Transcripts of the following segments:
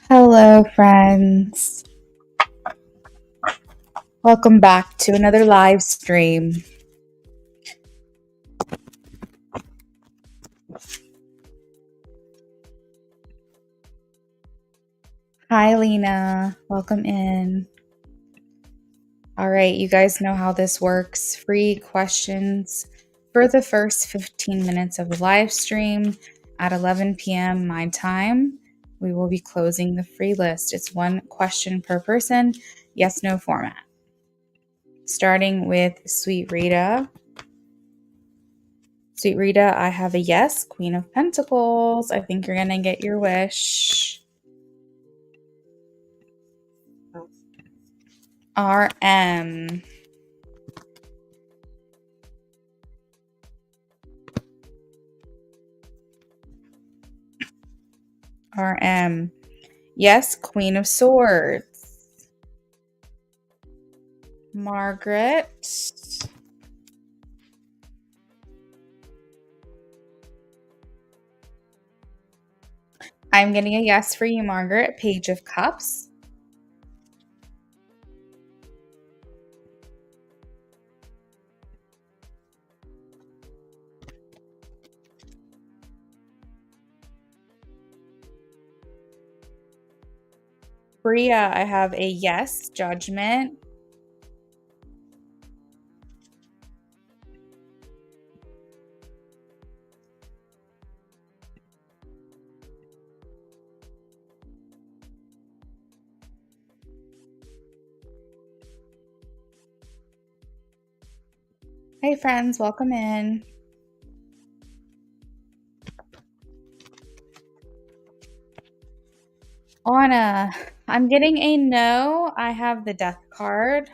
Hello, friends. Welcome back to another live stream. Hi, Lena. Welcome in. All right, you guys know how this works. Free questions for the first 15 minutes of the live stream at 11 p.m. my time. We will be closing the free list. It's one question per person, yes, no format. Starting with Sweet Rita. Sweet Rita, I have a yes. Queen of Pentacles. I think you're going to get your wish. RM. RM. Yes, Queen of Swords. Margaret. I'm getting a yes for you, Margaret. Page of Cups. Bria, I have a yes. Judgment. Hey, friends. Welcome in. Anna, I'm getting a no. I have the Death card.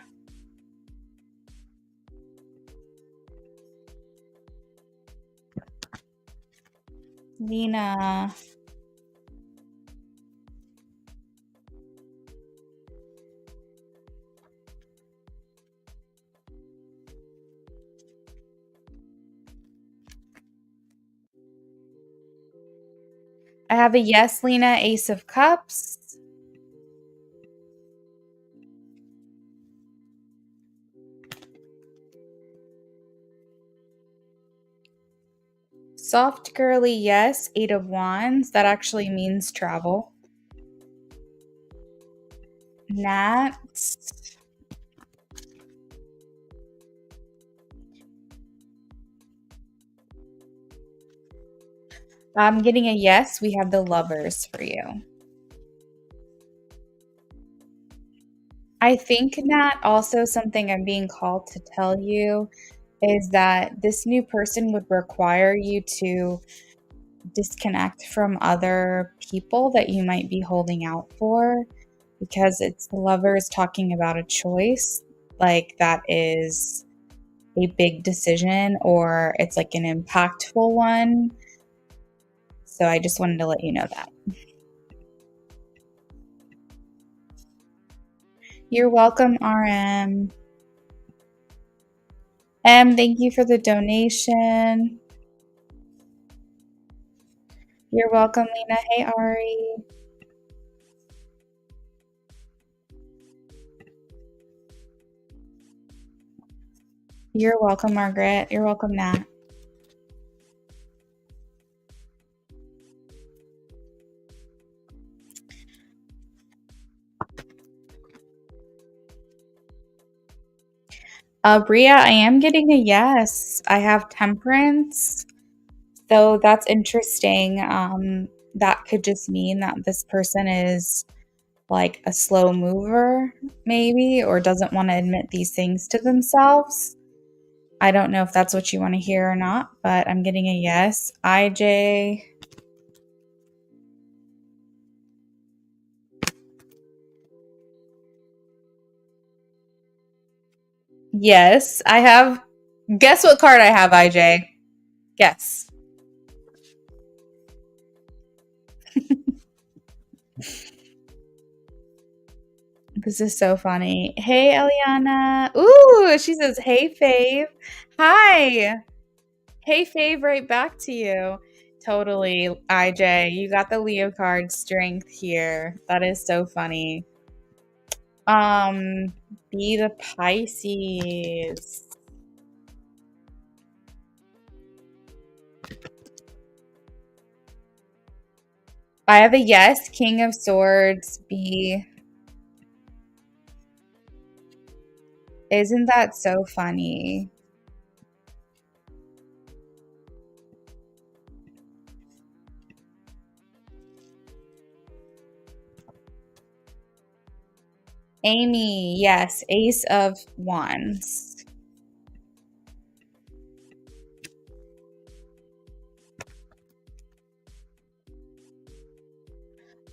Lena. I have a yes, Lena. Ace of Cups. Soft girly, yes. Eight of Wands. That actually means travel. Nat. I'm getting a yes. We have the Lovers for you. I think that also something I'm being called to tell you is that this new person would require you to disconnect from other people that you might be holding out for, because it's the Lovers talking about a choice, like that is a big decision or it's like an impactful one. So I just wanted to let you know that. You're welcome, RM. Thank you for the donation. You're welcome, Lena. Hey, Ari. You're welcome, Margaret. You're welcome, Nat. Bria, I am getting a yes. I have Temperance. So that's interesting. That could just mean that this person is like a slow mover, maybe, or doesn't want to admit these things to themselves. I don't know if that's what you want to hear or not, but I'm getting a yes. IJ. Yes, I have. Guess what card I have, IJ? Guess. This is so funny. Hey, Eliana. Ooh, she says, hey, Fave. Hi. Hey, Fave, right back to you. Totally, IJ. You got the Leo card strength here. That is so funny. Um, be the Pisces. I have a yes, King of Swords, B. Isn't that so funny? Amy, yes, Ace of Wands.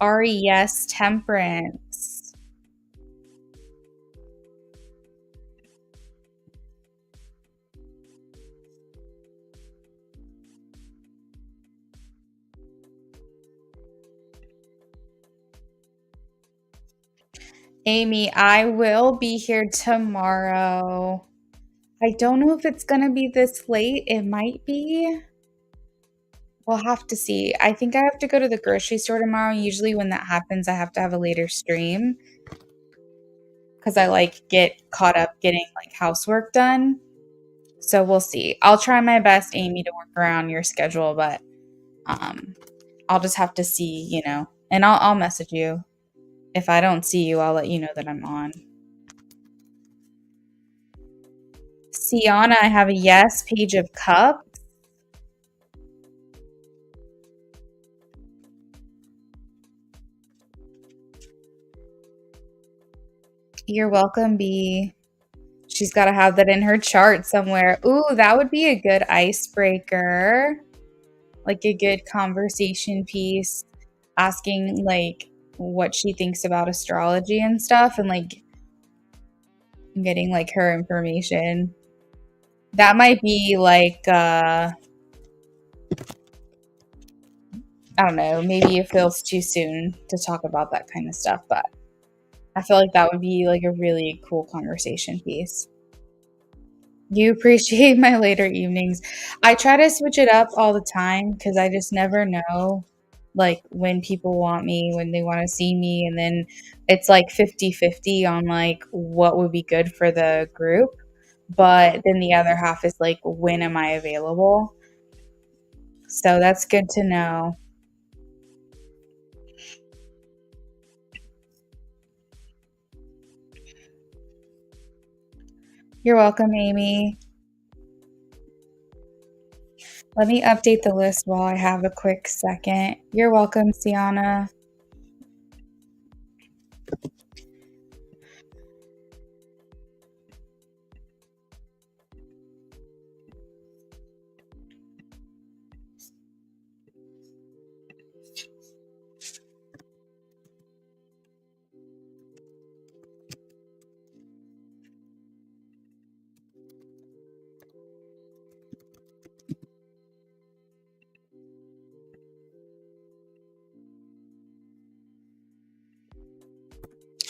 Ari, yes, Temperance. Amy, I will be here tomorrow. I don't know if it's going to be this late. It might be. We'll have to see. I think I have to go to the grocery store tomorrow. Usually when that happens, I have to have a later stream because I like get caught up getting like housework done. So we'll see. I'll try my best, Amy, to work around your schedule, but um I'll just have to see, and I'll message you. If I don't see you, I'll let you know that I'm on. Sienna, I have a yes, Page of Cups. You're welcome, B. She's got to have that in her chart somewhere. Ooh, that would be a good icebreaker. Like a good conversation piece, asking like what she thinks about astrology and stuff, and like getting like her information. That might be like I don't know, maybe it feels too soon to talk about that kind of stuff, but I feel like that would be like a really cool conversation piece. You appreciate my later evenings. I try to switch it up all the time because I just never know like when people want me, when they want to see me. And then it's like 50-50 on like what would be good for the group. But then the other half is like, when am I available? So that's good to know. You're welcome, Amy. Let me update the list while I have a quick second. You're welcome, Sienna.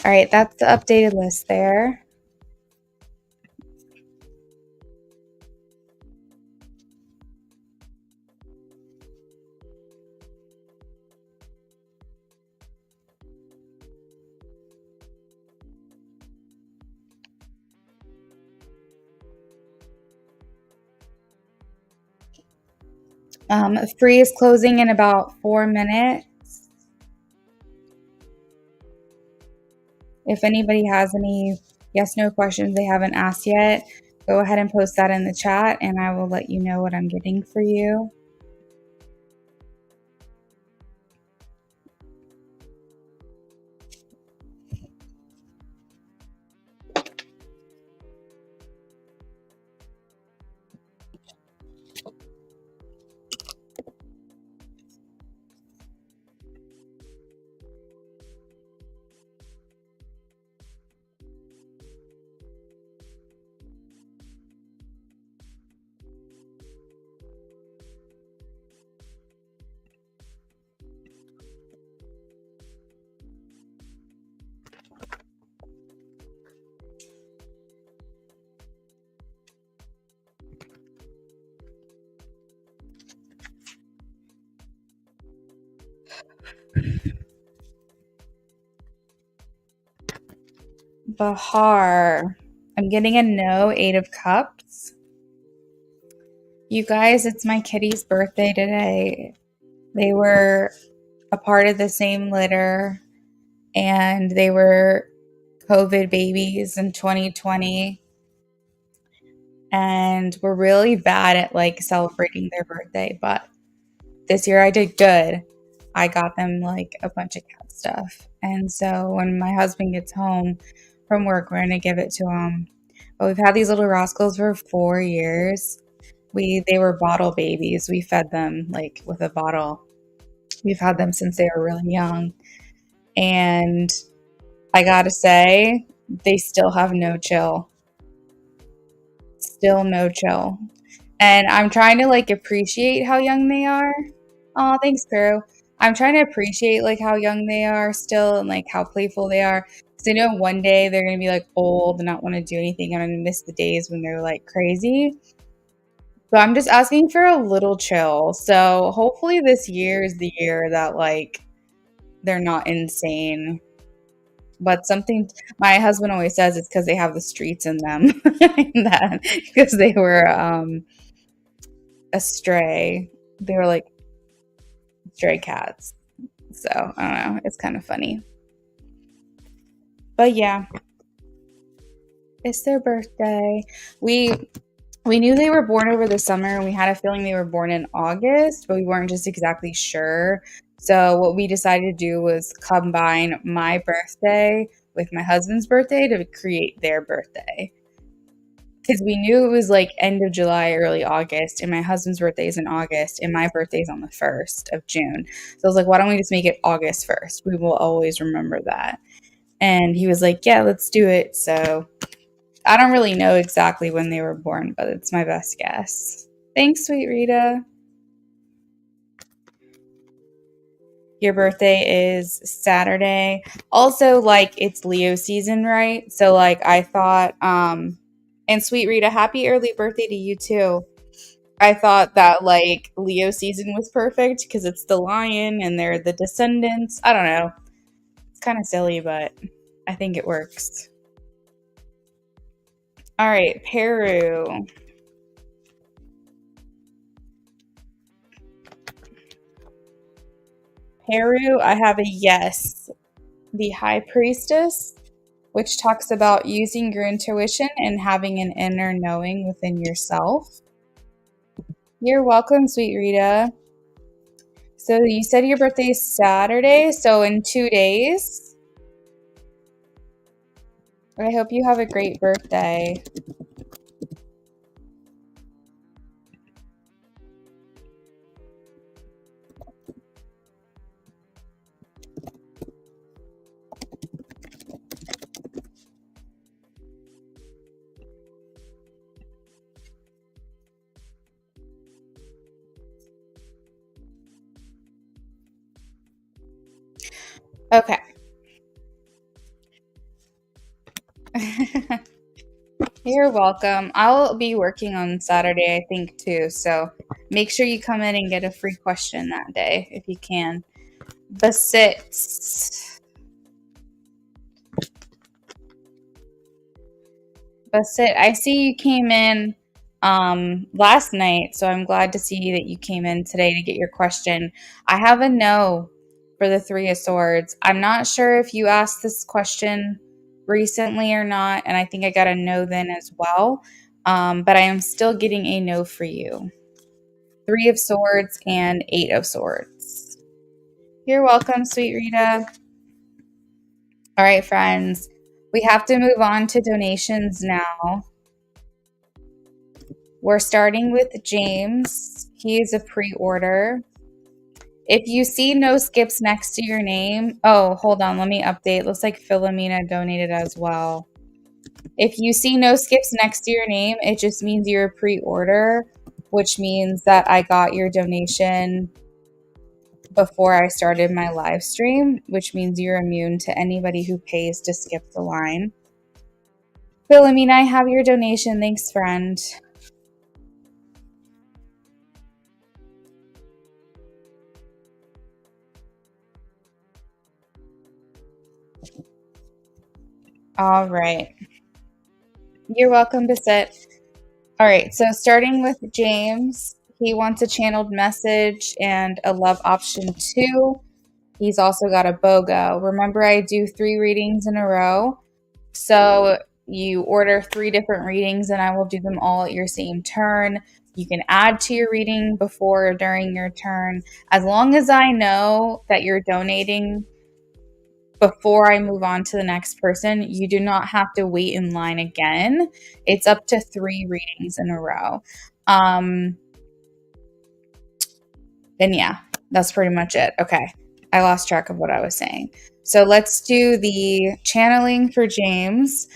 All right, that's the updated list there. Free is closing in about 4 minutes. If anybody has any yes, no questions they haven't asked yet, go ahead and post that in the chat and I will let you know what I'm getting for you. Bahar. I'm getting a no, 8 of Cups. You guys, it's my kitty's birthday today. They were a part of the same litter, and they were COVID babies in 2020. And we're really bad at like celebrating their birthday, but this year I did good. I got them like a bunch of cat stuff. And so when my husband gets home from work, we're going to give it to him. But we've had these little rascals for 4 years. They were bottle babies. We fed them like with a bottle. We've had them since they were really young. And I gotta say, they still have no chill. Still no chill. And I'm trying to like appreciate how young they are. Oh, thanks, Peru. I'm trying to appreciate like how young they are still and like how playful they are. Because I know one day they're gonna be like old and not want to do anything. And I'm gonna miss the days when they're like crazy. But I'm just asking for a little chill. So hopefully this year is the year that like they're not insane. But something my husband always says it's because they have the streets in them. Because they were astray. They were like stray cats. So I don't know. It's kind of funny. But yeah, it's their birthday. We knew they were born over the summer, and we had a feeling they were born in August, but we weren't just exactly sure. So what we decided to do was combine my birthday with my husband's birthday to create their birthday. Because we knew it was like end of July, early August, and my husband's birthday is in August, and my birthday is on the 1st of June. So I was like, why don't we just make it August 1st? We will always remember that. And he was like, yeah, let's do it. So I don't really know exactly when they were born, but it's my best guess. Thanks, sweet Rita. Your birthday is Saturday. Also, like, it's Leo season, right? So, like, I thought, and sweet Rita, happy early birthday to you, too. I thought that, like, Leo season was perfect because it's the lion and they're the descendants. I don't know. It's kind of silly, but I think it works. All right, Peru. Peru, I have a yes. The High Priestess, which talks about using your intuition and having an inner knowing within yourself. You're welcome, sweet Rita. So you said your birthday is Saturday, so in 2 days. I hope you have a great birthday. Okay. You're welcome. I'll be working on Saturday, I think, too. So make sure you come in and get a free question that day if you can. Basit. Basit, I see you came in last night, so I'm glad to see that you came in today to get your question. I have a no for the Three of Swords. I'm not sure if you asked this question recently or not, and I think I got a no then as well. But I am still getting a no for you. Three of Swords and Eight of Swords. You're welcome, sweet Rita. All right, friends. We have to move on to donations now. We're starting with James. He is a pre-order. If you see no skips next to your name, oh, hold on, let me update. Looks like Philomena donated as well. If you see no skips next to your name, it just means you're a pre-order, which means that I got your donation before I started my live stream, which means you're immune to anybody who pays to skip the line. Philomena, I have your donation. Thanks, friend. All right. You're welcome to sit. All right. So starting with James, he wants a channeled message and a love option two. He's also got a BOGO. Remember, I do 3 readings in a row. So you order 3 different readings and I will do them all at your same turn. You can add to your reading before or during your turn. As long as I know that you're donating before I move on to the next person, you do not have to wait in line again. It's up to 3 readings in a row. Then yeah, that's pretty much it. Okay. I lost track of what I was saying. So let's do the channeling for James.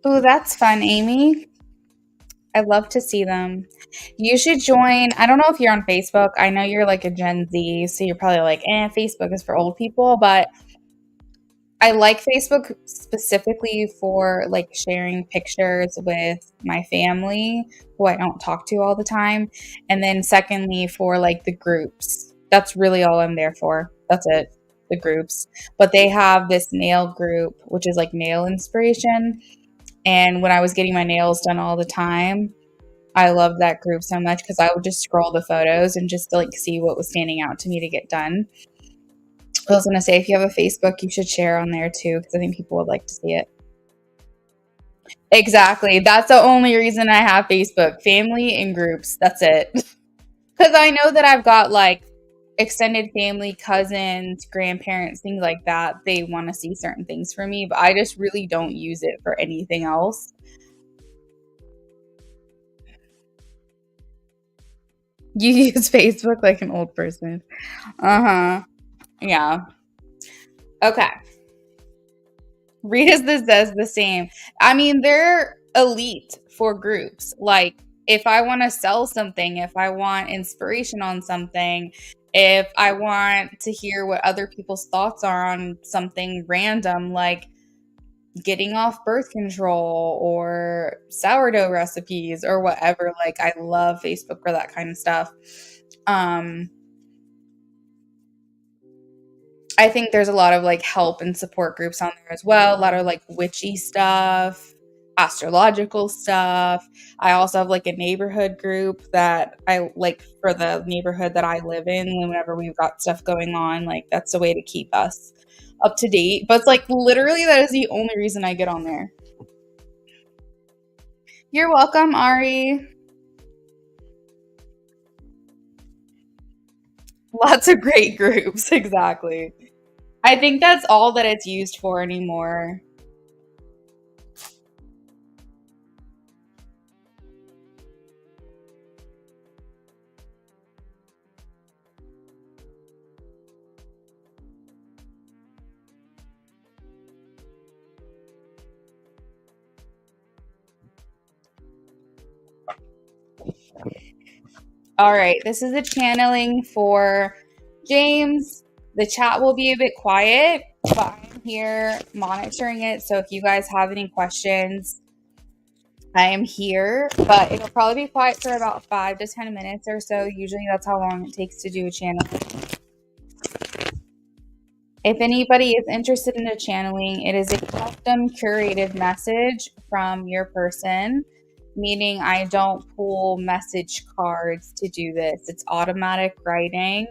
Oh, that's fun, Amy. I'd love to see them. You should join. I don't know if you're on Facebook. I know you're like a Gen Z, so you're probably like, Facebook is for old people. But I like Facebook specifically for like sharing pictures with my family who I don't talk to all the time. And then secondly, for like the groups. That's really all I'm there for. That's it. The groups. But they have this nail group, which is like nail inspiration. And when I was getting my nails done all the time, I loved that group so much because I would just scroll the photos and just like see what was standing out to me to get done. I was going to say, if you have a Facebook, you should share on there too because I think people would like to see it. Exactly. That's the only reason I have Facebook. Family and groups. That's it. Because I know that I've got like extended family, cousins, grandparents, things like that. They want to see certain things from me, but I just really don't use it for anything else. You use Facebook like an old person. Uh-huh. Yeah. Okay. Rita's this does the same. I mean, they're elite for groups. Like, if I want to sell something, if I want inspiration on something, if I want to hear what other people's thoughts are on something random, like getting off birth control or sourdough recipes or whatever, like, I love Facebook for that kind of stuff. Um, I think there's a lot of like help and support groups on there as well. A lot of like witchy stuff, astrological stuff. I also have like a neighborhood group that I like for the neighborhood that I live in. Whenever we've got stuff going on, like that's a way to keep us up to date. But it's like literally that is the only reason I get on there. You're welcome, Ari. Lots of great groups, exactly. I think that's all that it's used for anymore. All right, this is a channeling for James. The chat will be a bit quiet, but I'm here monitoring it. So if you guys have any questions, I am here, but it'll probably be quiet for about 5 to 10 minutes or so. Usually that's how long it takes to do a channel. If anybody is interested in a channeling, it is a custom curated message from your person, meaning I don't pull message cards to do this. It's automatic writing.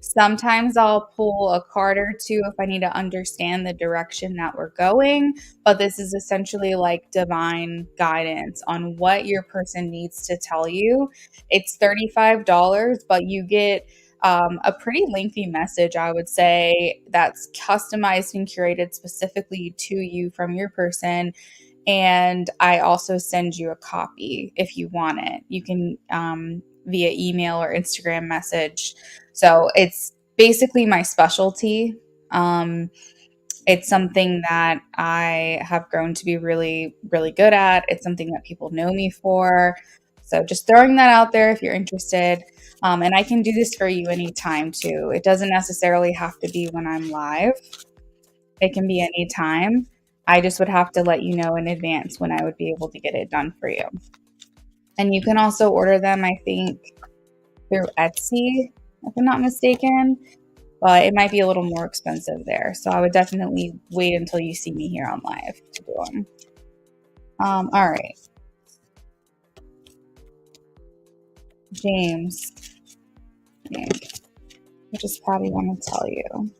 Sometimes I'll pull a card or two if I need to understand the direction that we're going, but this is essentially like divine guidance on what your person needs to tell you. It's $35, but you get a pretty lengthy message, I would say, that's customized and curated specifically to you from your person. And I also send you a copy if you want it. You can via email or Instagram message. So it's basically my specialty. It's something that I have grown to be really, really good at. It's something that people know me for. So just throwing that out there if you're interested. And I can do this for you anytime too. It doesn't necessarily have to be when I'm live. It can be anytime. I just would have to let you know in advance when I would be able to get it done for you. And you can also order them, I think, through Etsy, if I'm not mistaken, but it might be a little more expensive there. So I would definitely wait until you see me here on live to do them. All right. James, I just probably want to tell you.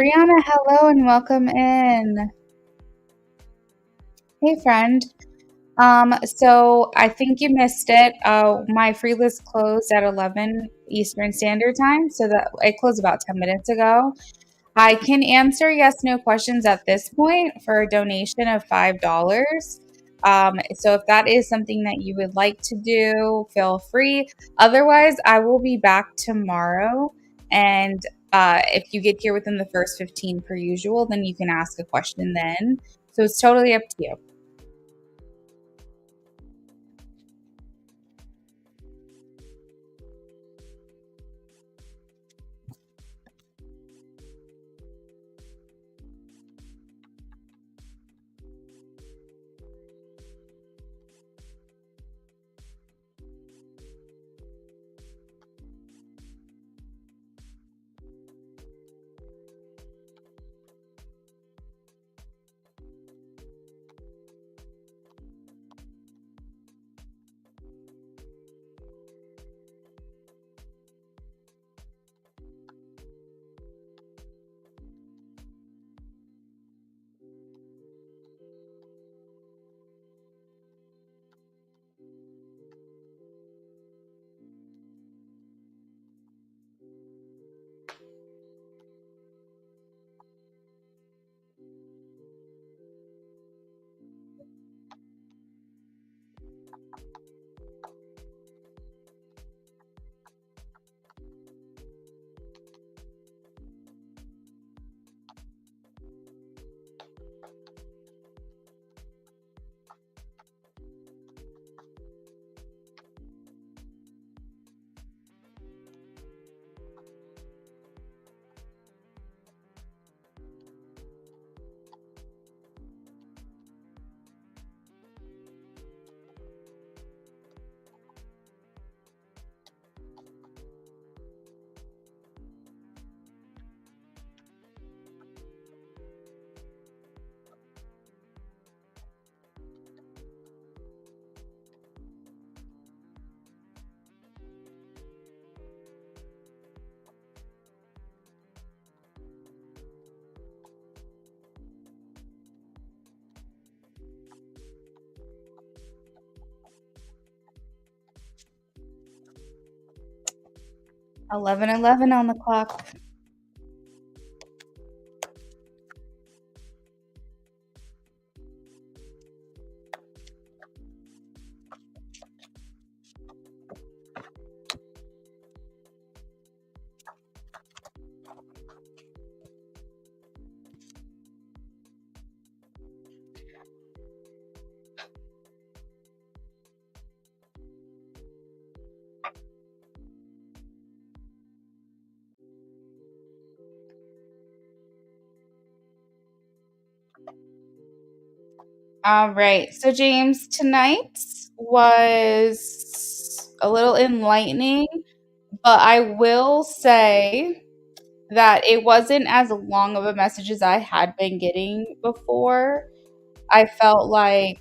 Brianna, hello and welcome in. Hey, friend. So I think you missed it. My free list closed at 11 Eastern Standard Time, so that it closed about 10 minutes ago. I can answer yes, no questions at this point for a donation of $5. So if that is something that you would like to do, feel free. Otherwise, I will be back tomorrow. And if you get here within the first 15 per usual, then you can ask a question then. So it's totally up to you. 11:11 on the clock. All right. So, James, tonight was a little enlightening, but I will say that it wasn't as long of a message as I had been getting before. I felt like,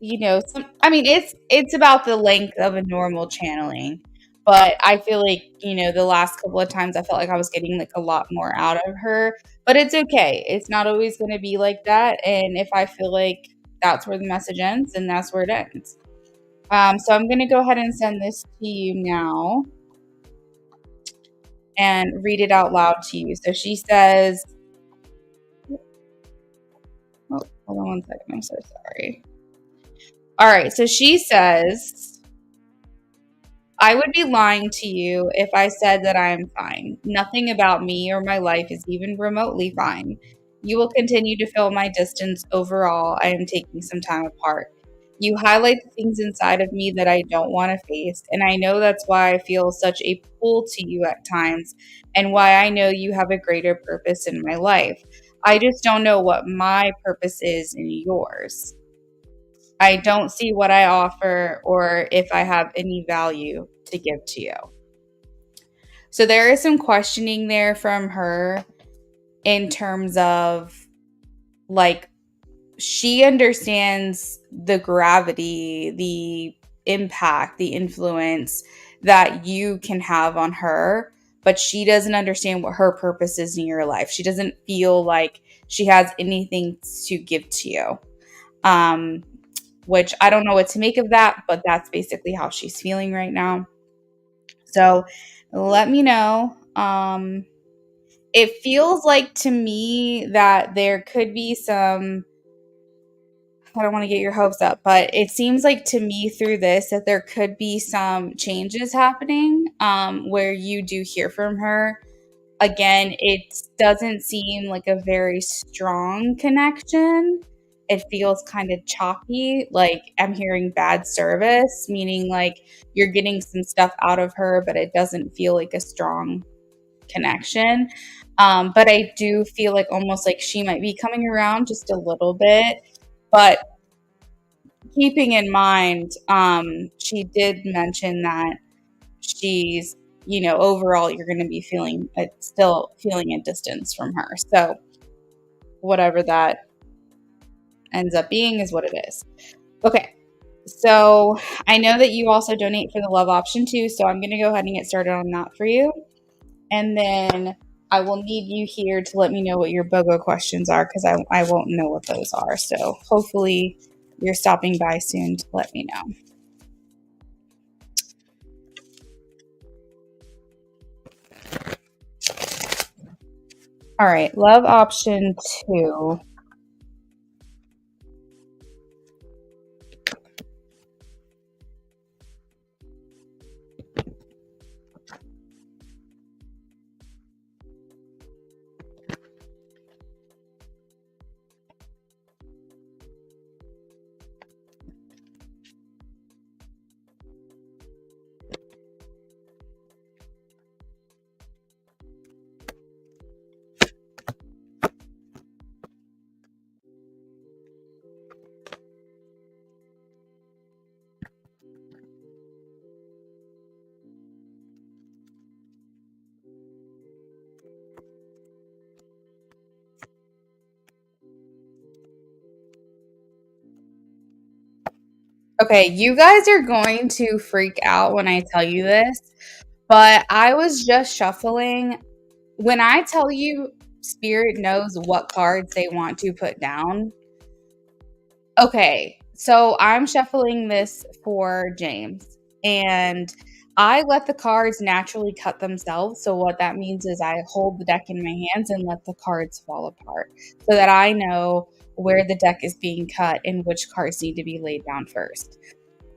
it's about the length of a normal channeling, but I feel like, the last couple of times I felt like I was getting like a lot more out of her, but it's okay. It's not always going to be like that. And if I feel like that's where the message ends, then that's where it ends. So I'm going to go ahead and send this to you now and read it out loud to you. So she says, oh, hold on one second. I'm so sorry. All right. So she says, I would be lying to you if I said that I am fine. Nothing about me or my life is even remotely fine. You will continue to feel my distance. Overall, I am taking some time apart. You highlight the things inside of me that I don't want to face, and I know that's why I feel such a pull to you at times, and why I know you have a greater purpose in my life. I just don't know what my purpose is in yours. I don't see what I offer or if I have any value to give to you. So there is some questioning there from her in terms of, like, she understands the gravity, the impact, the influence that you can have on her, but she doesn't understand what her purpose is in your life. She doesn't feel like she has anything to give to you. Um, which I don't know what to make of that, but that's basically how she's feeling right now. So let me know. It feels like to me that there could be some, I don't want to get your hopes up, but it seems like to me through this that there could be some changes happening where you do hear from her. Again, it doesn't seem like a very strong connection. It feels kind of choppy. Like I'm hearing bad service, meaning like you're getting some stuff out of her, but it doesn't feel like a strong connection. But I do feel like almost like she might be coming around just a little bit. But keeping in mind, she did mention that she's, overall you're going to be feeling still feeling a distance from her. So whatever that ends up being is what it is. Okay. So I know that you also donate for the love option too. So I'm going to go ahead and get started on that for you. And then I will need you here to let me know what your BOGO questions are, because I won't know what those are. So hopefully you're stopping by soon to let me know. All right, love option 2. Okay, you guys are going to freak out when I tell you this, but I was just shuffling. When I tell you Spirit knows what cards they want to put down, okay, so I'm shuffling this for James, and I let the cards naturally cut themselves. So what that means is I hold the deck in my hands and let the cards fall apart so that I know where the deck is being cut and which cards need to be laid down first.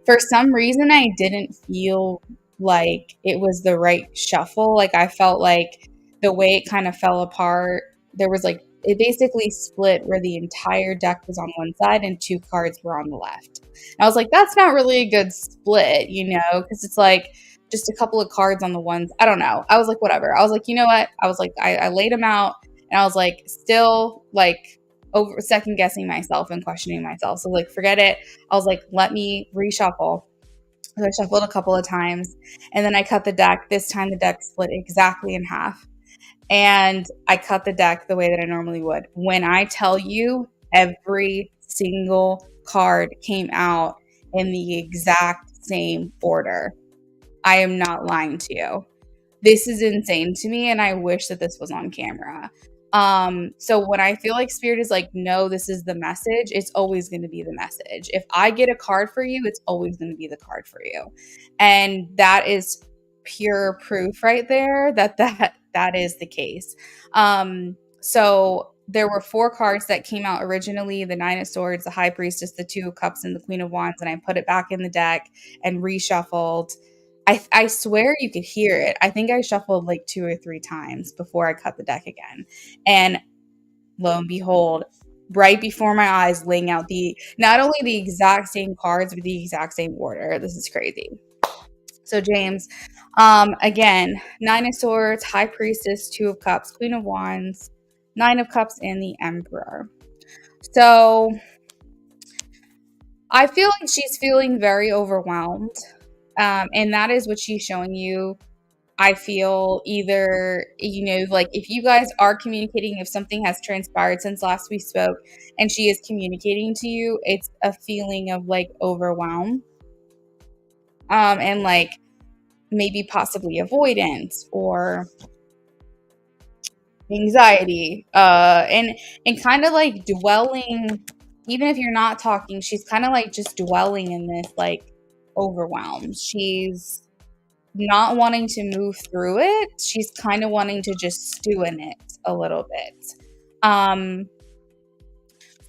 For some reason, I didn't feel like it was the right shuffle. Like I felt like the way it kind of fell apart, there was like it basically split where the entire deck was on one side and 2 cards were on the left. And I was like, that's not really a good split, because it's like just a couple of cards on the ones. I don't know. I was like, whatever. I was like, you know what? I was like, I laid them out and I was like, still like over second guessing myself and questioning myself. So like, forget it. I was like, let me reshuffle. So I shuffled a couple of times and then I cut the deck. This time the deck split exactly in half. And I cut the deck the way that I normally would. When I tell you every single card came out in the exact same order, I am not lying to you. This is insane to me, and I wish that this was on camera. So when I feel like spirit is like, no, this is the message, it's always going to be the message. If I get a card for you, it's always going to be the card for you. And that is pure proof right there that is the case. So there were 4 cards that came out originally: the Nine of Swords, the High Priestess, the Two of Cups, and the Queen of Wands, and I put it back in the deck and reshuffled. I swear you could hear it. I think I shuffled like 2 or 3 times before I cut the deck again. And lo and behold, right before my eyes, laying out the not only the exact same cards, but the exact same order. This is crazy. So James, again, Nine of Swords, High Priestess, Two of Cups, Queen of Wands, Nine of Cups, and the Emperor. So I feel like she's feeling very overwhelmed. And that is what she's showing you. I feel either, like if you guys are communicating, if something has transpired since last we spoke and she is communicating to you, it's a feeling of like overwhelm, and like maybe possibly avoidance or anxiety, and kind of like dwelling. Even if you're not talking, she's kind of like just dwelling in this like overwhelm. She's not wanting to move through it. She's kind of wanting to just stew in it a little bit. Um,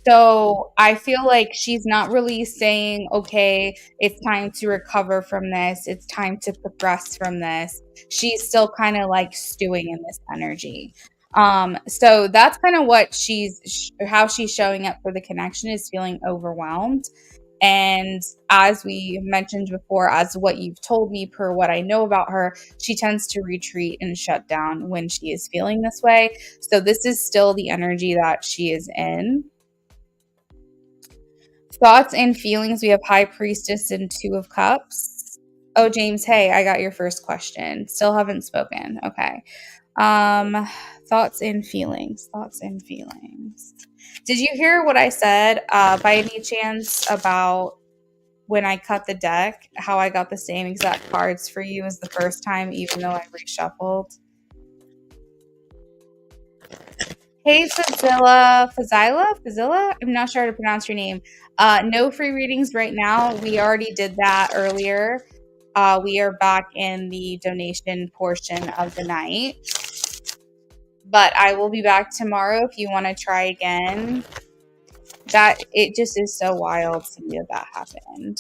so I feel like she's not really saying, okay, it's time to recover from this. It's time to progress from this. She's still kind of like stewing in this energy. So that's kind of what how she's showing up for the connection, is feeling overwhelmed. And as we mentioned before, as what you've told me per what I know about her, she tends to retreat and shut down when she is feeling this way. So this is still the energy that she is in. Thoughts and feelings. We have High Priestess and Two of Cups. Oh, James, hey, I got your first question. Still haven't spoken. Okay. Thoughts and feelings. Thoughts and feelings. Did you hear what I said by any chance about when I cut the deck, how I got the same exact cards for you as the first time, even though I reshuffled? Hey, Fazila? I'm not sure how to pronounce your name. No free readings right now. We already did that earlier. We are back in the donation portion of the night. But I will be back tomorrow if you want to try again. It just is so wild to me that happened.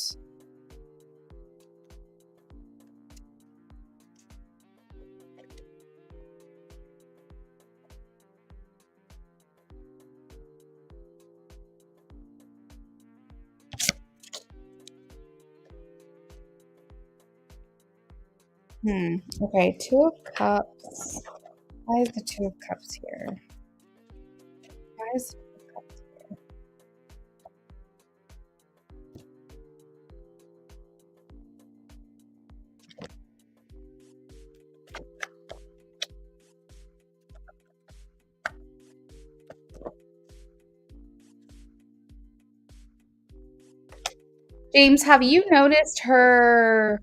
Okay, Two of Cups. Why is the Two of Cups here? Why is the Two of Cups here? James, have you noticed her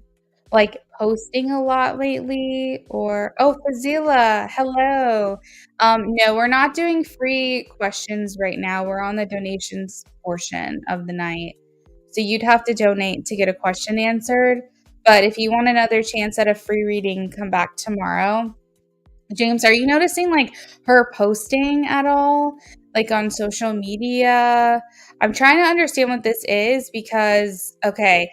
like posting a lot lately? Or Fazila, hello. No, we're not doing free questions right now. We're on the donations portion of the night. So you'd have to donate to get a question answered. But if you want another chance at a free reading, come back tomorrow. James, are you noticing like her posting at all? Like on social media? I'm trying to understand what this is because, okay,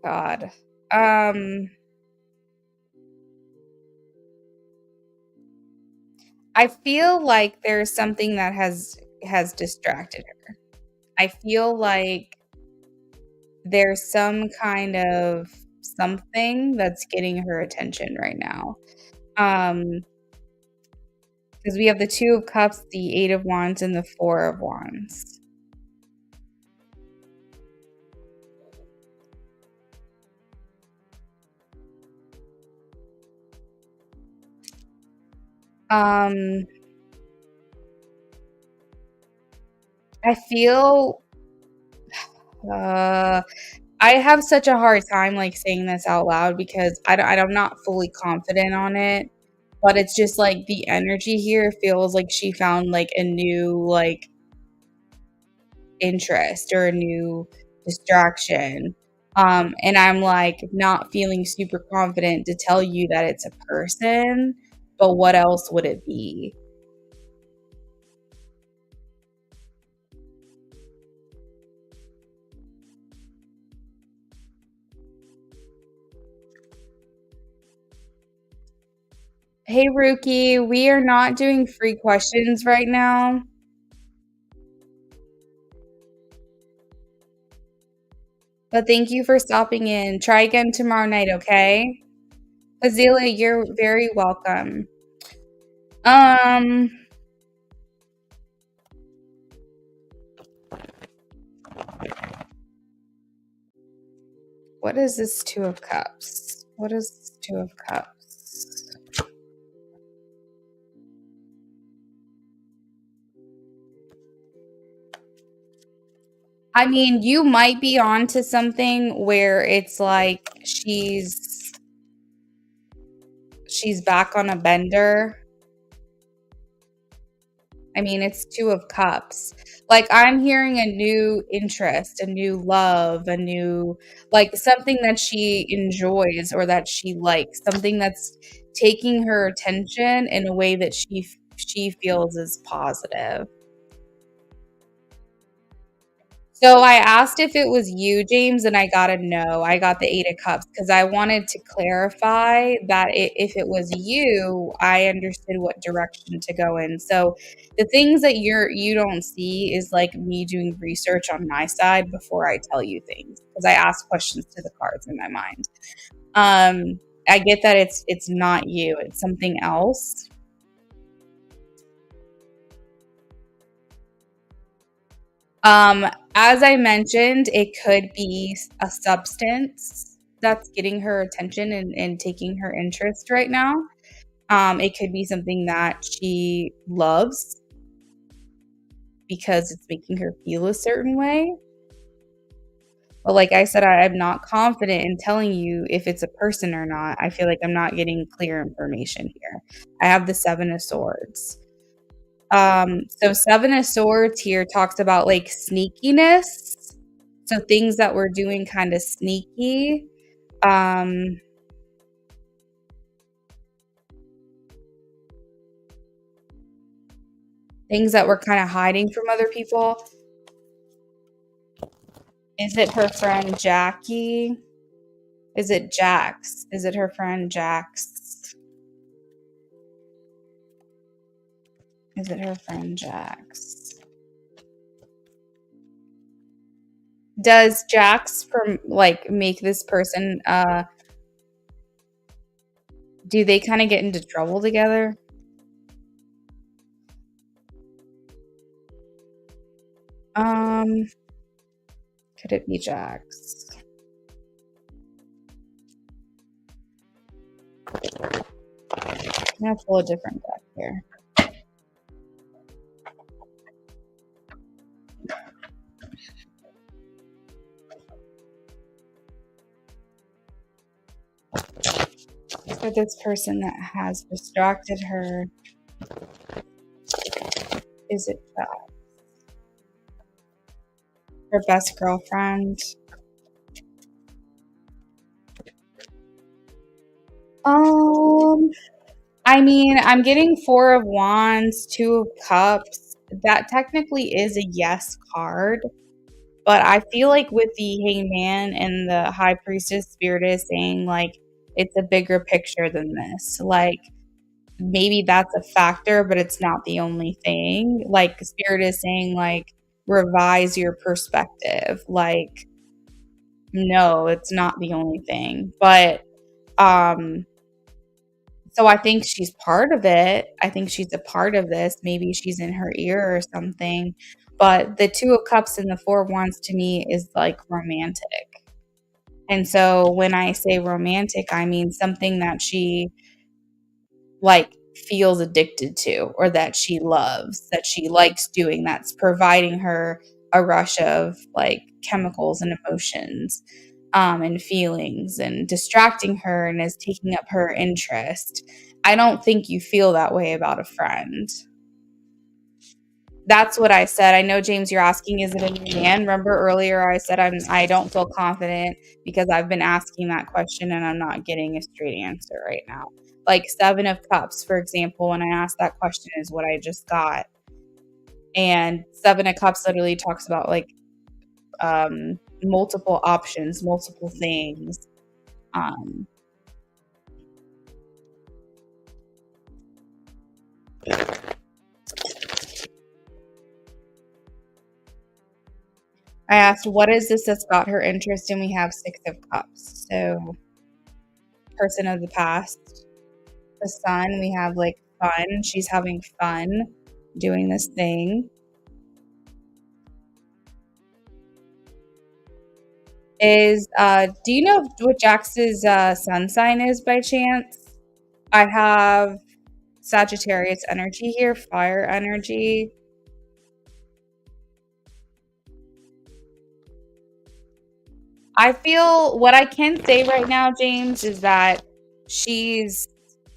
God. I feel like there's something that has distracted her. I feel like there's some kind of something that's getting her attention right now. Um, because we have the 2 of Cups, the 8 of Wands, and the 4 of Wands. Um, I feel, uh I have such a hard time, like, saying this out loud because I'm not fully confident on it, but it's just, like, the energy here feels like she found, like, a new, like, interest or a new distraction, and I'm, like, not feeling super confident to tell you that it's a person, but what else would it be? Hey, Rookie, we are not doing free questions right now, but thank you for stopping in. Try again tomorrow night, okay? Azalea, you're very welcome. Um, what is this 2 of Cups? What is this 2 of Cups? I mean, you might be onto something where it's like she's back on a bender. I mean, it's 2 of Cups. Like, I'm hearing a new interest, a new love, a new like, something that she enjoys or that she likes, something that's taking her attention in a way that she feels is positive. So I asked if it was you, James, and I got a no. I got the 8 of Cups because I wanted to clarify that if it was you, I understood what direction to go in. So the things that you don't see is like me doing research on my side before I tell you things because I ask questions to the cards in my mind. I get that it's not you, it's something else. Um, as I mentioned, it could be a substance that's getting her attention and taking her interest right now. It could be something that she loves because it's making her feel a certain way. But like I said, I'm not confident in telling you if it's a person or not. I feel like I'm not getting clear information here. I have the 7 of Swords. So 7 of Swords here talks about like sneakiness. So things that we're doing kind of sneaky. Um, things that we're kind of hiding from other people. Is it her friend Jackie? Is it Jax? Is it her friend Jax? Is it her friend Jax? Does Jax like make this person do they kind of get into trouble together? Could it be Jax? I'm gonna pull a different deck here. For this person that has distracted her, is it her best girlfriend? Um, I mean, I'm getting 4 of Wands, 2 of Cups. That technically is a yes card, but I feel like with the Hangman and the High Priestess, Spirit is saying, like, it's a bigger picture than this. Like, maybe that's a factor, but it's not the only thing. Like, Spirit is saying, like, revise your perspective. Like, No, it's not the only thing, but, um so I think she's part of it. I think she's a part of this. Maybe she's in her ear or something. But the 2 of Cups and the 4 of Wands to me is, like, romantic. And so when I say romantic, I mean something that she, like, feels addicted to or that she loves, that she likes doing, that's providing her a rush of, like, chemicals and emotions, and feelings and distracting her and is taking up her interest. I don't think you feel that way about a friend. That's what I said. I know, James, you're asking, is it a new man? Remember earlier I said I don't feel confident because I've been asking that question and I'm not getting a straight answer right now. Like 7 of Cups, for example, when I asked that question is what I just got. And 7 of Cups literally talks about like multiple options, multiple things. Um, I asked, what is this that's got her interest? And we have 6 of Cups. So, person of the past. The Sun, we have like fun. She's having fun doing this thing. Do you know what Jax's sun sign is by chance? I have Sagittarius energy here, fire energy. I feel what I can say right now, James, is that she's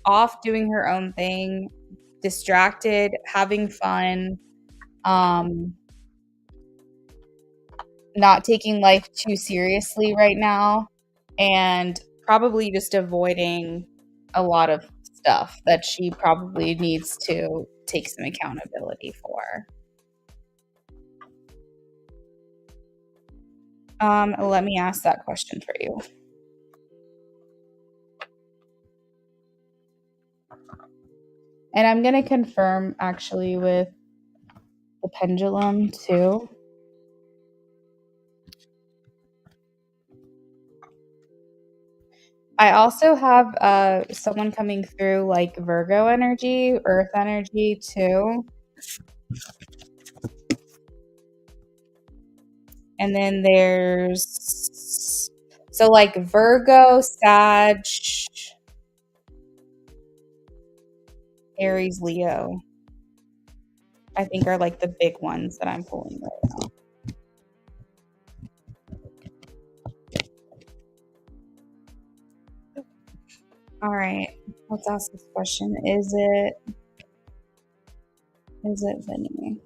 off doing her own thing, distracted, having fun, um, not taking life too seriously right now, and probably just avoiding a lot of stuff that she probably needs to take some accountability for. Let me ask that question for you. And I'm going to confirm actually with the pendulum too. I also have someone coming through like Virgo energy, Earth energy too. And then there's so like Virgo, Sag, Aries, Leo, I think are like the big ones that I'm pulling right now. All right, let's ask this question. Is it Vinny?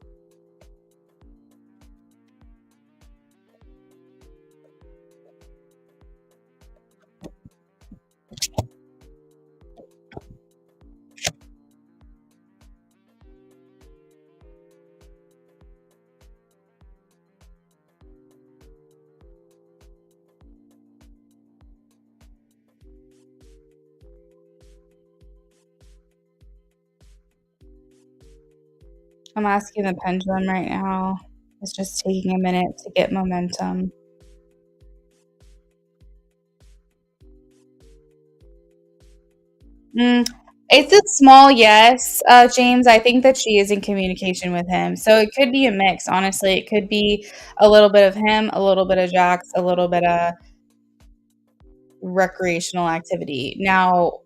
I'm asking the pendulum right now. It's just taking a minute to get momentum. It's a small yes, James. I think that she is in communication with him. So it could be a mix, honestly. It could be a little bit of him, a little bit of Jax, a little bit of recreational activity. Now,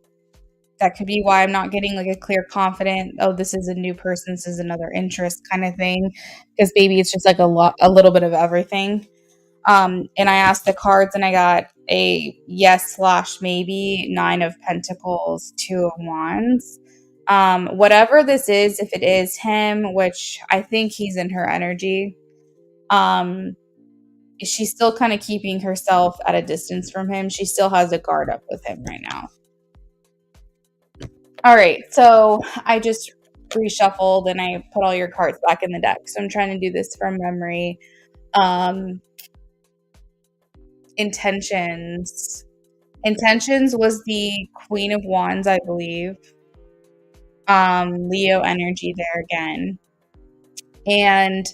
that could be why I'm not getting like a clear, confident, oh, this is a new person, this is another interest kind of thing. Because maybe it's just like a little bit of everything. And I asked the cards and I got a yes slash maybe, 9 of Pentacles, 2 of Wands. Whatever this is, if it is him, which I think he's in her energy, um, she's still kind of keeping herself at a distance from him. She still has a guard up with him right now. All right, so I just reshuffled and I put all your cards back in the deck. So I'm trying to do this from memory. Intentions. Intentions was the Queen of Wands, I believe. Leo energy there again. And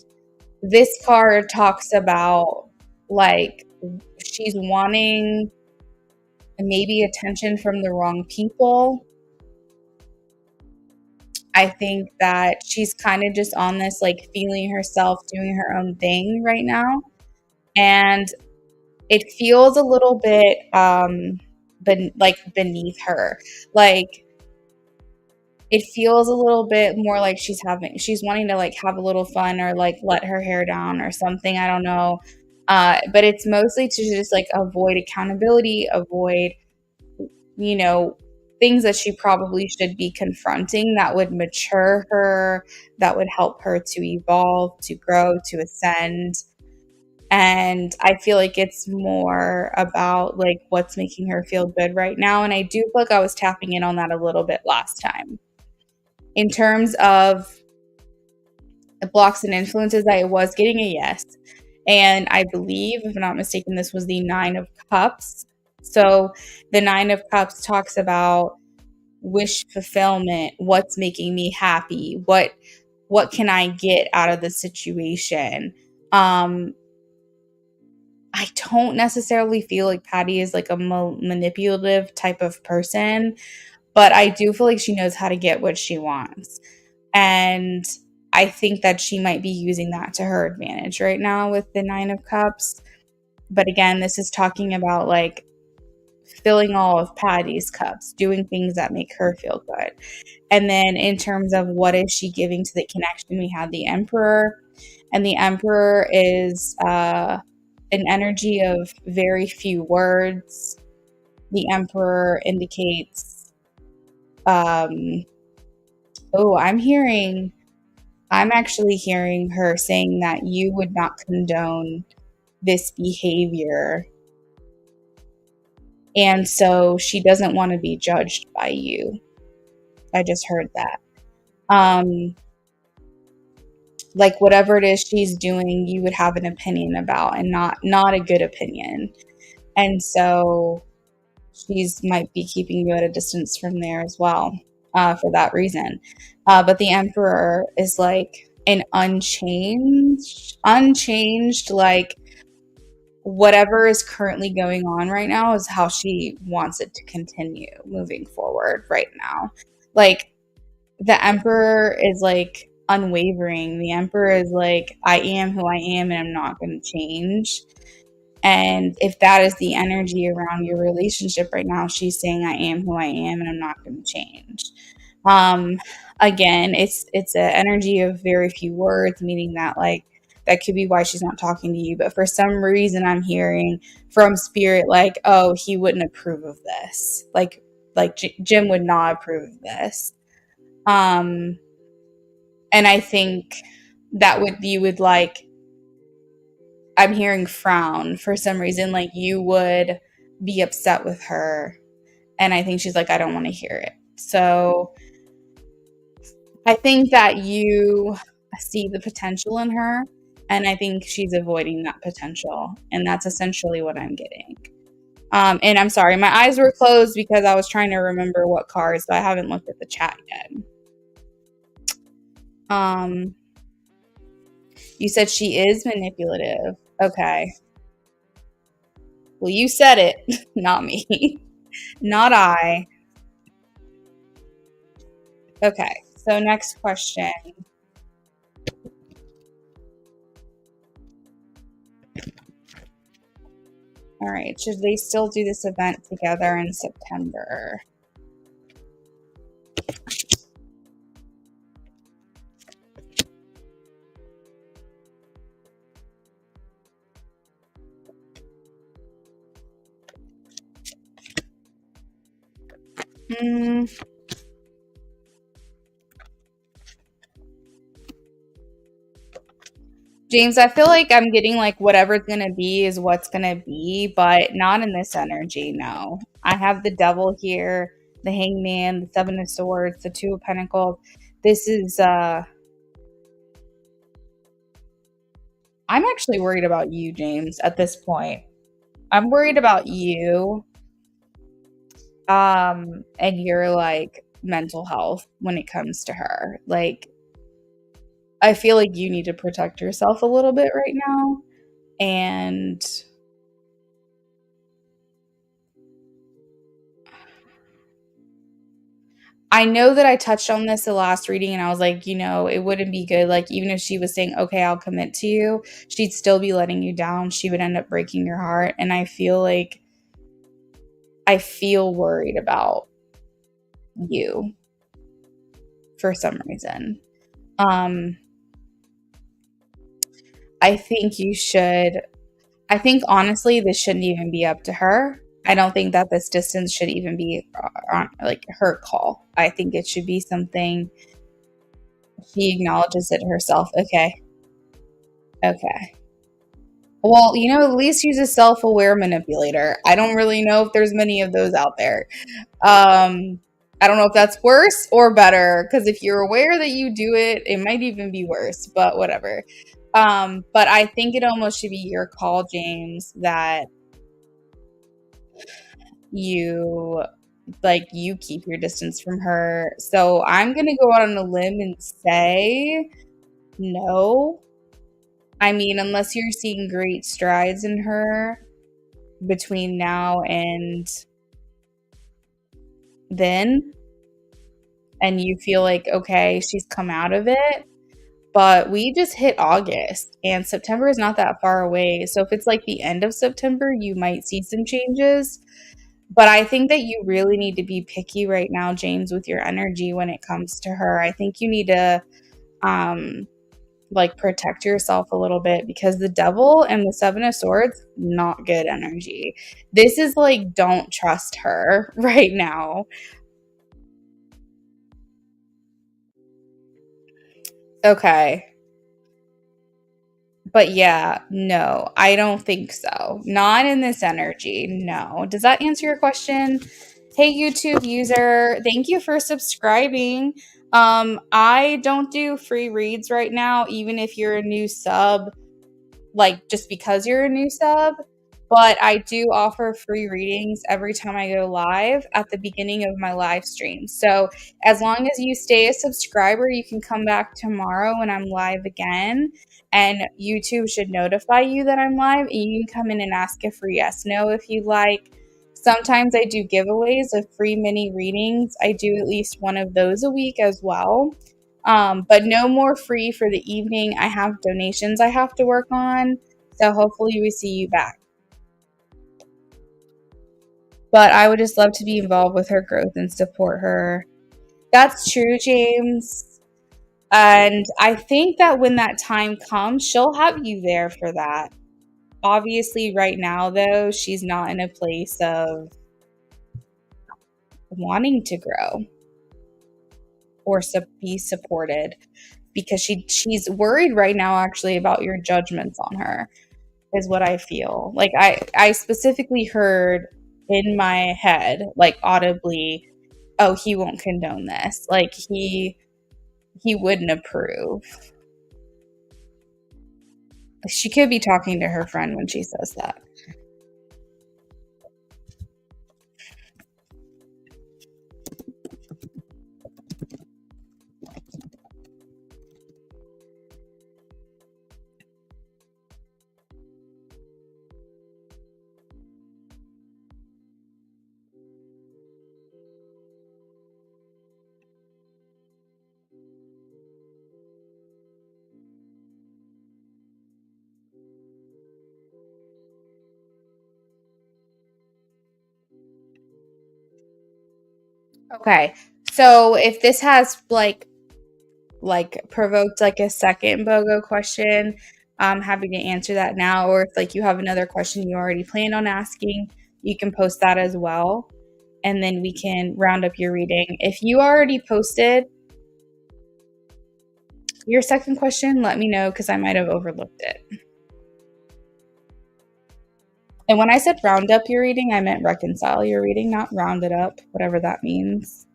this card talks about like she's wanting maybe attention from the wrong people. I think that she's kind of just on this like feeling herself, doing her own thing right now. And it feels a little bit like beneath her. Like it feels a little bit more like she's wanting to like have a little fun or like let her hair down or something. I don't know. But it's mostly to just like avoid accountability, avoid, you know, things that she probably should be confronting that would mature her, that would help her to evolve, to grow, to ascend. And I feel like it's more about like what's making her feel good right now. And I do feel like I was tapping in on that a little bit last time. In terms of blocks and influences, I was getting a yes. And I believe, if I'm not mistaken, this was the Nine of Cups. So the Nine of Cups talks about wish fulfillment, what's making me happy, what can I get out of the situation. I don't necessarily feel like Patty is like a manipulative type of person, but I do feel like she knows how to get what she wants. And I think that she might be using that to her advantage right now with the Nine of Cups. But again, this is talking about like filling all of Patty's cups, doing things that make her feel good. And then in terms of what is she giving to the connection, we have the Emperor. And the Emperor is an energy of very few words. The Emperor indicates, I'm actually hearing her saying that you would not condone this behavior. And so she doesn't want to be judged by you. I just heard that. Like whatever it is she's doing, you would have an opinion about, and not a good opinion. And so she's might be keeping you at a distance from there as well, for that reason. But the Emperor is like an unchanged, like whatever is currently going on right now is how she wants it to continue moving forward right now. Like the Emperor is like unwavering. The Emperor is like, I am who I am and I'm not going to change. And if that is the energy around your relationship right now, she's saying, I am who I am and I'm not going to change. Again, it's an energy of very few words, meaning that like that could be why she's not talking to you. But for some reason, I'm hearing from spirit like, oh, he wouldn't approve of this. Like Jim would not approve of this. And I think that you would like, I'm hearing frown for some reason, like you would be upset with her. And I think she's like, I don't want to hear it. So I think that you see the potential in her, and I think she's avoiding that potential. And that's essentially what I'm getting. And I'm sorry, my eyes were closed because I was trying to remember what cards, so I haven't looked at the chat yet. You said she is manipulative. Okay. Well, you said it, not me. Not I. Okay, so next question. All right, should they still do this event together in September? James, I feel like I'm getting like whatever's going to be is what's going to be, but not in this energy, no. I have the Devil here, the Hangman, the Seven of Swords, the Two of Pentacles. This is, I'm actually worried about you, James, at this point. I'm worried about you, and your like mental health when it comes to her. Like, I feel like you need to protect yourself a little bit right now. And I know that I touched on this the last reading and I was like, it wouldn't be good. Like, even if she was saying, okay, I'll commit to you, she'd still be letting you down. She would end up breaking your heart. And I feel worried about you for some reason. I think you should, I think honestly, this shouldn't even be up to her. I don't think that this distance should even be on like her call. I think it should be something she acknowledges it herself. Okay. Okay. Well, at least she's a self-aware manipulator. I don't really know if there's many of those out there. I don't know if that's worse or better, because if you're aware that you do it, it might even be worse, but whatever. But I think it almost should be your call, James, that you you keep your distance from her. So I'm going to go out on a limb and say no. I mean, unless you're seeing great strides in her between now and then, and you feel like, okay, she's come out of it. But we just hit August and September is not that far away. So if it's like the end of September, you might see some changes. But I think that you really need to be picky right now, James, with your energy when it comes to her. I think you need to protect yourself a little bit, because the devil and the Seven of Swords, not good energy. This is like, don't trust her right now. Okay. But yeah, no, I don't think so. Not in this energy. No. Does that answer your question? Hey, YouTube user, thank you for subscribing. I don't do free reads right now, even if you're a new sub, just because you're a new sub. But I do offer free readings every time I go live at the beginning of my live stream. So as long as you stay a subscriber, you can come back tomorrow when I'm live again. And YouTube should notify you that I'm live. And you can come in and ask a free yes, no if you like. Sometimes I do giveaways of free mini readings. I do at least one of those a week as well. But no more free for the evening. I have donations I have to work on. So hopefully we see you back. But I would just love to be involved with her growth and support her. That's true, James. And I think that when that time comes, she'll have you there for that. Obviously, right now, though, she's not in a place of wanting to grow or be supported, because she's worried right now, actually, about your judgments on her, is what I feel. Like, I specifically heard in my head, like audibly, oh, he won't condone this. Like, he wouldn't approve. She could be talking to her friend when she says that. Okay. So if this has provoked a second BOGO question, I'm happy to answer that now. Or if you have another question you already planned on asking, you can post that as well. And then we can round up your reading. If you already posted your second question, let me know, because I might have overlooked it. And when I said round up your reading, I meant reconcile your reading, not round it up, whatever that means.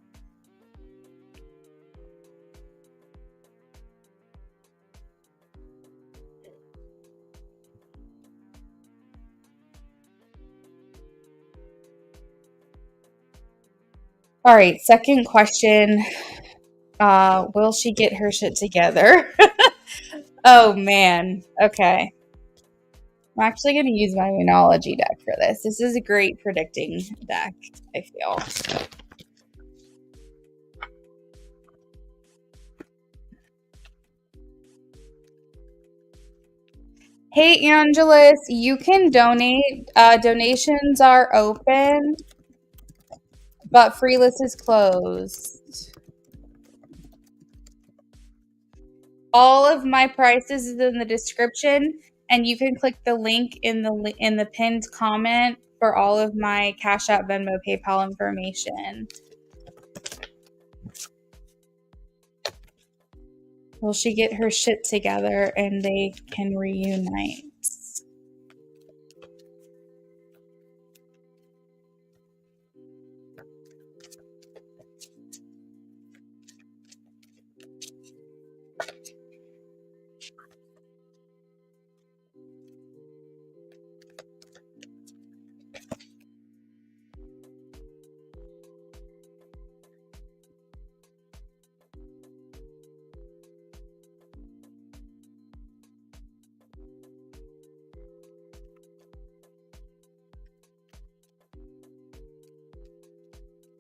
All right, second question. Will she get her shit together? Oh, man. Okay. I'm actually going to use my Moonology deck for this. This is a great predicting deck, I feel. Hey, Angeles, you can donate. Donations are open, but free list is closed. All of my prices is in the description, and you can click the link in the pinned comment for all of my Cash App, Venmo, PayPal information. Will she get her shit together and they can reunite?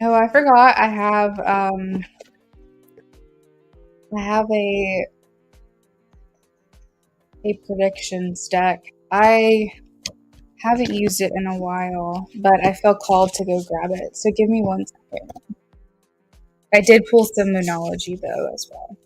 Oh, I forgot. I have a predictions deck. I haven't used it in a while, but I feel called to go grab it. So give me 1 second. I did pull some Moonology though as well.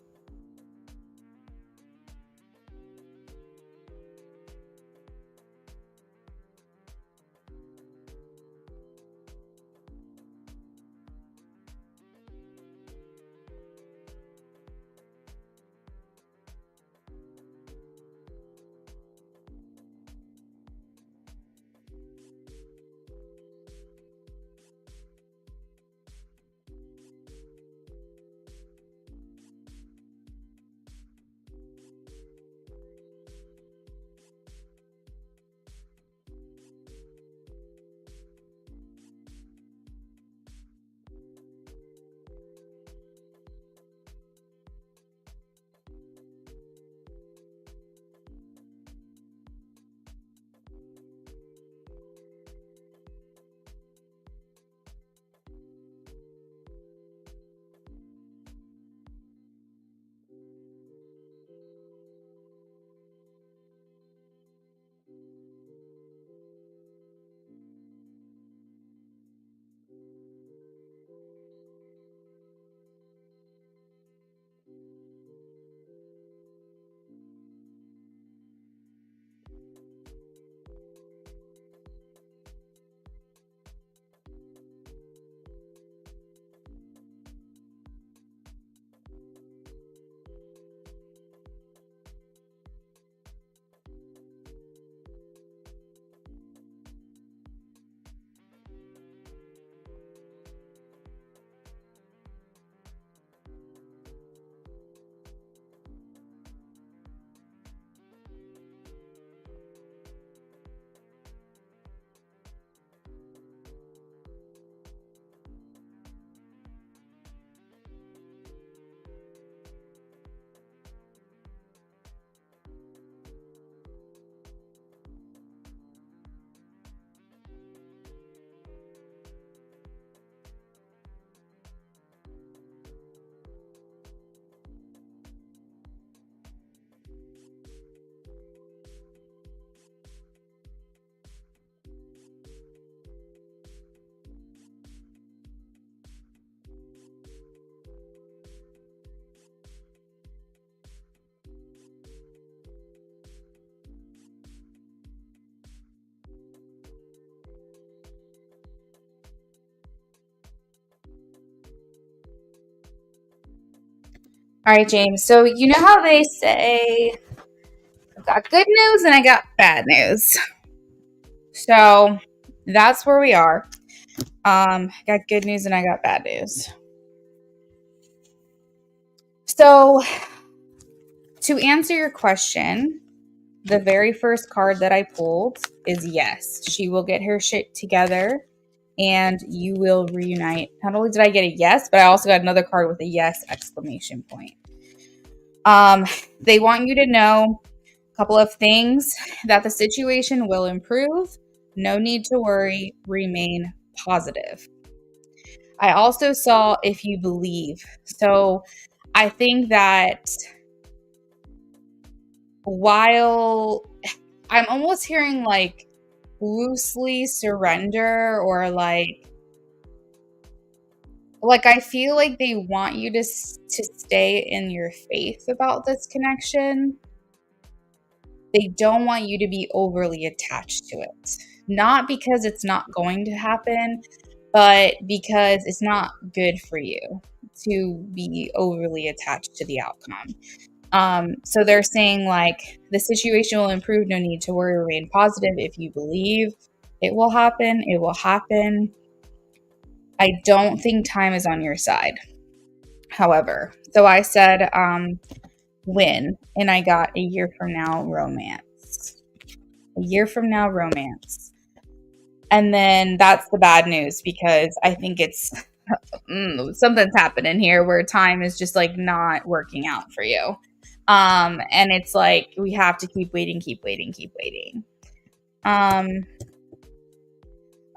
All right, James. So you know how they say I've got good news and I got bad news. So that's where we are. Got good news and I got bad news. So to answer your question, the very first card that I pulled is yes. She will get her shit together and you will reunite. Not only did I get a yes, but I also got another card with a yes exclamation point. They want you to know a couple of things: that the situation will improve. No need to worry. Remain positive. I also saw if you believe. So I think that while I'm almost hearing like loosely surrender, or I feel like they want you to stay in your faith about this connection. They don't want you to be overly attached to it. Not because it's not going to happen, but because it's not good for you to be overly attached to the outcome. So they're saying like the situation will improve, no need to worry, remain positive. If you believe it will happen, it will happen. I don't think time is on your side, however. So I said win, and I got a year from now romance. A year from now romance. And then that's the bad news, because I think it's something's happening here where time is just like not working out for you. And it's like we have to keep waiting, keep waiting, keep waiting.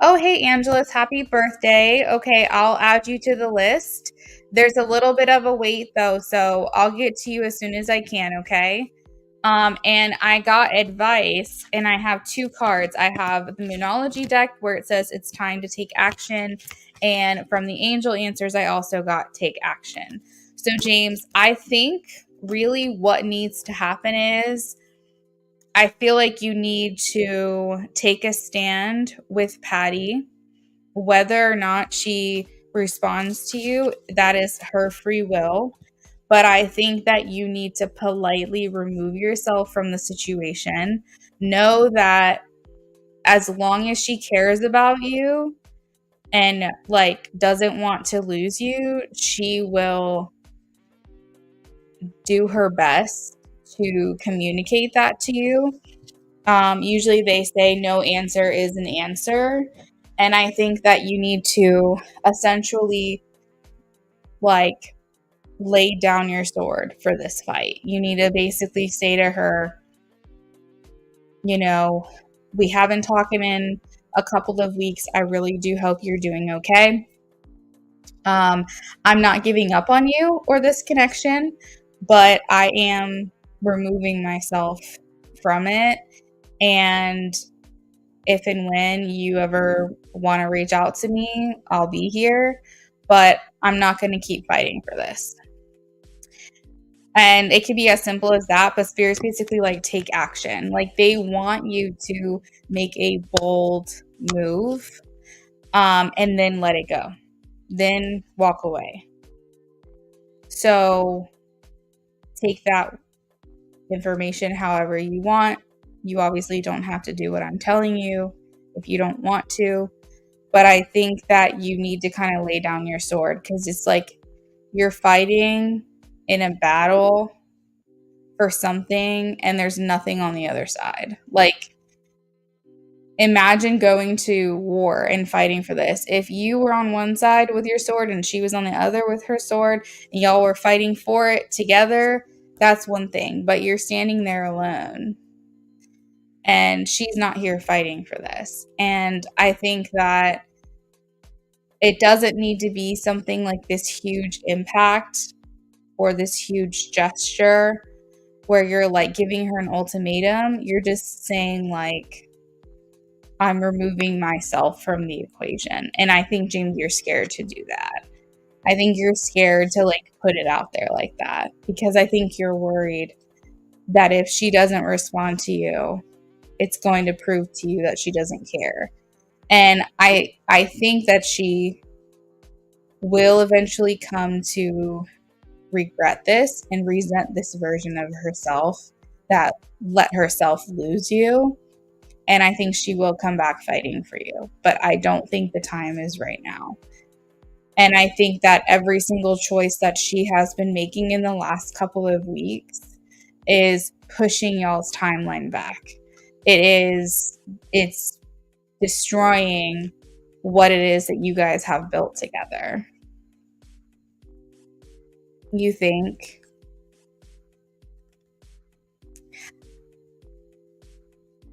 Oh, hey, Angelus, happy birthday. Okay, I'll add you to the list. There's a little bit of a wait though, so I'll get to you as soon as I can, okay? And I got advice, and I have two cards. I have the Moonology deck where it says it's time to take action. And from the Angel Answers, I also got take action. So, James, I think really what needs to happen is I feel like you need to take a stand with Patty. Whether or not she responds to you, that is her free will. But I think that you need to politely remove yourself from the situation. Know that as long as she cares about you and like doesn't want to lose you, she will do her best to communicate that to you. Usually they say no answer is an answer. And I think that you need to essentially like lay down your sword for this fight. You need to basically say to her, you know, we haven't talked in a couple of weeks. I really do hope you're doing okay. I'm not giving up on you or this connection, but I am removing myself from it. And if and when you ever want to reach out to me, I'll be here. But I'm not going to keep fighting for this. And it could be as simple as that, but Spirit's basically like take action. Like they want you to make a bold move, and then let it go. Then walk away. So take that information however you want. You obviously don't have to do what I'm telling you if you don't want to. But I think that you need to kind of lay down your sword, because it's like you're fighting in a battle for something and there's nothing on the other side. Like, imagine going to war and fighting for this. If you were on one side with your sword and she was on the other with her sword, and y'all were fighting for it together, that's one thing. But you're standing there alone. And she's not here fighting for this. And I think that it doesn't need to be something like this huge impact or this huge gesture where you're like giving her an ultimatum. You're just saying like, I'm removing myself from the equation. And I think, James, you're scared to do that. I think you're scared to like put it out there like that, because I think you're worried that if she doesn't respond to you, it's going to prove to you that she doesn't care. And I think that she will eventually come to regret this and resent this version of herself that let herself lose you. And I think she will come back fighting for you. But I don't think the time is right now. And I think that every single choice that she has been making in the last couple of weeks is pushing y'all's timeline back. It's destroying what it is that you guys have built together. You think?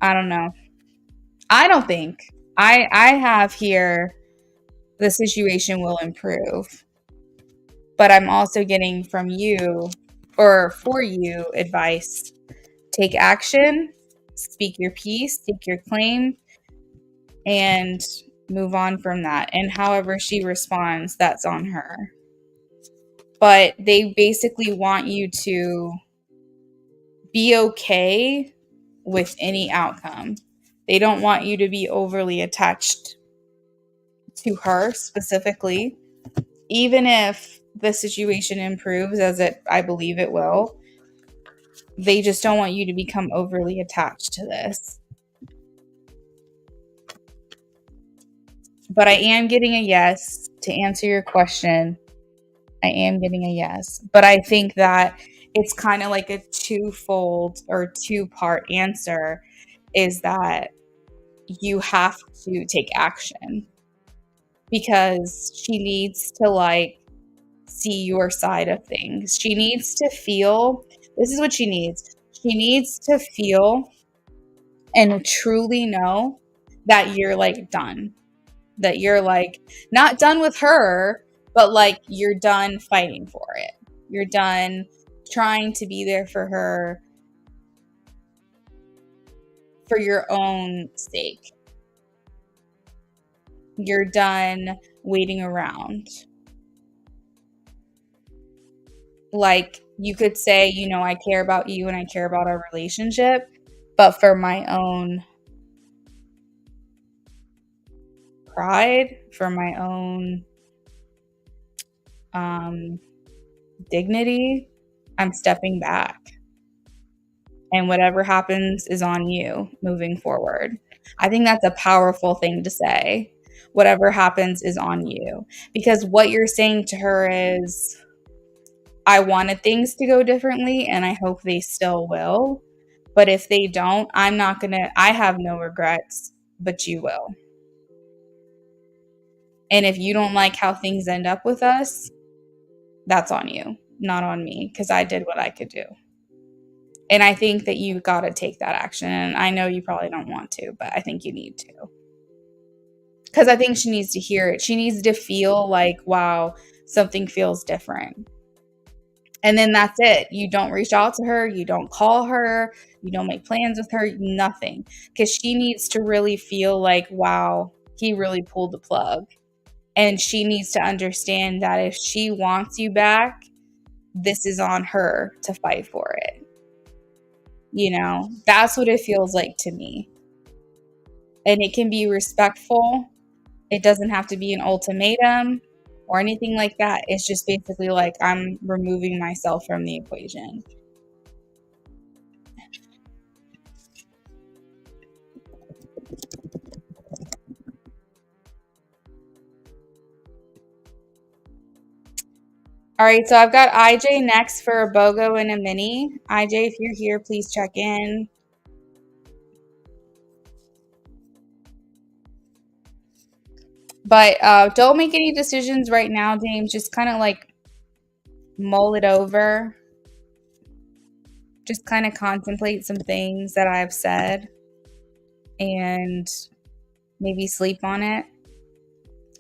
I don't know. I don't think. I have here the situation will improve. But I'm also getting from you, or for you, advice. Take action speak your piece, take your claim, and move on from that. And however she responds, that's on her. But they basically want you to be okay with any outcome. They don't want you to be overly attached to her specifically. Even if the situation improves, as I believe it will, they just don't want you to become overly attached to this. But I am getting a yes to answer your question. I am getting a yes. But I think that it's kind of like a twofold or two-part answer, is that you have to take action because she needs to like see your side of things. She needs to feel, this is what she needs. She needs to feel and truly know that you're like done. That you're like not done with her, but like you're done fighting for it. You're done trying to be there for her for your own sake. You're done waiting around. Like you could say, you know, I care about you and I care about our relationship, but for my own pride, for my own dignity, I'm stepping back. And whatever happens is on you moving forward. I think that's a powerful thing to say. Whatever happens is on you. Because what you're saying to her is, I wanted things to go differently and I hope they still will. But if they don't, I have no regrets, but you will. And if you don't like how things end up with us, that's on you, not on me, because I did what I could do. And I think that you got to take that action. And I know you probably don't want to, but I think you need to. Because I think she needs to hear it. She needs to feel like, wow, something feels different. And then that's it. You don't reach out to her. You don't call her. You don't make plans with her. Nothing. Because she needs to really feel like, wow, he really pulled the plug. And she needs to understand that if she wants you back, this is on her to fight for it. You know, that's what it feels like to me. And it can be respectful. It doesn't have to be an ultimatum or anything like that. It's just basically like I'm removing myself from the equation. All right, so I've got IJ next for a BOGO and a mini. IJ, if you're here, please check in. But don't make any decisions right now, James. Just kind of like mull it over. Just kind of contemplate some things that I've said and maybe sleep on it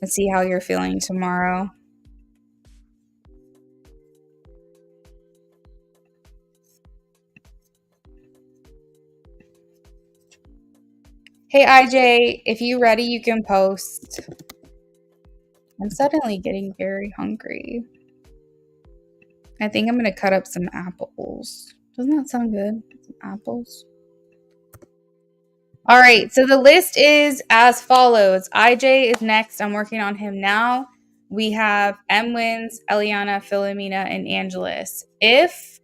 and see how you're feeling tomorrow. Hey, IJ, if you're ready, you can post. I'm suddenly getting very hungry. I think I'm going to cut up some apples. Doesn't that sound good? Some apples. All right, so the list is as follows. IJ is next. I'm working on him now. We have Wins, Eliana, Philomena, and Angeles. If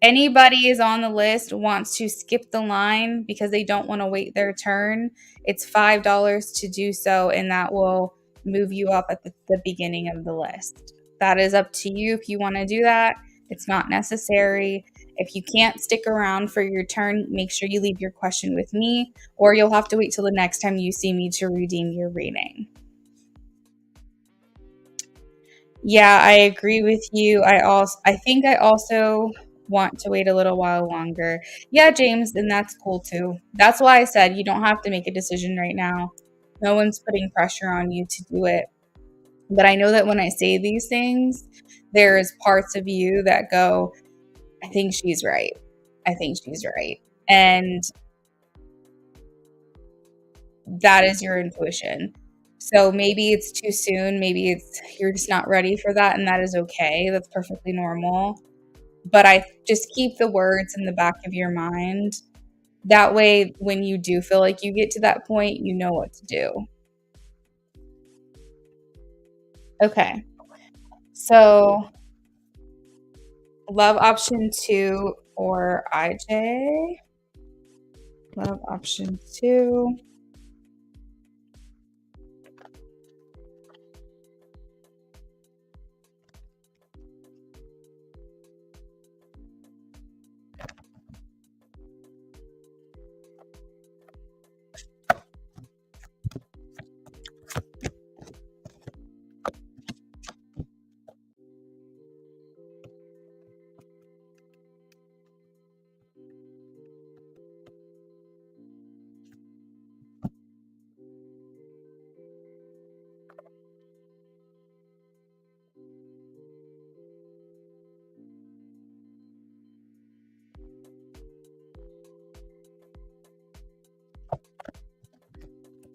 anybody is on the list wants to skip the line because they don't want to wait their turn, it's $5 to do so, and that will move you up at the beginning of the list. That is up to you if you want to do that. It's not necessary. If you can't stick around for your turn, make sure you leave your question with me, or you'll have to wait till the next time you see me to redeem your reading. Yeah, I agree with you. I think I also want to wait a little while longer. Yeah, James, and that's cool too. That's why I said you don't have to make a decision right now. No one's putting pressure on you to do it. But I know that when I say these things, there's parts of you that go, I think she's right. I think she's right. And that is your intuition. So maybe it's too soon, maybe it's you're just not ready for that, and that is okay. That's perfectly normal. But I just keep the words in the back of your mind. That way, when you do feel like you get to that point, you know what to do. Okay. So, love option 2 for IJ. Love option 2.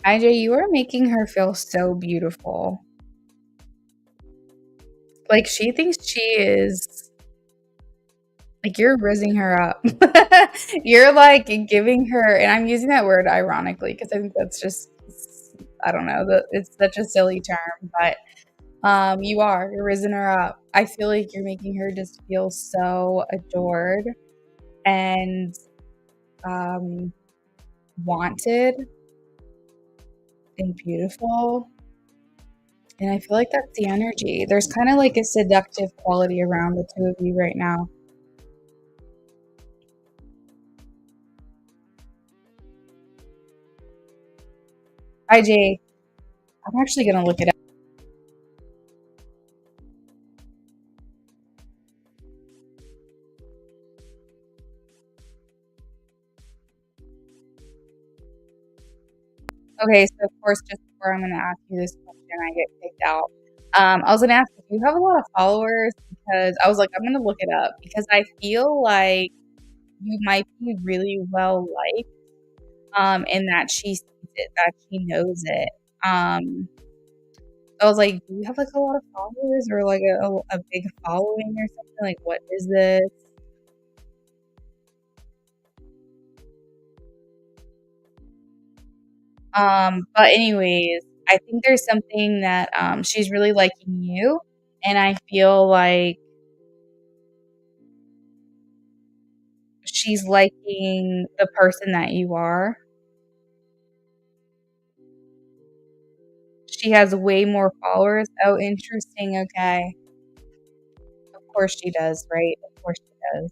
IJ, you are making her feel so beautiful. Like, she thinks she is like, you're rizzing her up. You're, like, giving her and I'm using that word ironically because I think that's just I don't know, it's such a silly term, but, you're rizzing her up. I feel like you're making her just feel so adored and, um, wanted and beautiful, and I feel like that's the energy. There's kinda like a seductive quality around the 2 of you right now. IJ, I'm actually gonna look it up. Okay, so of course, just before I'm gonna ask you this question, I get kicked out. I was gonna ask if you have a lot of followers because I was like, I'm gonna look it up because I feel like you might be really well liked, and that she sees it, that she knows it. I was like, do you have like a lot of followers or like a big following or something? Like, what is this? But anyways, I think there's something that she's really liking you, and I feel like she's liking the person that you are. She has way more followers. Oh, interesting. Okay. Of course she does, right? Of course she does.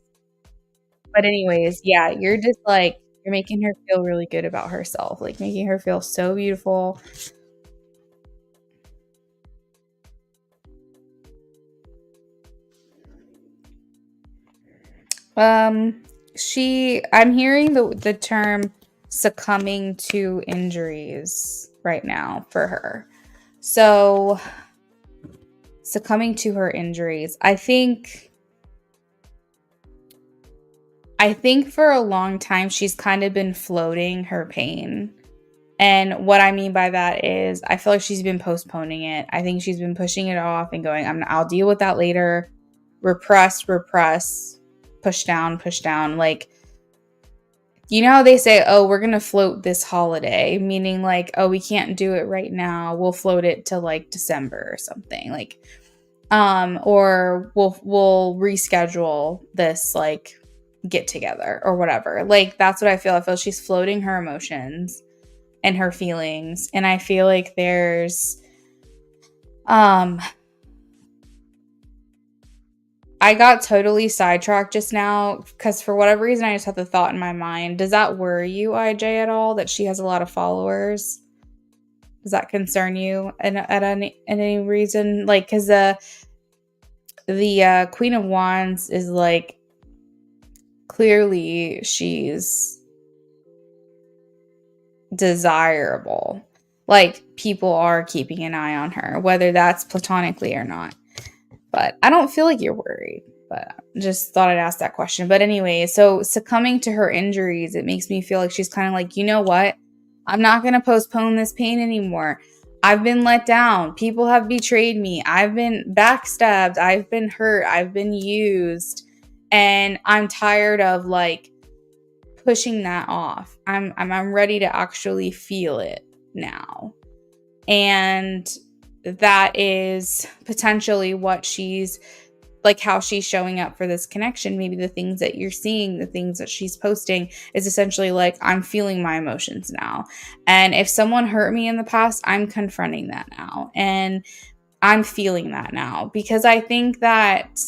But anyways, yeah, you're just like you're making her feel really good about herself, like making her feel so beautiful. Um, I'm hearing the term succumbing to injuries right now for her. So, succumbing to her injuries. I think for a long time she's kind of been floating her pain. And what I mean by that is I feel like she's been postponing it. I think she's been pushing it off and going, I'll deal with that later. Repress, push down. Like, you know how they say, oh, we're going to float this holiday, meaning like, oh, we can't do it right now. We'll float it to like December or something. Like, or we'll reschedule this like get together or whatever. Like, that's what I feel. I feel she's floating her emotions and her feelings. And I feel like there's um I got totally sidetracked just now because for whatever reason I just had the thought in my mind. Does that worry you, IJ, at all that she has a lot of followers? Does that concern you at any reason? Like, because the Queen of Wands is like clearly she's desirable. Like, people are keeping an eye on her, whether that's platonically or not. But I don't feel like you're worried. But just thought I'd ask that question. But anyway, so succumbing to her injuries, it makes me feel like she's kind of like, you know what? I'm not going to postpone this pain anymore. I've been let down. People have betrayed me. I've been backstabbed. I've been hurt. I've been used. And I'm tired of like pushing that off. I'm ready to actually feel it now. And that is potentially what she's like, how she's showing up for this connection. Maybe the things that you're seeing, the things that she's posting is essentially like, I'm feeling my emotions now. And if someone hurt me in the past, I'm confronting that now. And I'm feeling that now. Because I think that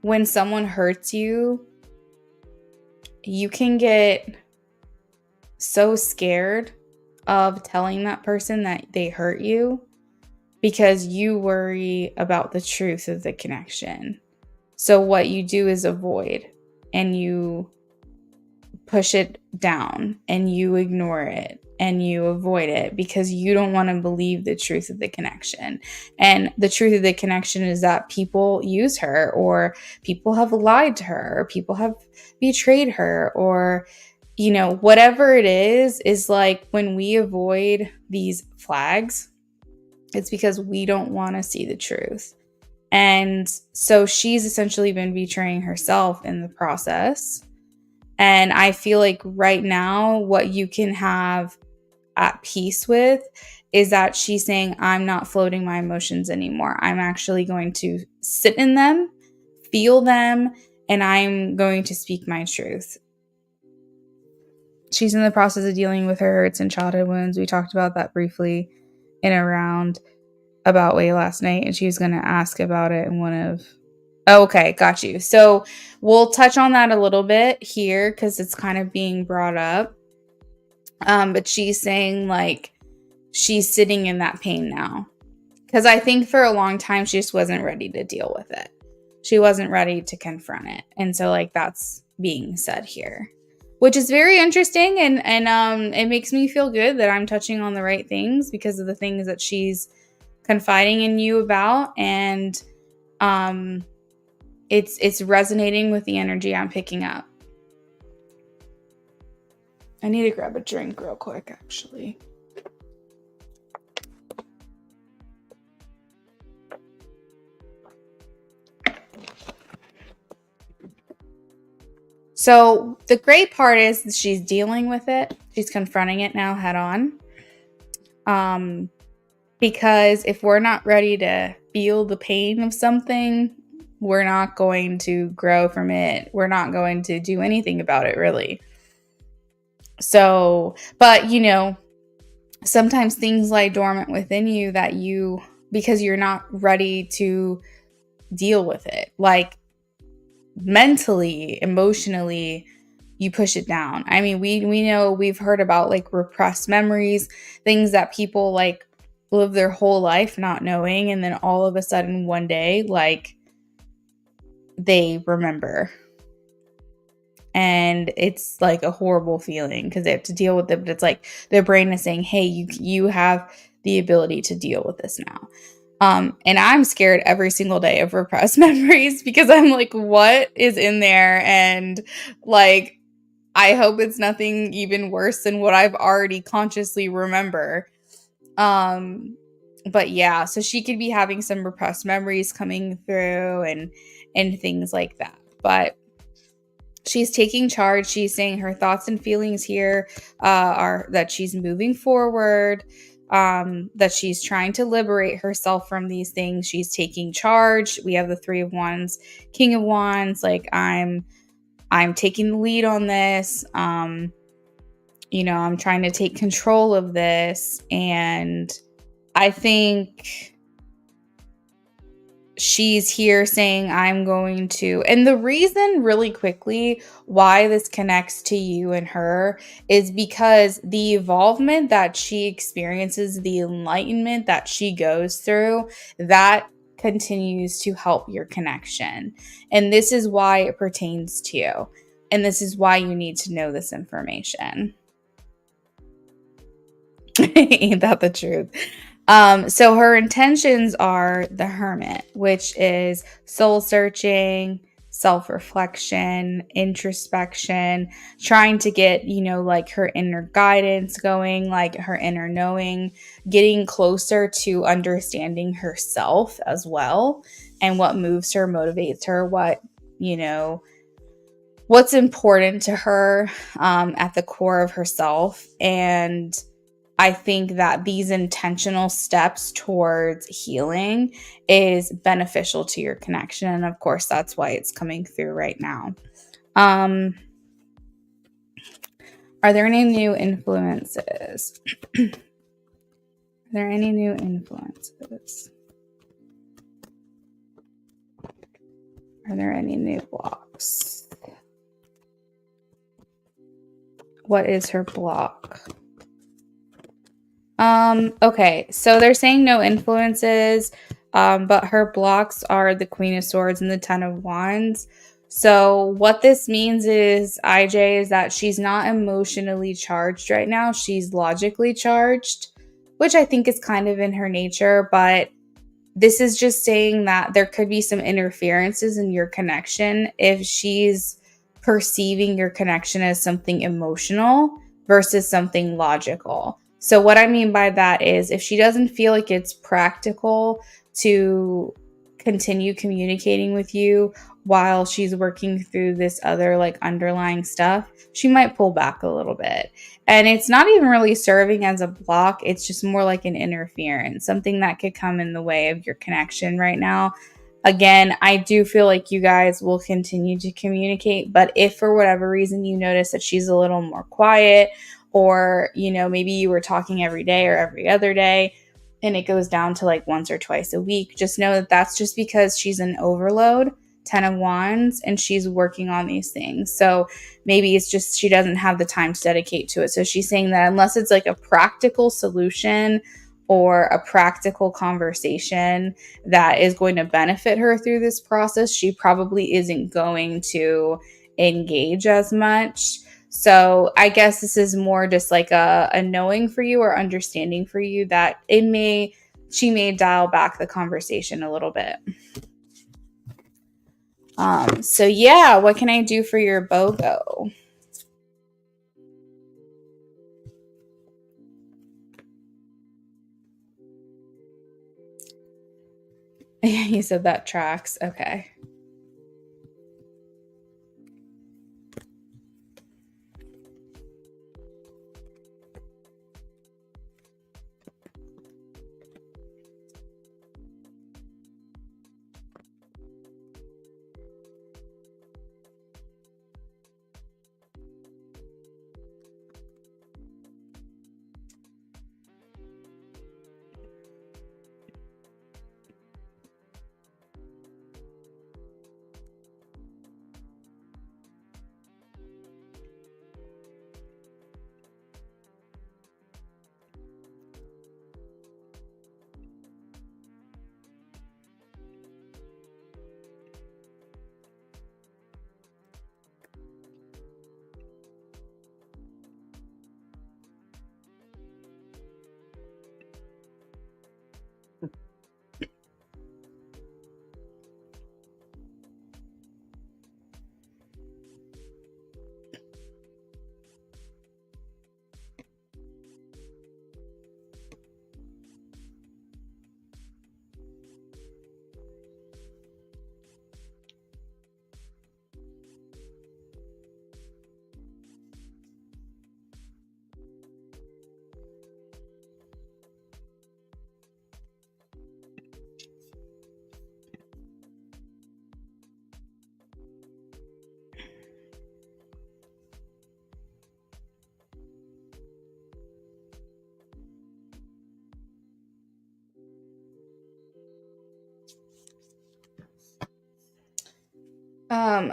when someone hurts you, you can get so scared of telling that person that they hurt you because you worry about the truth of the connection. So what you do is avoid, and you push it down, and you ignore it, and you avoid it because you don't want to believe the truth of the connection. And the truth of the connection is that people use her, or people have lied to her, or people have betrayed her, or whatever it is like when we avoid these flags, it's because we don't want to see the truth. And so she's essentially been betraying herself in the process. And I feel like right now, what you can have at peace with is that she's saying, I'm not floating my emotions anymore. I'm actually going to sit in them, feel them, and I'm going to speak my truth. She's in the process of dealing with her hurts and childhood wounds. We talked about that briefly in a round about way last night, and she was going to ask about it in one of... Oh, okay, got you. So we'll touch on that a little bit here because it's kind of being brought up. But she's saying like she's sitting in that pain now. Because I think for a long time she just wasn't ready to deal with it. She wasn't ready to confront it. And so like that's being said here, which is very interesting. And it makes me feel good that I'm touching on the right things because of the things that she's confiding in you about. And it's resonating with the energy I'm picking up. I need to grab a drink real quick, actually. So the great part is that she's dealing with it. She's confronting it now head on. Because if we're not ready to feel the pain of something, we're not going to grow from it. We're not going to do anything about it, really. So, but sometimes things lie dormant within you that because you're not ready to deal with it. Like mentally, emotionally, you push it down. I mean, we know, we've heard about like repressed memories, things that people like live their whole life not knowing, and then all of a sudden one day like they remember. And it's like a horrible feeling because they have to deal with it, but it's like their brain is saying, hey, you have the ability to deal with this now. And I'm scared every single day of repressed memories because I'm like, what is in there? And like, I hope it's nothing even worse than what I've already consciously remember. But yeah, so she could be having some repressed memories coming through and things like that. But she's taking charge. She's saying her thoughts and feelings here are that she's moving forward, that she's trying to liberate herself from these things. She's taking charge. We have the Three of Wands, King of Wands. Like I'm taking the lead on this. I'm trying to take control of this. And I think she's here saying, I'm going to, and the reason really quickly why this connects to you and her is because the evolvement that she experiences, the enlightenment that she goes through, that continues to help your connection. And this is why it pertains to you. And this is why you need to know this information. Ain't that the truth? So her intentions are the Hermit, which is soul searching, self-reflection, introspection, trying to get, like her inner guidance going, like her inner knowing, getting closer to understanding herself as well, and what moves her, motivates her, what's important to her at the core of herself. And I think that these intentional steps towards healing is beneficial to your connection. And of course, that's why it's coming through right now. Are there any new influences? Are there any new influences? Are there any new blocks? What is her block? Okay, so they're saying no influences, but her blocks are the Queen of Swords and the Ten of Wands. So what this means is, IJ, is that she's not emotionally charged right now. She's logically charged, which I think is kind of in her nature, but this is just saying that there could be some interferences in your connection if she's perceiving your connection as something emotional versus something logical. So what I mean by that is, if she doesn't feel like it's practical to continue communicating with you while she's working through this other like underlying stuff, she might pull back a little bit. And it's not even really serving as a block. It's just more like an interference, something that could come in the way of your connection right now. Again, I do feel like you guys will continue to communicate, but if for whatever reason you notice that she's a little more quiet, or, maybe you were talking every day or every other day and it goes down to like once or twice a week, just know that that's just because she's in overload, 10 of Wands, and she's working on these things. So maybe it's just she doesn't have the time to dedicate to it. So she's saying that unless it's like a practical solution or a practical conversation that is going to benefit her through this process, she probably isn't going to engage as much. So I guess this is more just like a knowing for you or understanding for you that she may dial back the conversation a little bit. So yeah, what can I do for your BOGO? You said that tracks. Okay.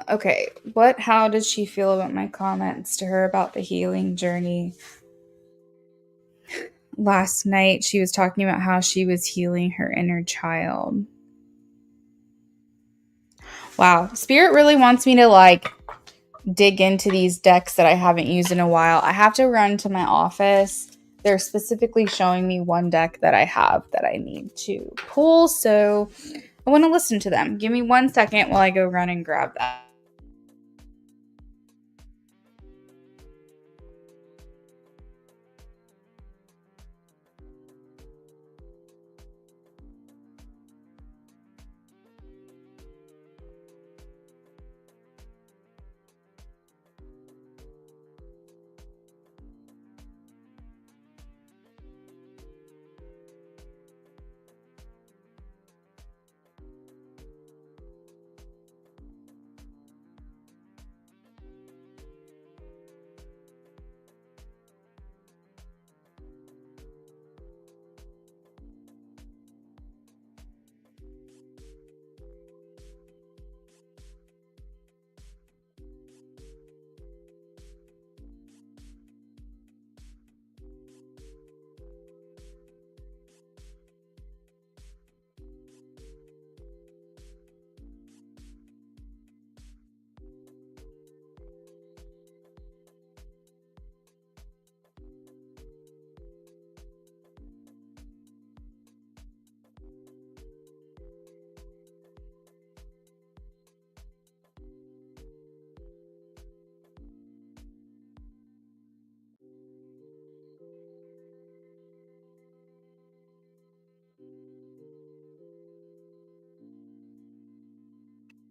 Okay. How did she feel about my comments to her about the healing journey? Last night, she was talking about how she was healing her inner child. Wow. Spirit really wants me to dig into these decks that I haven't used in a while. I have to run to my office. They're specifically showing me one deck that I have that I need to pull. So I want to listen to them. Give me 1 second while I go run and grab that.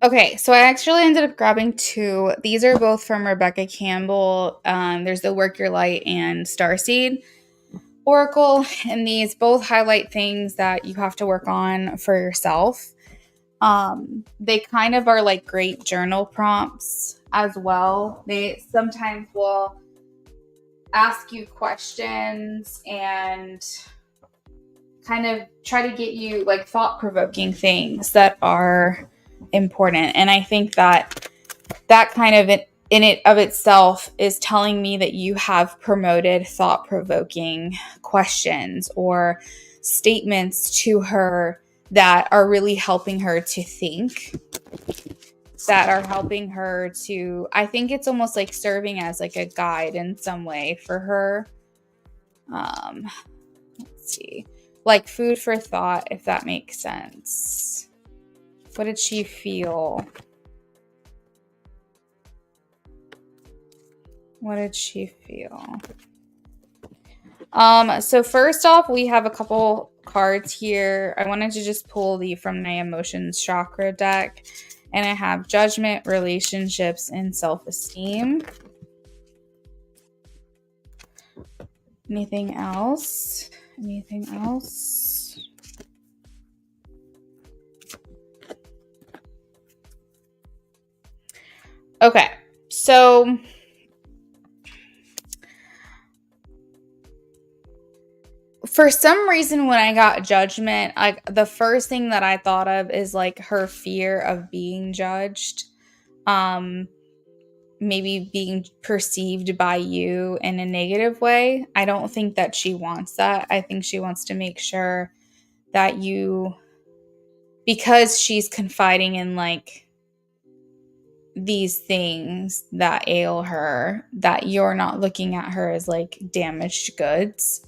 Okay, so I actually ended up grabbing two. These are both from Rebecca Campbell. There's the Work Your Light and Starseed Oracle, and these both highlight things that you have to work on for yourself. They kind of are like great journal prompts as well. They sometimes will ask you questions and kind of try to get you like thought-provoking things that are important. And I think that that kind of in it of itself is telling me that you have promoted thought-provoking questions or statements to her that are really helping her to think, that are helping her to, I think it's almost like serving as like a guide in some way for her. Let's see, like food for thought, if that makes sense. What did she feel? What did she feel? So first off, we have a couple cards here. I wanted to just pull from my emotions chakra deck, and I have judgment, relationships, and self-esteem. Anything else? Anything else? Okay, so for some reason when I got judgment, the first thing that I thought of is like her fear of being judged. Maybe being perceived by you in a negative way. I don't think that she wants that. I think she wants to make sure that you, because she's confiding in like these things that ail her, that you're not looking at her as like damaged goods.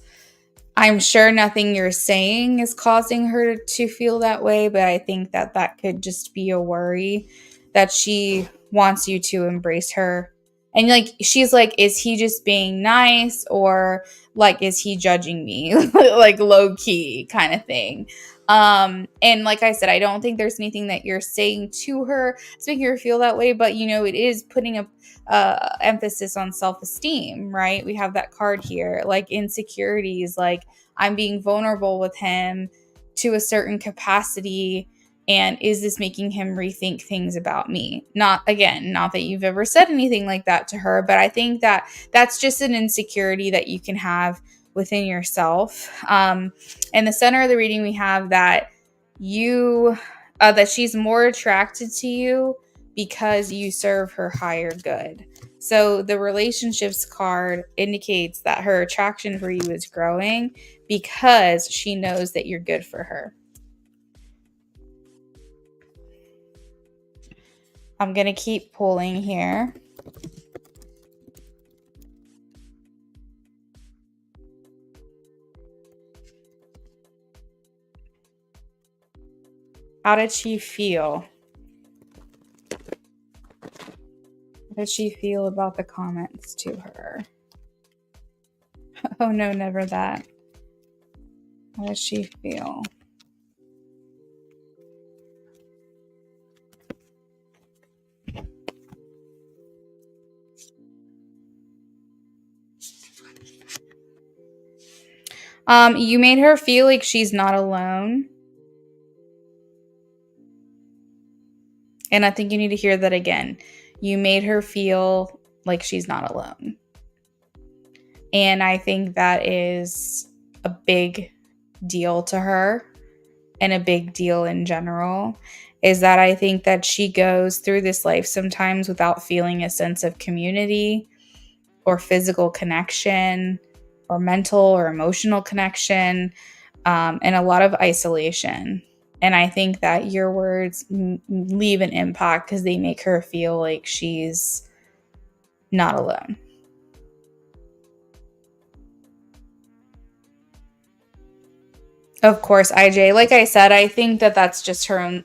I'm sure nothing you're saying is causing her to feel that way, but I think that that could just be a worry that she wants you to embrace her. And like, she's like, is he just being nice, or like, is he judging me? Like low key kind of thing. And like I said, I don't think there's anything that you're saying to her to make her feel that way, but you know, it is putting a emphasis on self-esteem, right? We have that card here, like insecurities, like I'm being vulnerable with him to a certain capacity, and is this making him rethink things about me? Not that you've ever said anything like that to her, but I think that that's just an insecurity that you can have within yourself. In the center of the reading, we have that that she's more attracted to you because you serve her higher good. So the relationships card indicates that her attraction for you is growing because she knows that you're good for her. I'm going to keep pulling here. How did she feel? How did she feel about the comments to her? Oh no, never that. How does she feel? You made her feel like she's not alone. And I think you need to hear that again. You made her feel like she's not alone. And I think that is a big deal to her and a big deal in general, is that I think that she goes through this life sometimes without feeling a sense of community or physical connection or mental or emotional connection, and a lot of isolation. And I think that your words leave an impact because they make her feel like she's not alone. Of course, IJ, like I said, I think that that's just her own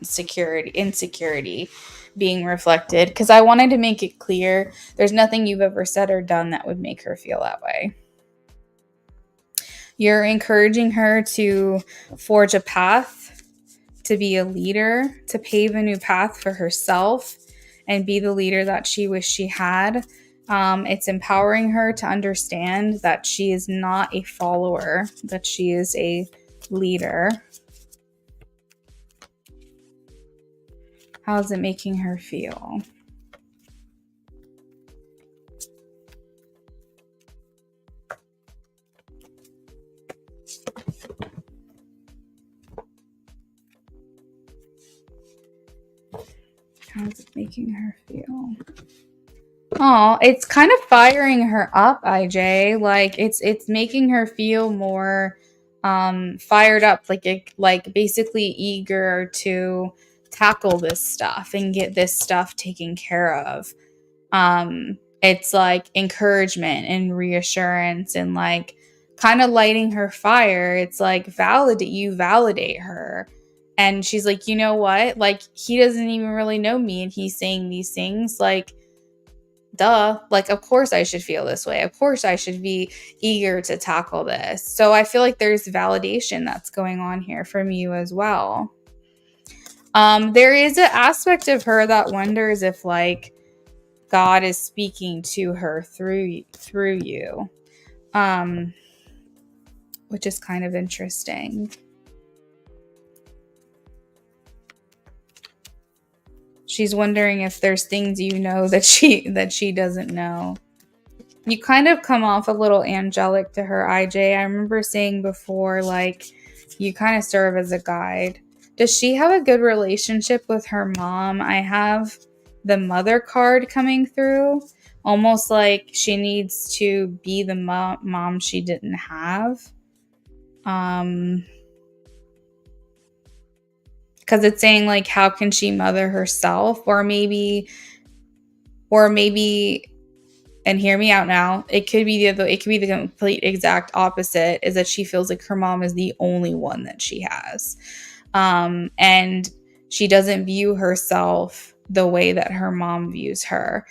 insecurity being reflected, because I wanted to make it clear there's nothing you've ever said or done that would make her feel that way. You're encouraging her to forge a path, to be a leader, to pave a new path for herself and be the leader that she wished she had. It's empowering her to understand that she is not a follower, that she is a leader. How's it making her feel? How's it making her feel? Oh, it's kind of firing her up, IJ. Like it's making her feel more fired up, like basically eager to tackle this stuff and get this stuff taken care of. It's like encouragement and reassurance and like kind of lighting her fire. It's like validate her. And she's like, you know what? Like, he doesn't even really know me and he's saying these things. Like, duh, like, of course I should feel this way. Of course I should be eager to tackle this. So I feel like there's validation that's going on here from you as well. There is an aspect of her that wonders if like God is speaking to her through you, which is kind of interesting. She's wondering if there's things you know that she doesn't know. You kind of come off a little angelic to her, IJ. I remember saying before, like, you kind of serve as a guide. Does she have a good relationship with her mom? I have the mother card coming through, almost like she needs to be the mom she didn't have. Because it's saying like, how can she mother herself? Or maybe, and hear me out now, it could be the complete exact opposite, is that she feels like her mom is the only one that she has. And she doesn't view herself the way that her mom views her,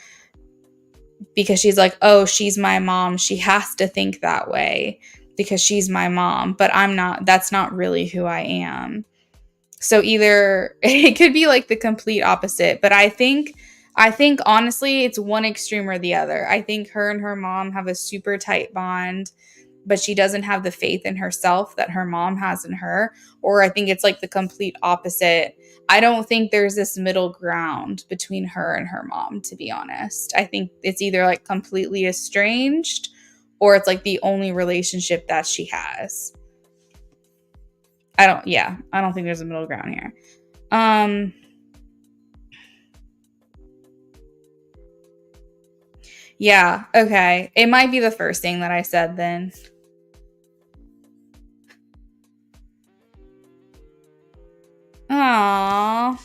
because she's like, oh, she's my mom, she has to think that way because she's my mom, but I'm not, that's not really who I am. So either it could be like the complete opposite, but I think honestly it's one extreme or the other. I think her and her mom have a super tight bond, but she doesn't have the faith in herself that her mom has in her. Or I think it's like the complete opposite. I don't think there's this middle ground between her and her mom, to be honest. I think it's either like completely estranged or it's like the only relationship that she has. I don't think there's a middle ground here. Yeah, okay. It might be the first thing that I said then. Aww.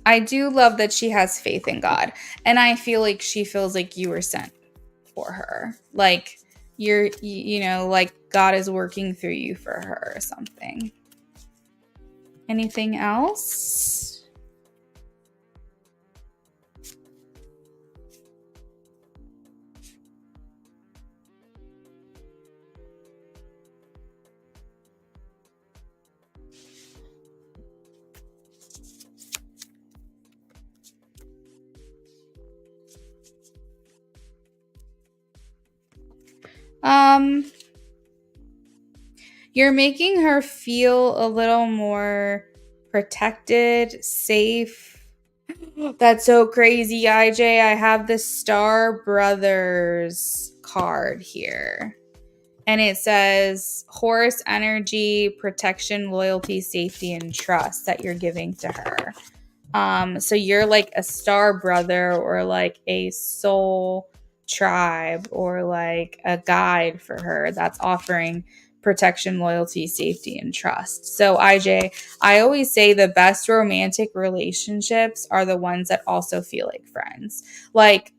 I do love that she has faith in God. And I feel like she feels like you were sent for her. Like, you know, like God is working through you for her or something. Anything else? You're making her feel a little more protected, safe. That's so crazy, IJ. I have the Star Brothers card here. And it says Horus energy, protection, loyalty, safety, and trust that you're giving to her. So you're like a star brother or like a soul tribe or like a guide for her that's offering protection, loyalty, safety, and trust. So IJ, I always say the best romantic relationships are the ones that also feel like friends. Like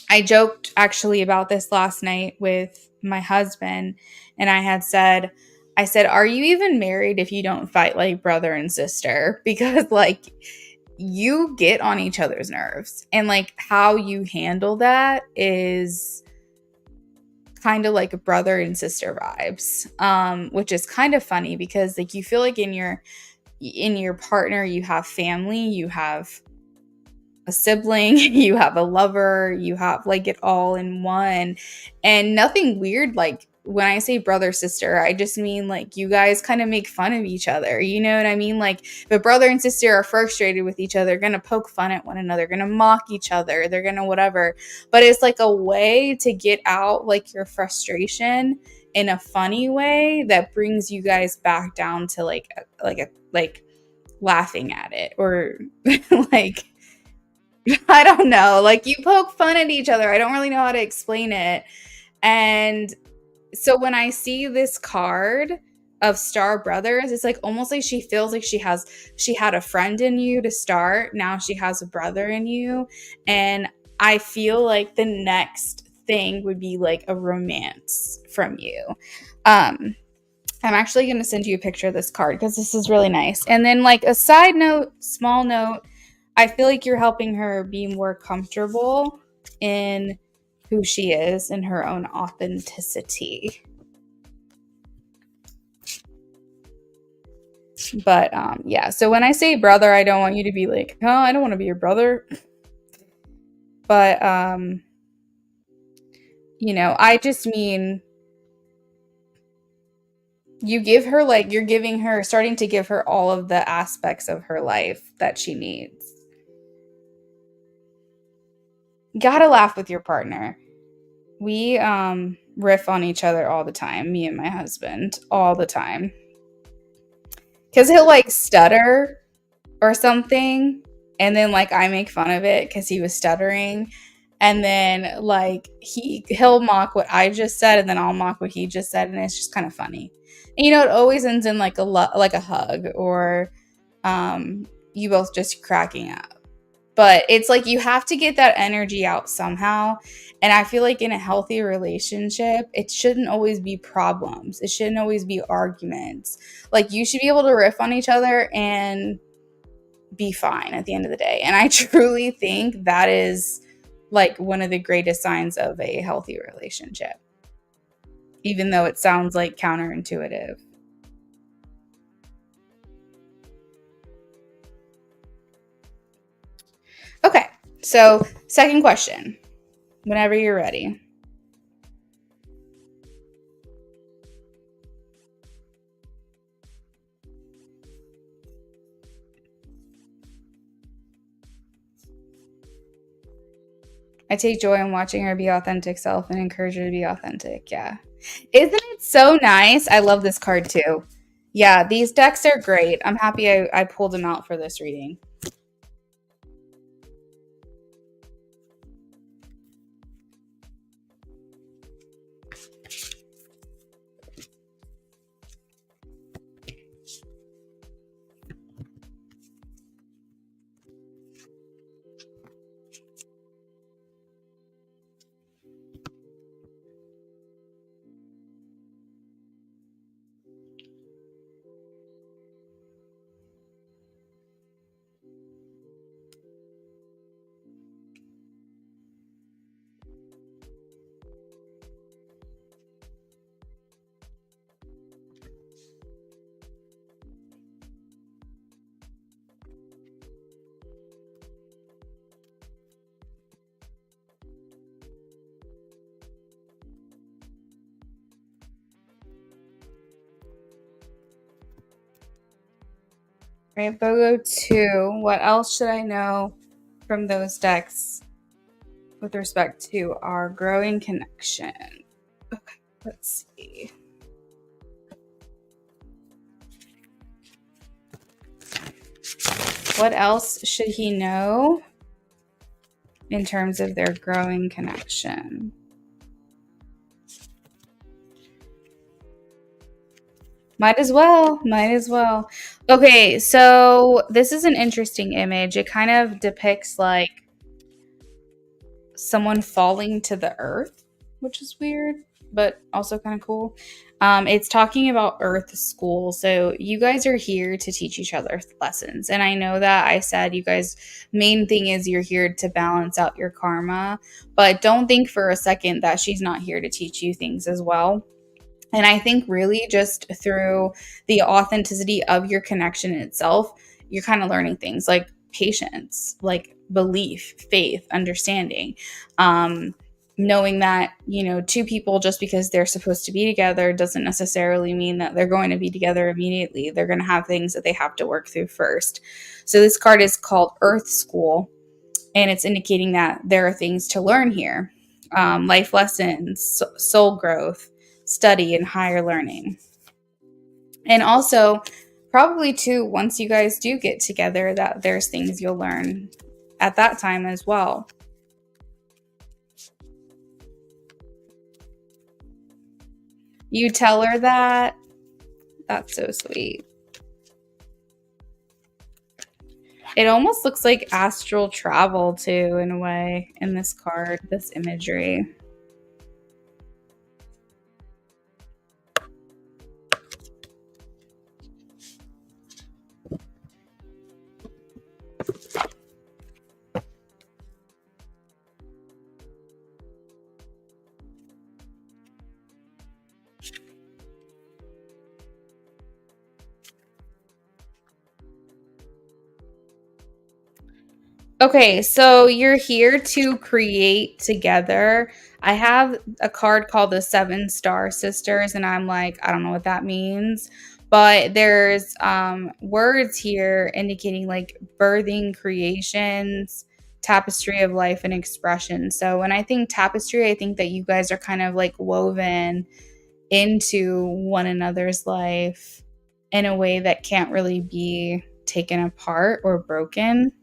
I joked actually about this last night with my husband, and I said, are you even married if you don't fight like brother and sister? Because like you get on each other's nerves, and like how you handle that is kind of like a brother and sister vibes, which is kind of funny because like you feel like in your partner you have family, you have a sibling, you have a lover, you have like it all in one, and nothing weird. Like when I say brother sister, I just mean like you guys kind of make fun of each other, you know what I mean? Like if a brother and sister are frustrated with each other, they're gonna poke fun at one another, gonna mock each other, they're gonna whatever, but it's like a way to get out like your frustration in a funny way that brings you guys back down to like laughing at it, or like I don't know. Like you poke fun at each other. I don't really know how to explain it. And so when I see this card of Star Brothers, it's like almost like she feels like she had a friend in you to start. Now she has a brother in you. And I feel like the next thing would be like a romance from you. I'm actually going to send you a picture of this card because this is really nice. And then like a side note, small note, I feel like you're helping her be more comfortable in who she is and her own authenticity. But yeah, so when I say brother, I don't want you to be like, oh, I don't want to be your brother. But you know, I just mean you give her like you're giving her starting to give her all of the aspects of her life that she needs. Gotta laugh with your partner. We riff on each other all the time, me and my husband, all the time. Cause he'll like stutter or something, and then like I make fun of it because he was stuttering. And then like he'll mock what I just said, and then I'll mock what he just said, and it's just kind of funny. And you know, it always ends in like like a hug or you both just cracking up. But it's like you have to get that energy out somehow. And I feel like in a healthy relationship, it shouldn't always be problems. It shouldn't always be arguments. Like you should be able to riff on each other and be fine at the end of the day. And I truly think that is like one of the greatest signs of a healthy relationship, even though it sounds like counterintuitive. Okay, so second question, whenever you're ready. I take joy in watching her be authentic self and encourage her to be authentic. Yeah. Isn't it so nice? I love this card too. Yeah, these decks are great. I'm happy I pulled them out for this reading. right, BOGO 2. What else should I know from those decks with respect to our growing connection? Okay, let's see. What else should he know in terms of their growing connection? Might as well. Might as well. Okay, so this is an interesting image. It kind of depicts like someone falling to the earth, which is weird, but also kind of cool. It's talking about Earth School. So you guys are here to teach each other lessons. And I know that I said you guys, main thing is you're here to balance out your karma, but don't think for a second that she's not here to teach you things as well. And I think really just through the authenticity of your connection itself, you're kind of learning things like patience, like belief, faith, understanding. Knowing that, two people, just because they're supposed to be together, doesn't necessarily mean that they're going to be together immediately. They're going to have things that they have to work through first. So this card is called Earth School, and it's indicating that there are things to learn here, life lessons, soul growth, study, and higher learning. And also, probably too, once you guys do get together, that there's things you'll learn at that time as well. You tell her that. That's so sweet. It almost looks like astral travel too, in a way, in this card, this imagery. Okay, so you're here to create together. I have a card called the Seven Star Sisters, and I'm like, I don't know what that means. But there's words here indicating like birthing creations, tapestry of life and expression. So when I think tapestry, I think that you guys are kind of like woven into one another's life in a way that can't really be taken apart or broken.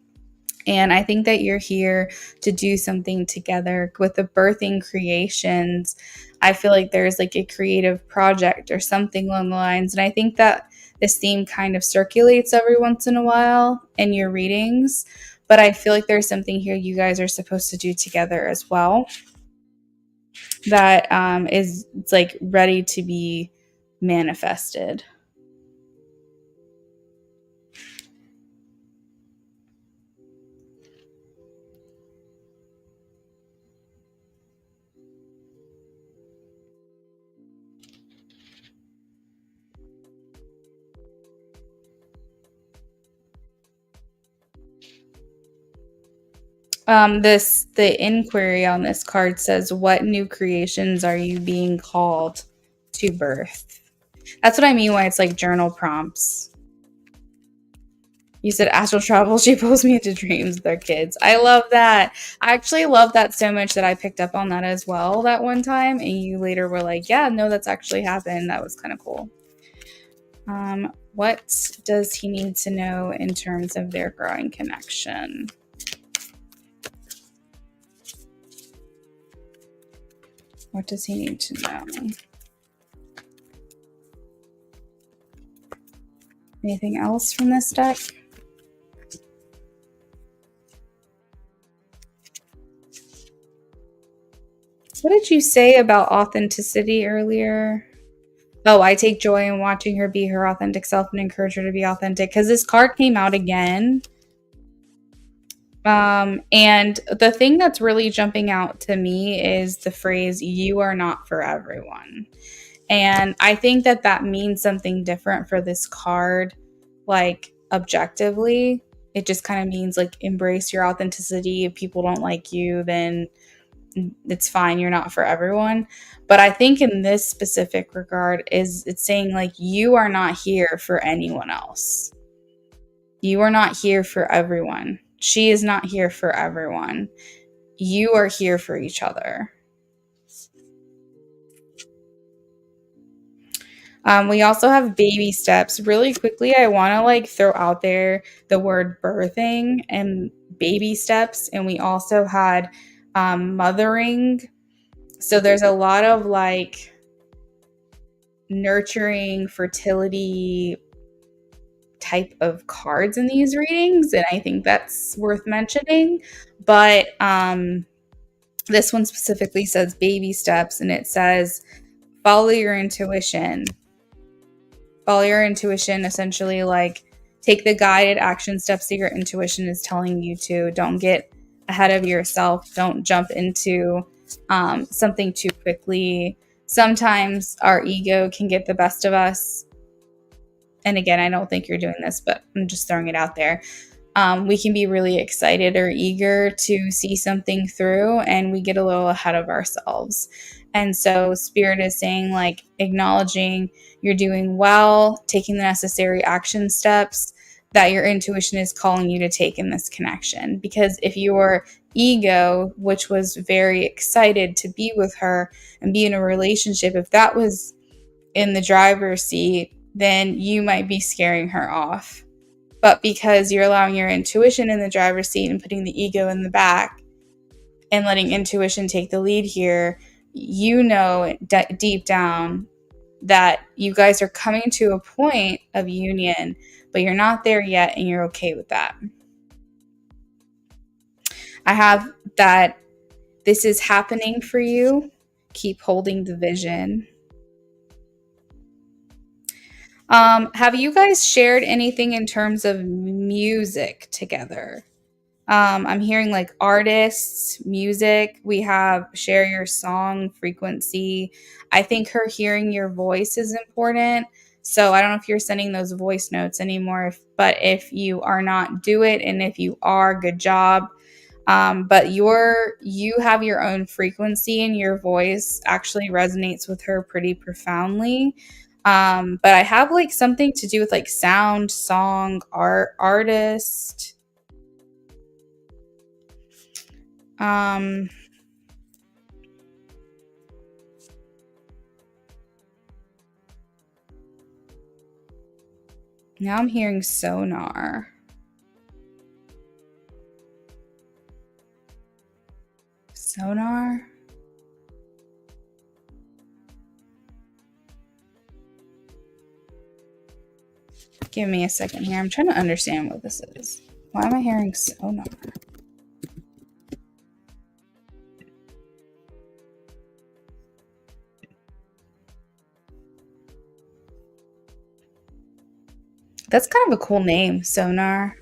And I think that you're here to do something together with the birthing creations. I feel like there's like a creative project or something along the lines. And I think that this theme kind of circulates every once in a while in your readings. But I feel like there's something here you guys are supposed to do together as well that is it's like ready to be manifested. The inquiry on this card says, what new creations are you being called to birth? That's what I mean when it's like journal prompts. You said astral travel. She pulls me into dreams with their kids. I love that. I actually love that so much that I picked up on that as well that one time. And you later were like, yeah, no, that's actually happened. That was kind of cool. What does he need to know in terms of their growing connection? What does he need to know? Anything else from this deck? What did you say about authenticity earlier? Oh, I take joy in watching her be her authentic self and encourage her to be authentic. Because this card came out again. And the thing that's really jumping out to me is the phrase, you are not for everyone. And I think that that means something different for this card, like objectively. It just kind of means like embrace your authenticity. If people don't like you, then it's fine. You're not for everyone. But I think in this specific regard is it's saying like you are not here for anyone else. You are not here for everyone. She is not here for everyone. You are here for each other. We also have baby steps. Really quickly, I want to like throw out there the word birthing and baby steps. And we also had mothering. So there's a lot of like nurturing, fertility type of cards in these readings. And I think that's worth mentioning. But this one specifically says baby steps, and it says follow your intuition. Follow your intuition, essentially, like take the guided action steps that your intuition is telling you to. Don't get ahead of yourself. Don't jump into something too quickly. Sometimes our ego can get the best of us. And again, I don't think you're doing this, but I'm just throwing it out there. We can be really excited or eager to see something through, and we get a little ahead of ourselves. And so Spirit is saying, like, acknowledging you're doing well, taking the necessary action steps that your intuition is calling you to take in this connection. Because if your ego, which was very excited to be with her and be in a relationship, if that was in the driver's seat, then you might be scaring her off. But because you're allowing your intuition in the driver's seat and putting the ego in the back and letting intuition take the lead here, you know deep down that you guys are coming to a point of union, but you're not there yet, and you're okay with that. I have that this is happening for you. Keep holding the vision. Have you guys shared anything in terms of music together? I'm hearing like artists, music. We have share your song frequency. I think her hearing your voice is important. So I don't know if you're sending those voice notes anymore, but if you are not, do it. And if you are, good job. But you have your own frequency, and your voice actually resonates with her pretty profoundly. But I have like something to do with like sound, song, artist. Now I'm hearing sonar. Sonar? Give me a second here. I'm trying to understand what this is. Why am I hearing sonar? That's kind of a cool name, sonar.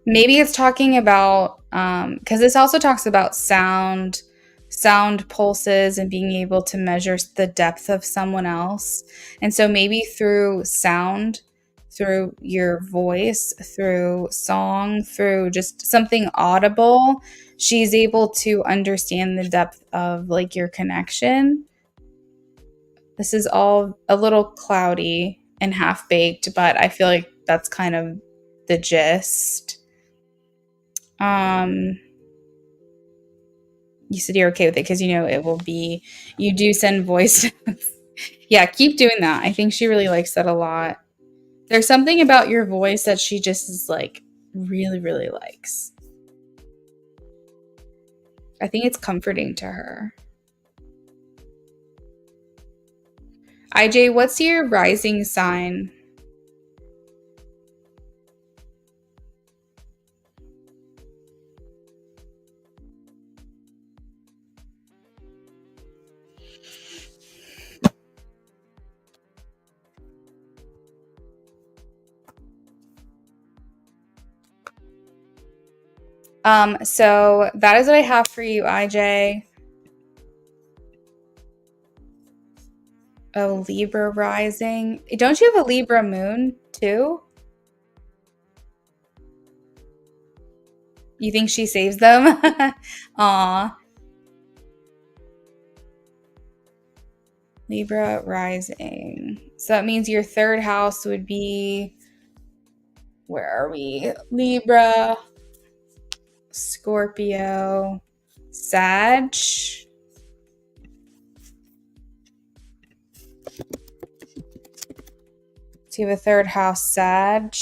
Maybe it's talking about because this also talks about sound pulses and being able to measure the depth of someone else. And so maybe through sound, through your voice, through song, through just something audible, she's able to understand the depth of like your connection. This is all a little cloudy and half baked, but I feel like that's kind of the gist. You said you're okay with it because you know it will be, you do send voice notes. Yeah, keep doing that. I think she really likes that a lot. There's something about your voice that she just is like really, really likes. I think it's comforting to her. IJ, what's your rising sign? So that is what I have for you, IJ. Oh, Libra rising. Don't you have a Libra moon too? You think she saves them? Aw. Libra rising. So that means your third house would be, where are we? Libra, Scorpio, Sag. So you have a third house, Sag.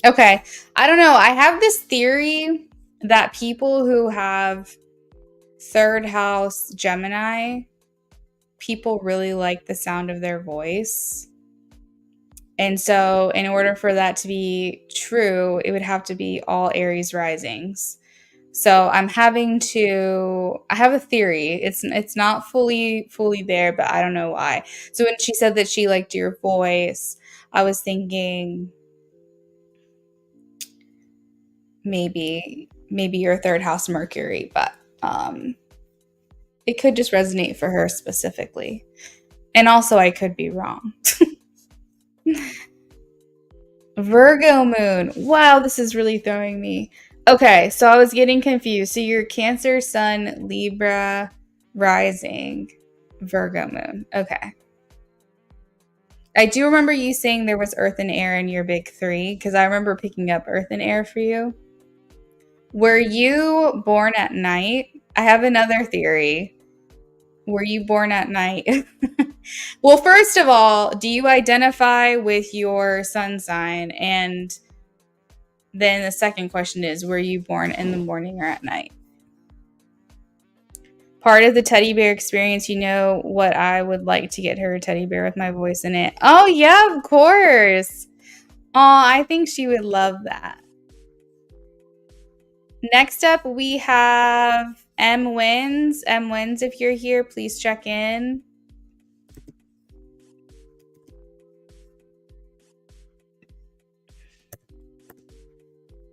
Okay. I don't know. I have this theory that people who have third house Gemini, people really like the sound of their voice. And so, in order for that to be true, it would have to be all Aries risings. So I have a theory. It's not fully there, but I don't know why. So when she said that she liked your voice, I was thinking maybe your third house Mercury, but it could just resonate for her specifically. And also I could be wrong. Virgo moon. Wow, this is really throwing me. Okay, so I was getting confused. So you're Cancer, Sun, Libra, rising, Virgo moon. Okay. I do remember you saying there was earth and air in your big three, because I remember picking up earth and air for you. Were you born at night? I have another theory. Were you born at night? Well, first of all, do you identify with your sun sign? And then the second question is, were you born in the morning or at night? Part of the teddy bear experience, you know what I would like to get her a teddy bear with my voice in it. Oh, yeah, of course. Oh, I think she would love that. Next up, we have M Wins. M Wins, if you're here, please check in.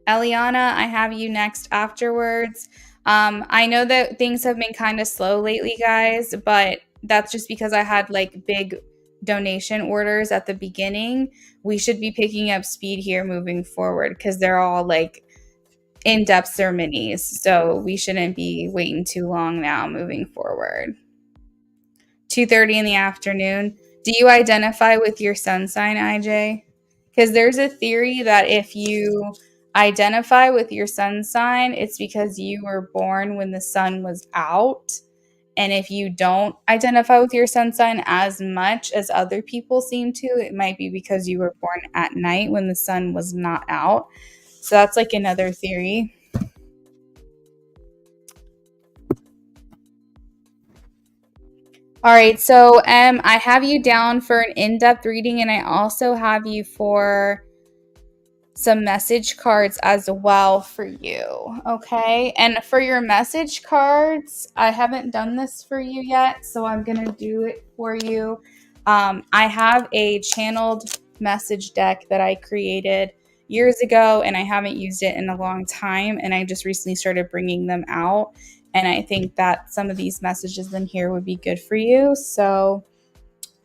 Eliana, I have you next afterwards. I know that things have been kind of slow lately, guys, but that's just because I had like big donation orders at the beginning. We should be picking up speed here moving forward because they're all like in-depth minis. So we shouldn't be waiting too long now moving forward. 2:30 in the afternoon. Do you identify with your sun sign, IJ? Because there's a theory that if you identify with your sun sign, it's because you were born when the sun was out. And if you don't identify with your sun sign as much as other people seem to, it might be because you were born at night when the sun was not out. So that's like another theory. All right, so I have you down for an in-depth reading, and I also have you for some message cards as well for you, okay? And for your message cards, I haven't done this for you yet, so I'm going to do it for you. I have a channeled message deck that I created years ago, and I haven't used it in a long time, and I just recently started bringing them out. And I think that some of these messages in here would be good for you. So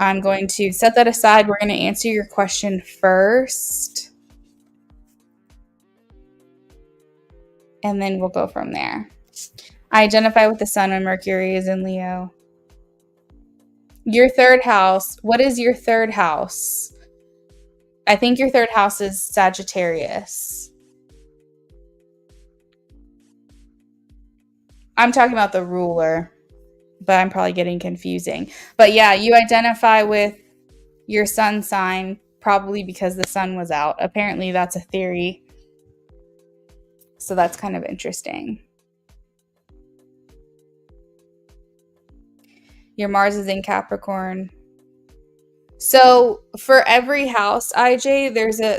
I'm going to set that aside. We're going to answer your question first. And then we'll go from there. I identify with the sun when Mercury is in Leo. Your third house. What is your third house? I think your third house is Sagittarius. I'm talking about the ruler, but I'm probably getting confusing. But yeah, you identify with your sun sign probably because the sun was out. Apparently that's a theory. So that's kind of interesting. Your Mars is in Capricorn. So for every house, IJ,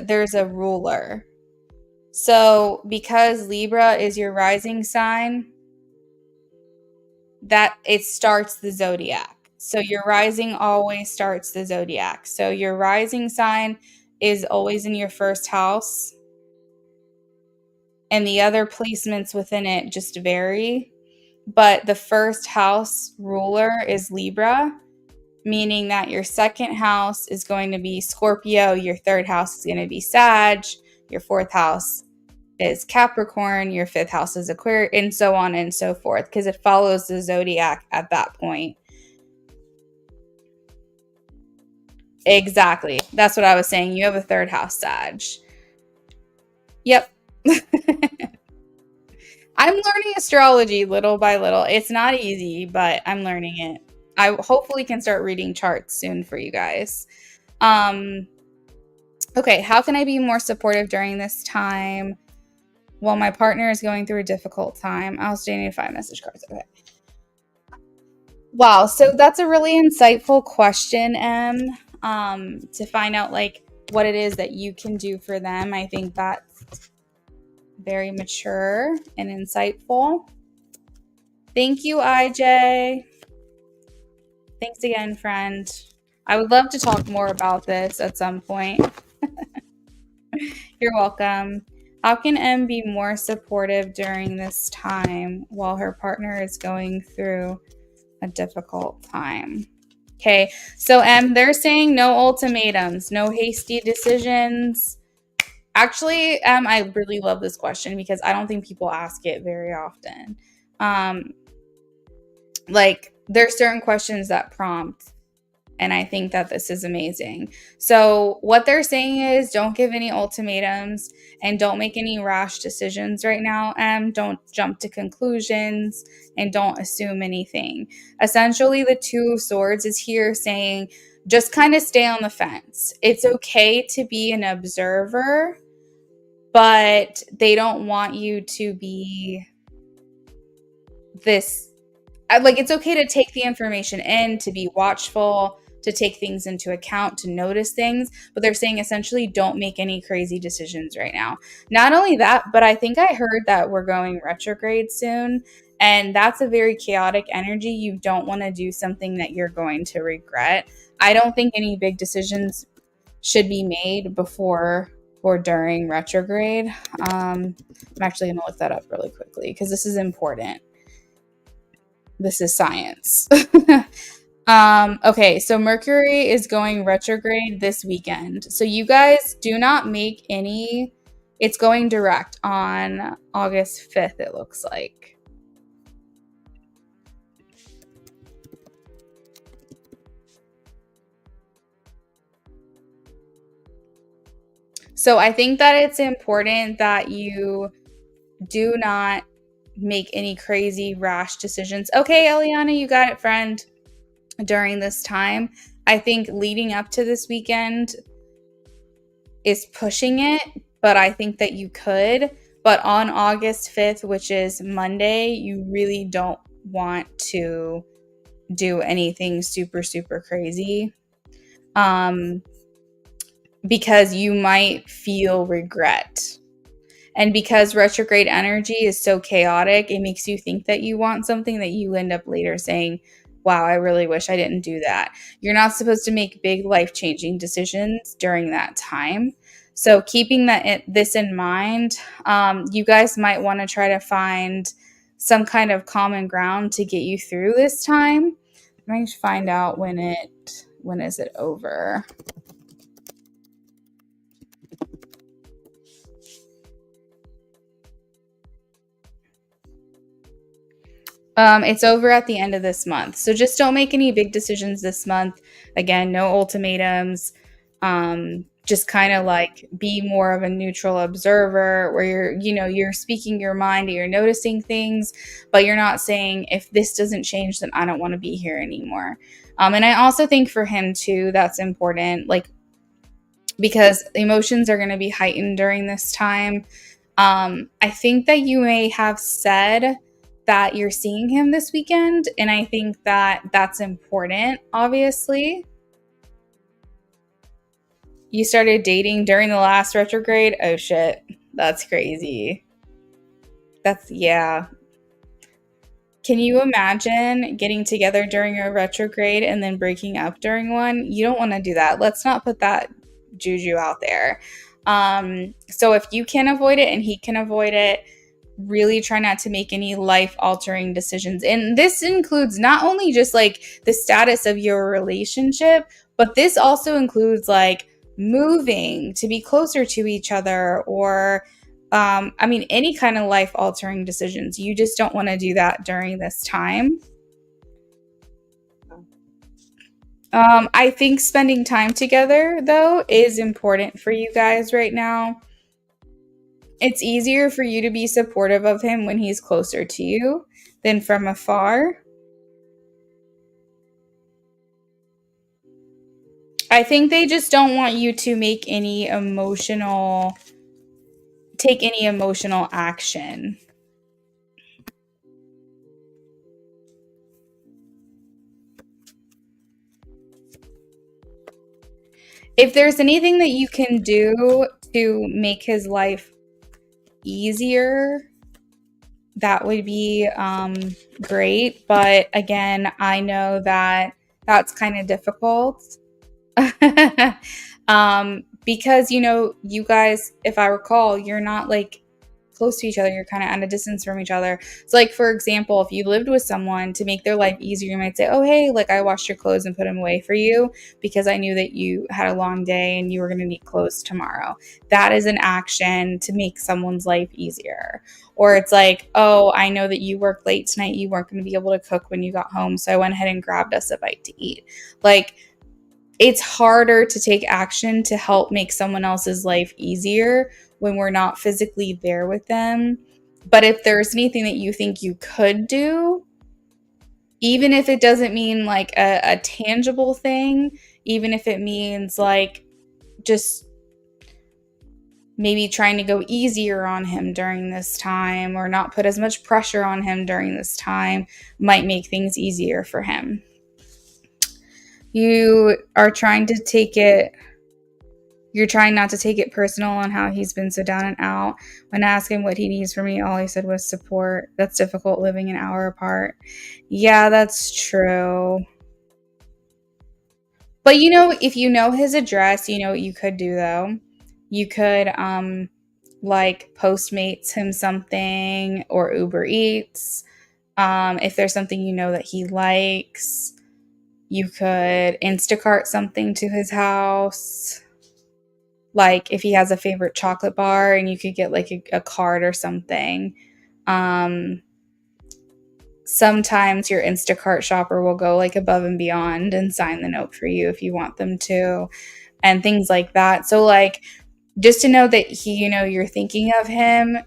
there's a ruler. So because Libra is your rising sign, that it starts the zodiac. So your rising always starts the zodiac. So your rising sign is always in your first house, and the other placements within it just vary. but the first house ruler is Libra, meaning that your second house is going to be Scorpio, your third house is going to be Sag, your fourth house is Capricorn, your fifth house is Aquarius, and so on and so forth, because it follows the zodiac at that point. Exactly. That's what I was saying. You have a third house Sag. Yep. I'm learning astrology little by little. It's not easy, but I'm learning it. I hopefully can start reading charts soon for you guys. Okay, how can I be more supportive during this time while my partner is going through a difficult time? Outstanding 5 message cards. Okay. Wow, so that's a really insightful question, Em. To find out like what it is that you can do for them. I think that's very mature and insightful. Thank you, IJ. Thanks again, friend. I would love to talk more about this at some point. You're welcome. How can Em be more supportive during this time while her partner is going through a difficult time? Okay, so Em, they're saying no ultimatums, no hasty decisions. Actually, I really love this question because I don't think people ask it very often. Like, there are certain questions that prompt, and I think that this is amazing. So what they're saying is don't give any ultimatums and don't make any rash decisions right now. Don't jump to conclusions and don't assume anything. Essentially, the Two of Swords is here saying just kind of stay on the fence. It's okay to be an observer, but they don't want you to be this, like, it's okay to take the information in, to be watchful, to take things into account, to notice things, but they're saying essentially don't make any crazy decisions right now. Not only that, but I think I heard that we're going retrograde soon, and that's a very chaotic energy. You don't want to do something that you're going to regret. I don't think any big decisions should be made before or during retrograde. I'm actually going to look that up really quickly because this is important. This is science. Okay, so Mercury is going retrograde this weekend. So you guys do not make any, it's going direct on August 5th, it looks like. So I think that it's important that you do not make any crazy rash decisions. Okay, Eliana, you got it, friend. During this time, I think leading up to this weekend is pushing it, but I think that you could. But on August 5th, which is Monday, you really don't want to do anything super, super crazy. Because you might feel regret. And because retrograde energy is so chaotic, it makes you think that you want something that you end up later saying, wow, I really wish I didn't do that. You're not supposed to make big life-changing decisions during that time. So keeping this in mind, you guys might want to try to find some kind of common ground to get you through this time. Let me find out when is it over. It's over at the end of this month. So just don't make any big decisions this month. Again, no ultimatums. Just kind of like be more of a neutral observer where you're speaking your mind, you're noticing things, but you're not saying if this doesn't change, then I don't want to be here anymore. And I also think for him too, that's important, like, because emotions are going to be heightened during this time. I think that you may have said that you're seeing him this weekend, and I think that that's important, obviously. You started dating during the last retrograde? Oh shit, that's crazy. Yeah. Can you imagine getting together during a retrograde and then breaking up during one? You don't want to do that. Let's not put that juju out there. So if you can avoid it and he can avoid it, really try not to make any life altering decisions. And this includes not only just like the status of your relationship, but this also includes like moving to be closer to each other, or I mean, any kind of life altering decisions. You just don't want to do that during this time. I think spending time together, though, is important for you guys right now. It's easier for you to be supportive of him when he's closer to you than from afar. I think they just don't want you to take any emotional action. If there's anything that you can do to make his life easier, that would be great. But again, I know that that's kind of difficult. Because you guys, if I recall, you're not like close to each other, you're kind of at a distance from each other. So like, for example, if you lived with someone, to make their life easier, you might say, oh hey, like I washed your clothes and put them away for you because I knew that you had a long day and you were going to need clothes tomorrow. That is an action to make someone's life easier. Or it's like, oh, I know that you worked late tonight, you weren't going to be able to cook when you got home, so I went ahead and grabbed us a bite to eat. Like, it's harder to take action to help make someone else's life easier when we're not physically there with them. But if there's anything that you think you could do, even if it doesn't mean like a tangible thing, even if it means like just maybe trying to go easier on him during this time, or not put as much pressure on him during this time, might make things easier for him. You are trying to take it You're trying not to take it personal on how he's been so down and out. When I asked him what he needs from me, all he said was support. That's difficult living an hour apart. Yeah, that's true. But if you know his address, you know what you could do though. You could like Postmates him something, or Uber Eats. If there's something that he likes, you could Instacart something to his house. Like if he has a favorite chocolate bar, and you could get like a card or something. Sometimes your Instacart shopper will go like above and beyond and sign the note for you if you want them to, and things like that. So like, just to know that you're thinking of him.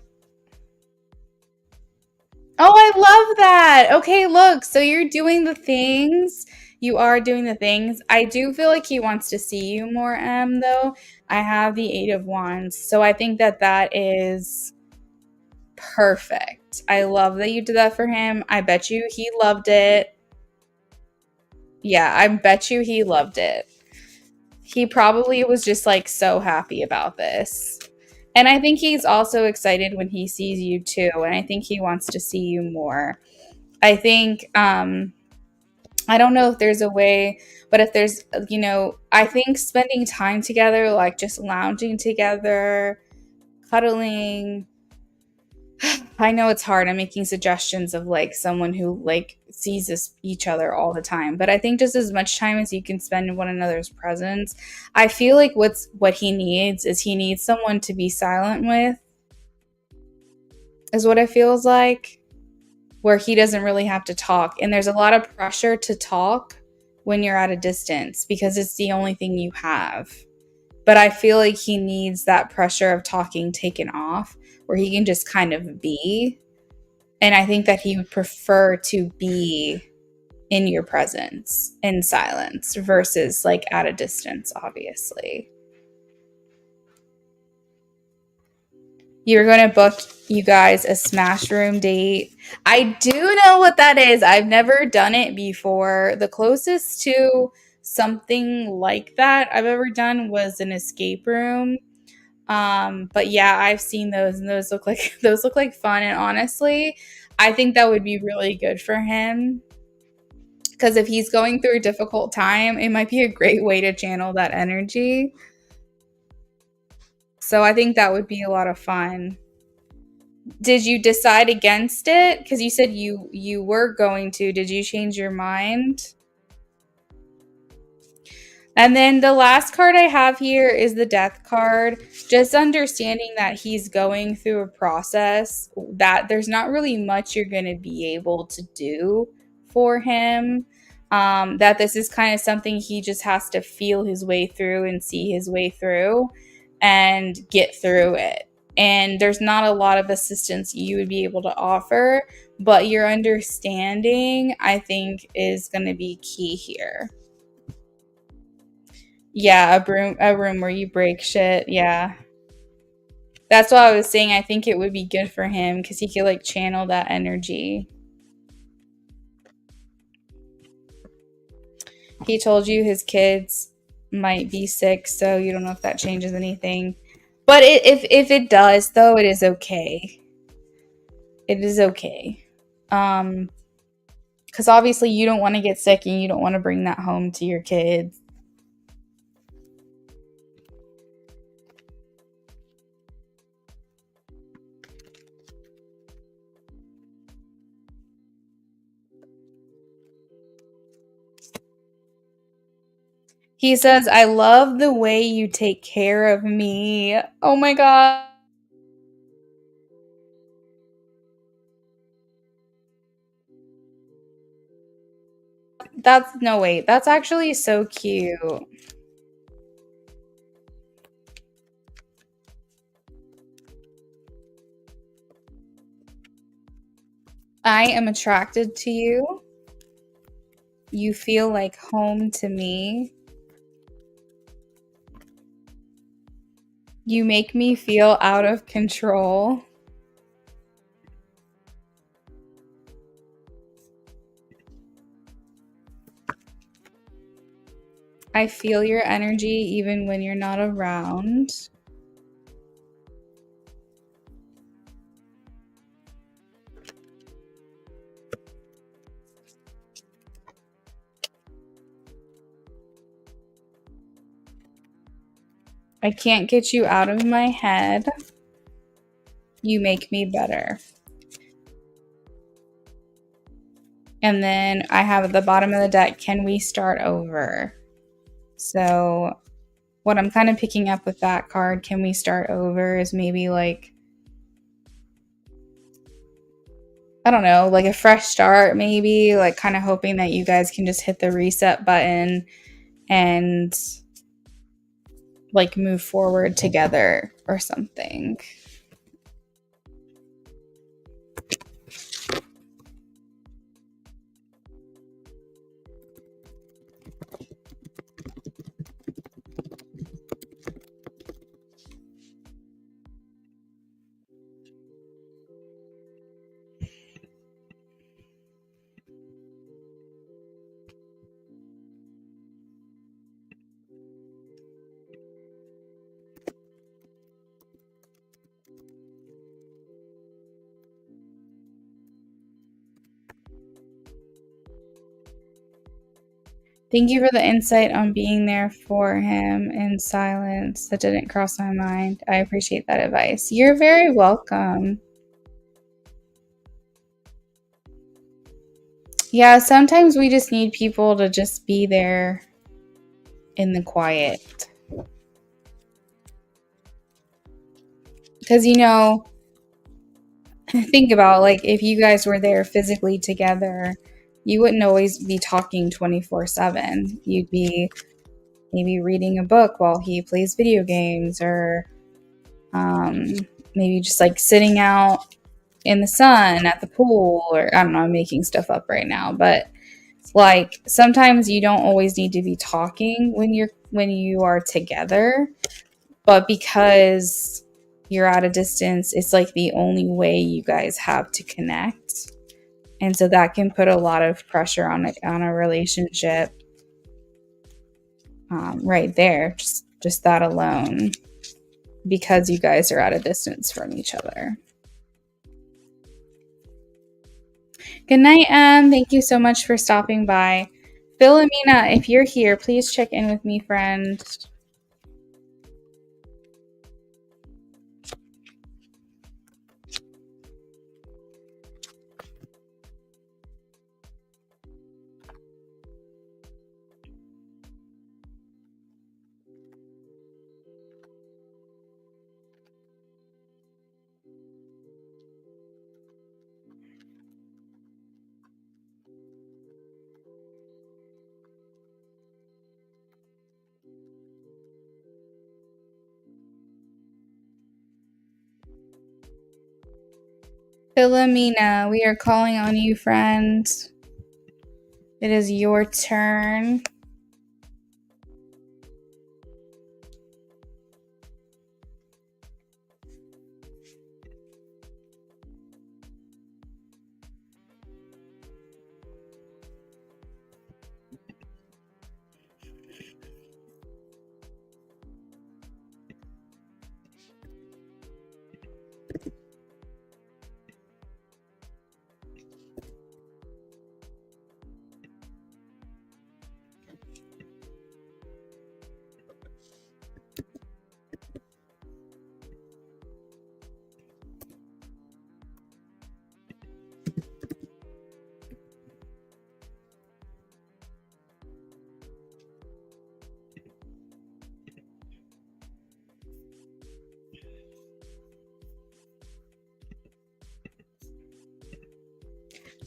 Oh, I love that. Okay, look, so you're doing the things. You are doing the things. I do feel like he wants to see you more, though. I have the Eight of Wands. So I think that that is perfect. I love that you did that for him. I bet you he loved it. Yeah, I bet you he loved it. He probably was just like so happy about this. And I think he's also excited when he sees you too. And I think he wants to see you more. I think, I don't know if there's a way, but if there's, I think spending time together, like just lounging together, cuddling. I know it's hard. I'm making suggestions of like someone who like sees each other all the time, but I think just as much time as you can spend in one another's presence. I feel like what he needs is he needs someone to be silent with, is what it feels like, where he doesn't really have to talk. And there's a lot of pressure to talk when you're at a distance because it's the only thing you have. But I feel like he needs that pressure of talking taken off, where he can just kind of be. And I think that he would prefer to be in your presence in silence versus like at a distance, obviously. You're going to book you guys a smash room date. I do know what that is. I've never done it before. The closest to something like that I've ever done was an escape room. But yeah, I've seen those, and those look like fun. And honestly, I think that would be really good for him, because if he's going through a difficult time, it might be a great way to channel that energy. So I think that would be a lot of fun. Did you decide against it? Because you said you were going to. Did you change your mind? And then the last card I have here is the death card. Just understanding that he's going through a process, that there's not really much you're going to be able to do for him. That this is kind of something he just has to feel his way through and see his way through and get through it. And there's not a lot of assistance you would be able to offer, but your understanding, I think, is going to be key here. Yeah, a room where you break shit. Yeah. That's what I was saying. I think it would be good for him because he could like channel that energy. He told you his kids might be sick, so you don't know if that changes anything. But if it does, though, it is okay. It is okay. Because obviously you don't want to get sick and you don't want to bring that home to your kids. He says, I love the way you take care of me. Oh my God. That's no wait. That's actually so cute. I am attracted to you. You feel like home to me. You make me feel out of control. I feel your energy even when you're not around. I can't get you out of my head. You make me better. And then I have at the bottom of the deck, can we start over? So what I'm kind of picking up with that card, can we start over, is maybe like, I don't know, like a fresh start, maybe, like kind of hoping that you guys can just hit the reset button and like move forward together or something. Thank you for the insight on being there for him in silence. That didn't cross my mind. I appreciate that advice. You're very welcome. Yeah, sometimes we just need people to just be there in the quiet. Because, you know, think about like if you guys were there physically together, you wouldn't always be talking 24/7. You'd be maybe reading a book while he plays video games, or maybe just like sitting out in the sun at the pool, or I don't know, I'm making stuff up right now, but like sometimes you don't always need to be talking when you are together, but because you're at a distance, it's like the only way you guys have to connect. And so that can put a lot of pressure on a relationship, right there, just that alone, because you guys are at a distance from each other. Good night, thank you so much for stopping by. Philomena, if you're here, please check in with me, friend. Philomena, we are calling on you, friend. It is your turn.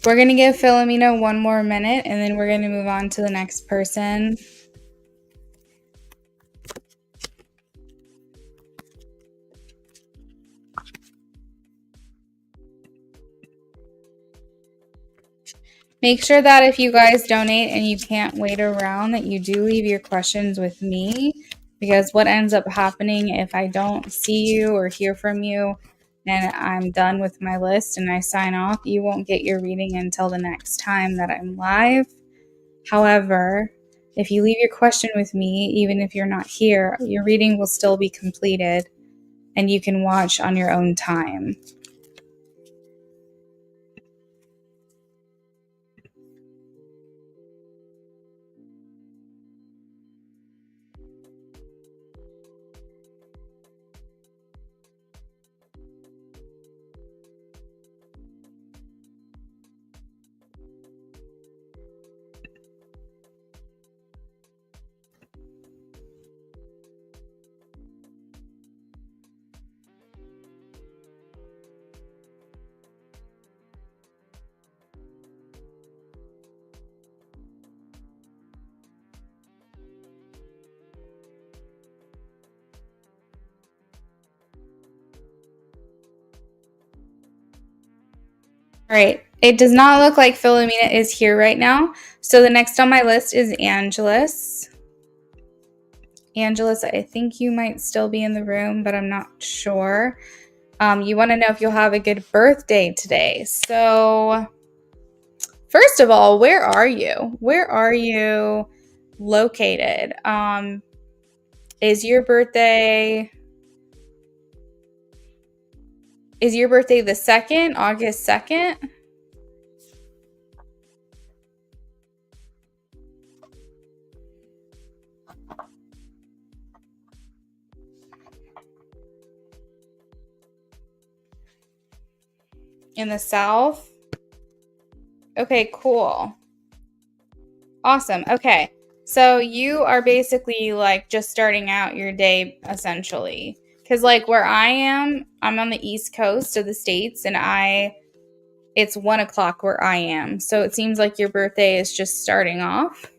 We're going to give Philomena one more minute, and then we're going to move on to the next person. Make sure that if you guys donate and you can't wait around, that you do leave your questions with me, because what ends up happening if I don't see you or hear from you and I'm done with my list and I sign off, you won't get your reading until the next time that I'm live. However, if you leave your question with me, even if you're not here, your reading will still be completed and you can watch on your own time. All right. It does not look like Philomena is here right now. So the next on my list is Angelus. Angelus, I think you might still be in the room, but I'm not sure. You want to know if you'll have a good birthday today. So first of all, where are you? Where are you located? Is your birthday the 2nd, August 2nd? In the South? Okay, cool. Awesome. Okay. So you are basically like just starting out your day essentially. Cause like where I am, I'm on the East Coast of the States and it's 1:00 where I am. So it seems like your birthday is just starting off.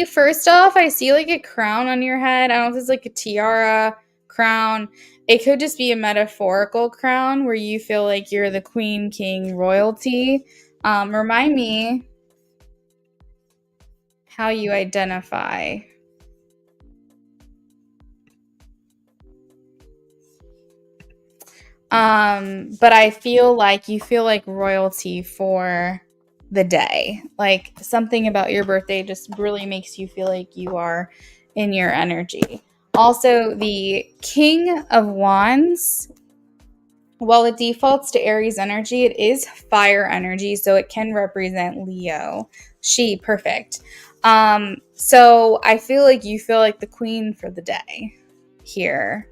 First off, I see like a crown on your head. I don't know if it's like a tiara, crown. It could just be a metaphorical crown where you feel like you're the queen, king, royalty. Remind me how you identify. But I feel like you feel like royalty for the day. Like something about your birthday just really makes you feel like you are in your energy. Also, the King of Wands, while it defaults to Aries energy, it is fire energy, so it can represent Leo. Perfect. So I feel like you feel like the queen for the day here.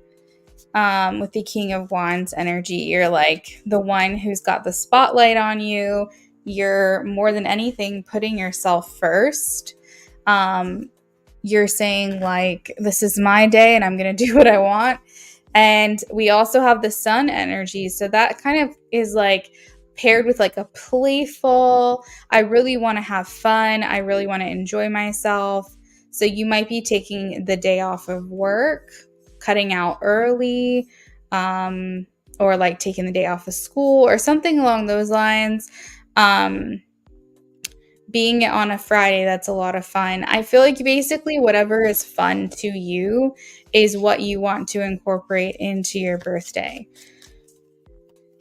With the King of Wands energy, you're like the one who's got the spotlight on you. You're more than anything putting yourself first. You're saying like, this is my day and I'm going to do what I want. And we also have the sun energy. So that kind of is like paired with like a playful, I really want to have fun. I really want to enjoy myself. So you might be taking the day off of work, cutting out early, or like taking the day off of school or something along those lines. Being on a Friday, that's a lot of fun. I feel like basically whatever is fun to you is what you want to incorporate into your birthday.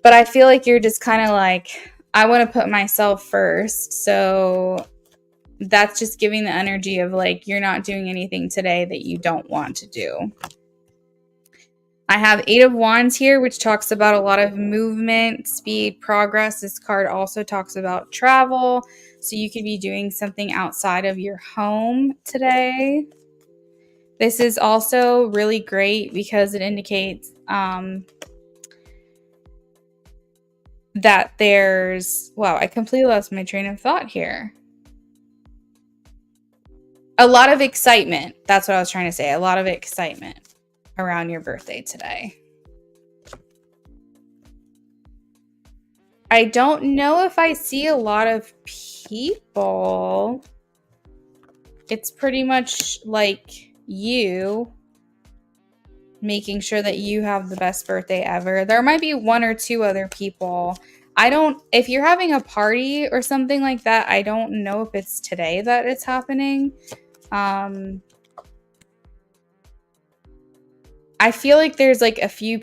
But I feel like you're just kind of like, I want to put myself first. So that's just giving the energy of like, you're not doing anything today that you don't want to do. I have 8 of Wands here, which talks about a lot of movement, speed, progress. This card also talks about travel. So you could be doing something outside of your home today. This is also really great because it indicates that there's, wow, I completely lost my train of thought here. A lot of excitement. That's what I was trying to say. A lot of excitement around your birthday today. I don't know if I see a lot of people. It's pretty much like you making sure that you have the best birthday ever. There might be 1 or 2 other people. If you're having a party or something like that, I don't know if it's today that it's happening. I feel like there's like a few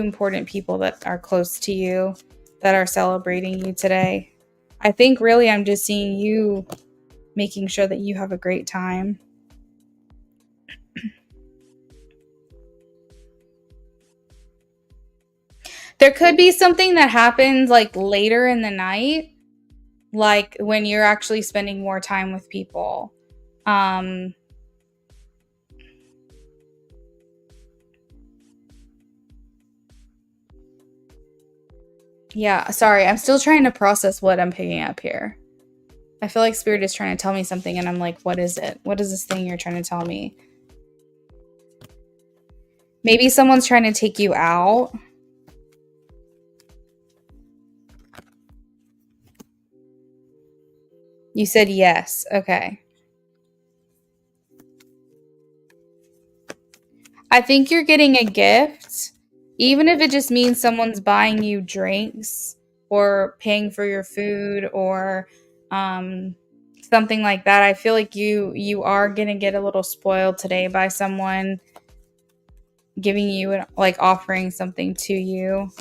important people that are close to you that are celebrating you today. I think really I'm just seeing you making sure that you have a great time. There could be something that happens like later in the night, like when you're actually spending more time with people. Yeah, sorry, I'm still trying to process what I'm picking up here. I feel like Spirit is trying to tell me something and I'm like, what is it? What is this thing you're trying to tell me? Maybe someone's trying to take you out. You said yes. Okay. I think you're getting a gift, even if it just means someone's buying you drinks or paying for your food or something like that. I feel like you are gonna get a little spoiled today by someone giving you like offering something to you.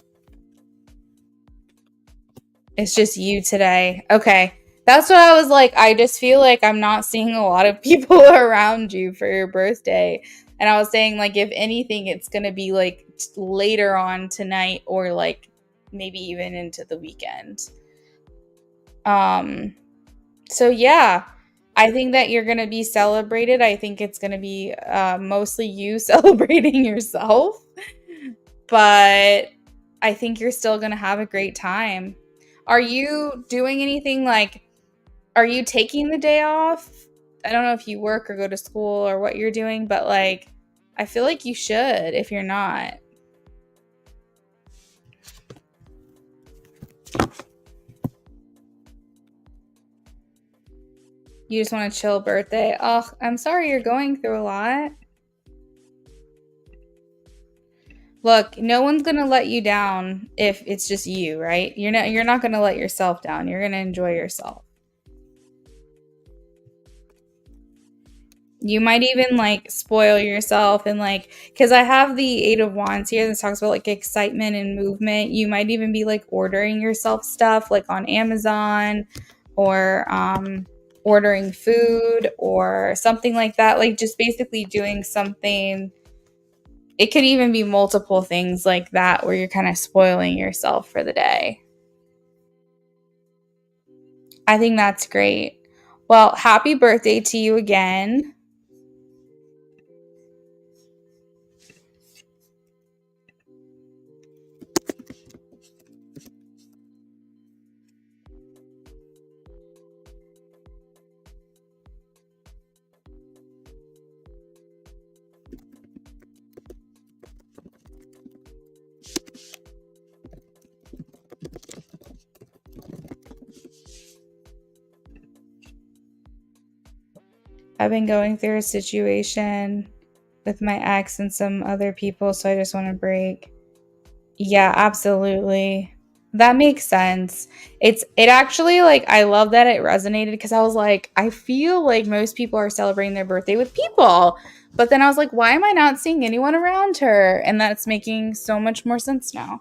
It's just you today. Okay. That's what I was like. I just feel like I'm not seeing a lot of people around you for your birthday. And I was saying, like, if anything, it's going to be like later on tonight or like maybe even into the weekend. So yeah, I think that you're going to be celebrated. I think it's going to be mostly you celebrating yourself. But I think you're still going to have a great time. Are you doing anything like, are you taking the day off? I don't know if you work or go to school or what you're doing, but like, I feel like you should if you're not. You just want a chill birthday. Oh, I'm sorry you're going through a lot. Look, no one's going to let you down if it's just you, right? You're not going to let yourself down. You're going to enjoy yourself. You might even like spoil yourself and like, because I have the 8 of Wands here that talks about like excitement and movement. You might even be like ordering yourself stuff like on Amazon or ordering food or something like that. Like just basically doing something. It could even be multiple things like that where you're kind of spoiling yourself for the day. I think that's great. Well, happy birthday to you again. I've been going through a situation with my ex and some other people, so I just want to break. Yeah, absolutely. That makes sense. It actually like I love that it resonated because I was like, I feel like most people are celebrating their birthday with people. But then I was like, why am I not seeing anyone around her? And that's making so much more sense now.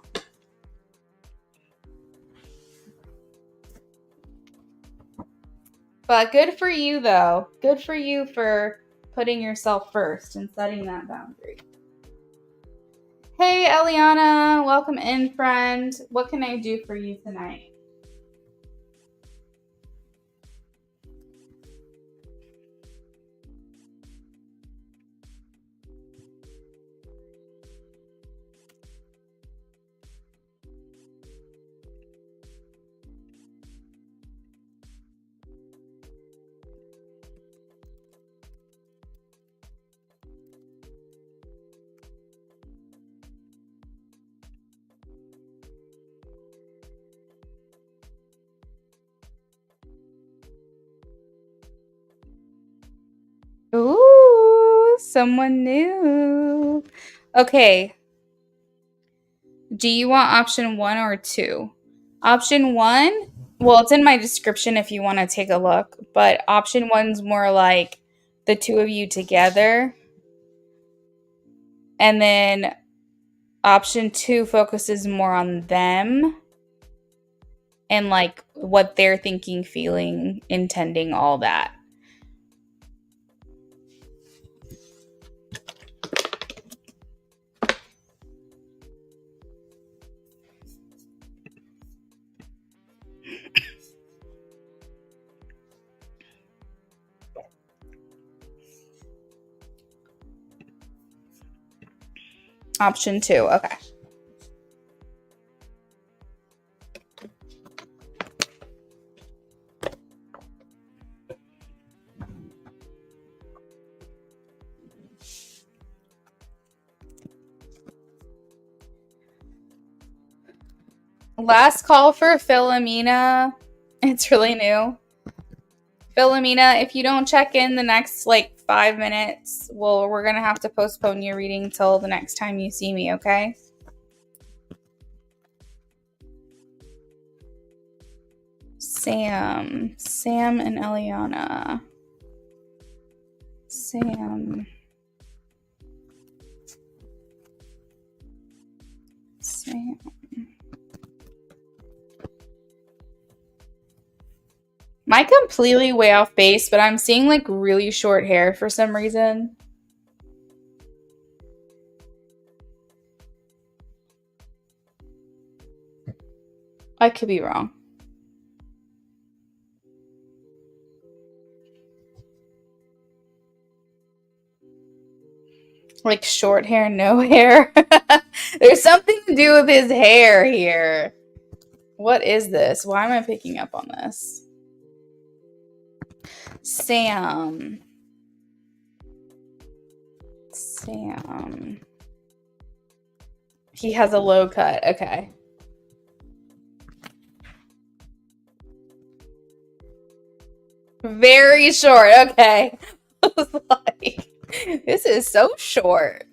But good for you though. Good for you for putting yourself first and setting that boundary. Hey Eliana, welcome in, friend. What can I do for you tonight? Ooh, someone new. Okay, do you want option one or two? Option one, well, it's in my description if you want to take a look, but option one's more like the two of you together. And then option two focuses more on them and like what they're thinking, feeling, intending, all that. Option two, okay. Last call for Philomena. It's really new. Philomena, if you don't check in the next like 5 minutes, well, we're gonna have to postpone your reading till the next time you see me, okay? Sam and Eliana. Sam. Am I completely way off base, but I'm seeing like really short hair for some reason? I could be wrong. Like short hair, no hair. There's something to do with his hair here. What is this? Why am I picking up on this? Sam. He has a low cut. Okay. Very short. Okay. I was like, this is so short.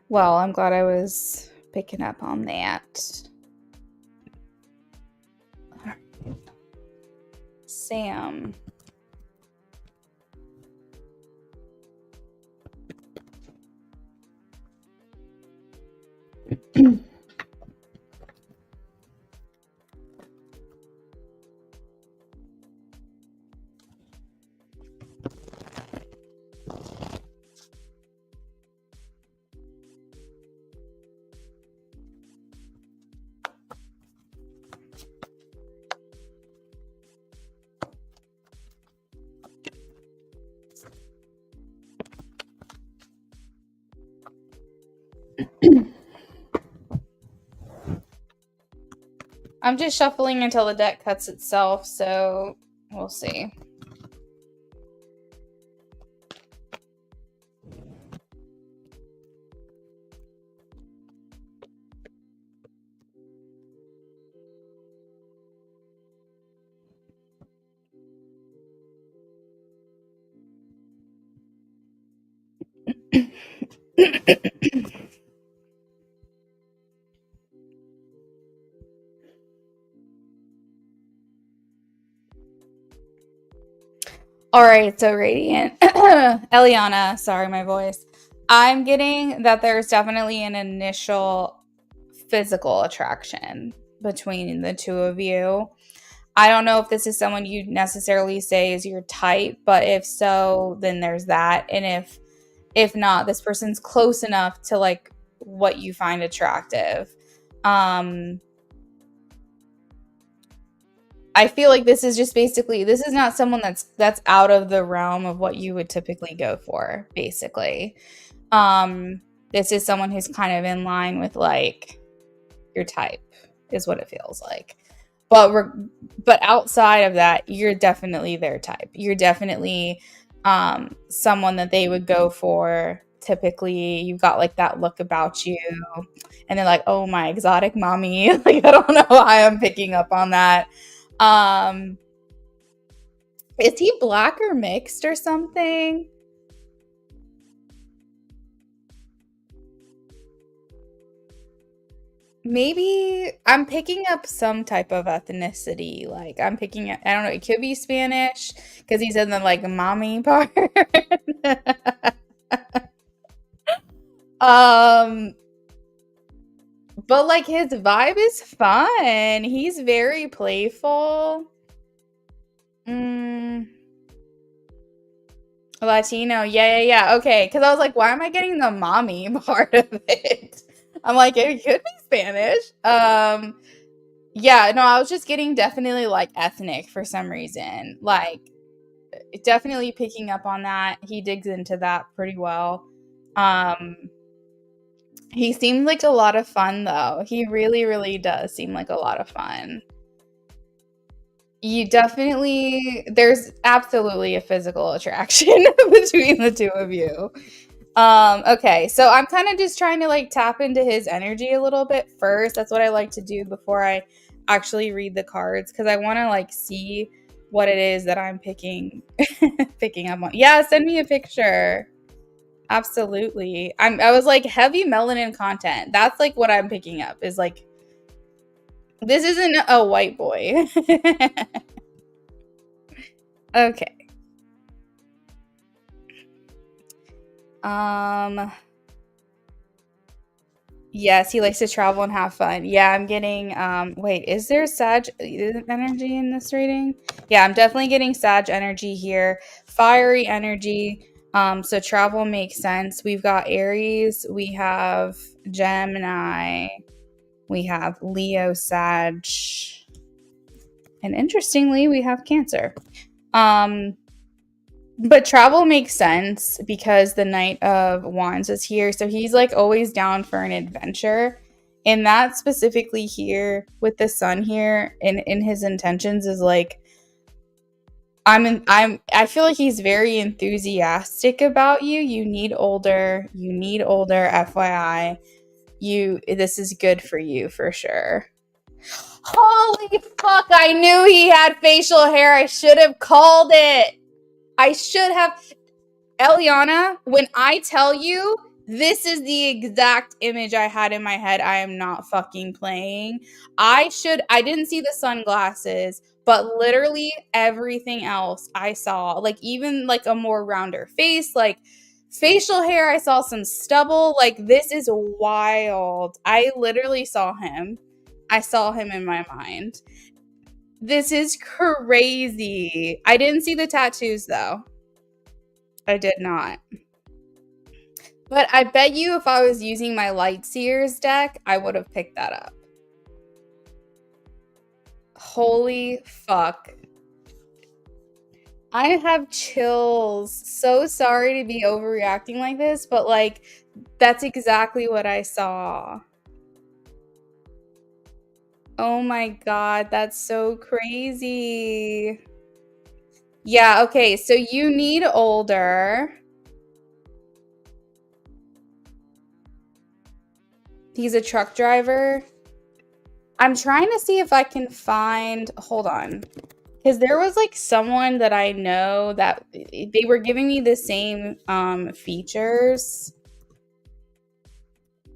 Well, I'm glad I was picking up on that. Sam. I'm just shuffling until the deck cuts itself, so we'll see. All right, so Radiant. Eliana, sorry, my voice. I'm getting that there's definitely an initial physical attraction between the two of you. I don't know if this is someone you'd necessarily say is your type, but if so, then there's that. And if not, this person's close enough to like what you find attractive. I feel like this is just basically, this is not someone that's out of the realm of what you would typically go for, basically. This is someone who's kind of in line with like your type is what it feels like. But outside of that, you're definitely their type. You're definitely someone that they would go for. Typically, you've got like that look about you, and they're like, "Oh, my exotic mommy." Like, I don't know why I'm picking up on that. Um, is he black or mixed or something? Maybe I'm picking up some type of ethnicity. Like I'm picking up, I don't know, it could be Spanish because he said the like mommy part. um, but like his vibe is fun. He's very playful. Mm, Latino, yeah. Okay, because I was like, why am I getting the mommy part of it? I'm like, it could be Spanish. Yeah, no, I was just getting definitely like ethnic for some reason. Like definitely picking up on that. He digs into that pretty well. Um he seemed like a lot of fun though. He really, really does seem like a lot of fun. You definitely there's absolutely a physical attraction between the two of you. Okay, so I'm kind of just trying to like tap into his energy a little bit first. That's what I like to do before I actually read the cards because I want to like see what it is that I'm picking up on. Yeah, send me a picture. Absolutely. I was like heavy melanin content. That's like what I'm picking up is like this isn't a white boy. Okay. Um Yes, he likes to travel and have fun. Yeah, I'm getting wait, is there Sag energy in this reading? Yeah, I'm definitely getting Sag energy here. Fiery energy. So travel makes sense. We've got Aries, we have Gemini, we have Leo, Sag, and interestingly, we have Cancer. Um But travel makes sense because the Knight of Wands is here. So he's like always down for an adventure. And that specifically here with the sun here in his intentions is like I feel like he's very enthusiastic about you. You need older, FYI. This is good for you for sure. Holy fuck, I knew he had facial hair. I should have called it. I should have. Eliana, when I tell you this is the exact image I had in my head, I am not fucking playing. I didn't see the sunglasses, but literally everything else I saw, like even like a more rounder face, like facial hair, I saw some stubble. Like this is wild. I literally saw him. I saw him in my mind. This is crazy. I didn't see the tattoos though. I did not. But I bet you if I was using my Light Seers deck, I would have picked that up. Holy fuck. I have chills. So sorry to be overreacting like this, but like, that's exactly what I saw. Oh my god, that's so crazy. Yeah, okay, so you need older. He's a truck driver. I'm trying to see if I can find, hold on. Because there was like someone that I know that they were giving me the same features,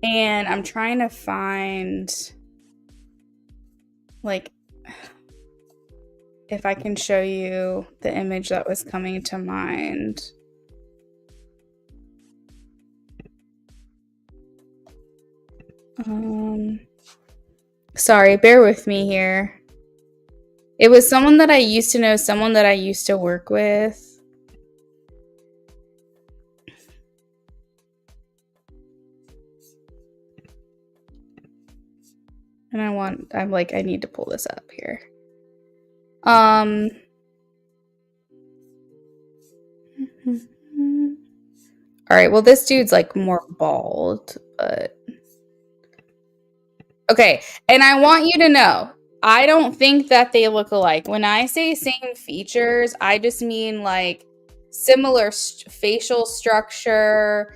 and I'm trying to find like if I can show you the image that was coming to mind. Sorry, bear with me here. It was someone that I used to know, someone that I used to work with. And I need to pull this up here. All right, well, this dude's like more bald, but okay. And I want you to know, I don't think that they look alike. When I say same features, I just mean like similar facial structure,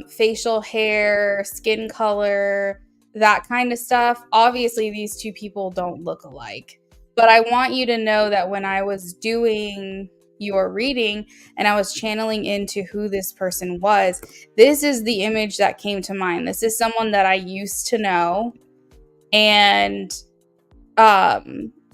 facial hair, skin color, that kind of stuff. Obviously, these two people don't look alike. But I want you to know that when I was doing your reading and I was channeling into who this person was, this is the image that came to mind. This is someone that I used to know. And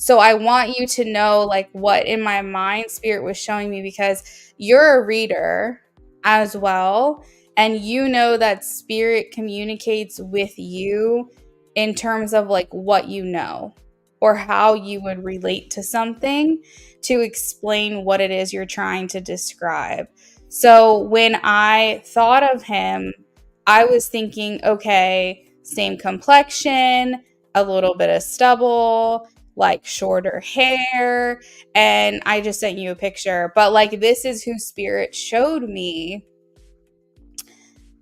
so I want you to know like what in my mind spirit was showing me, because you're a reader as well, and you know that spirit communicates with you in terms of like what you know or how you would relate to something to explain what it is you're trying to describe. So when I thought of him, I was thinking, okay, same complexion, a little bit of stubble, like shorter hair, and I just sent you a picture. But like this is who spirit showed me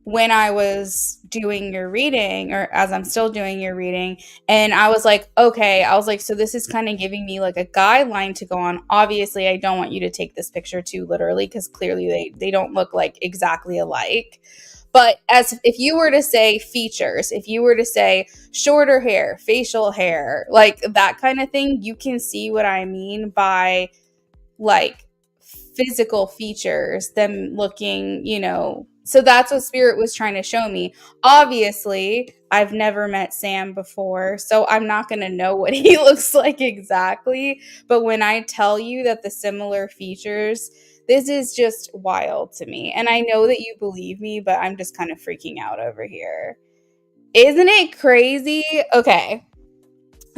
when I was doing your reading, or as I'm still doing your reading. And I was like, okay, I was like, so this is kind of giving me like a guideline to go on. Obviously, I don't want you to take this picture too literally, because clearly they don't look like exactly alike. But as if you were to say features, if you were to say shorter hair, facial hair, like that kind of thing, you can see what I mean by like physical features, them looking, so that's what spirit was trying to show me. Obviously, I've never met Sam before, so I'm not going to know what he looks like exactly. But when I tell you that the similar features, this is just wild to me. And I know that you believe me, but I'm just kind of freaking out over here. Isn't it crazy? Okay.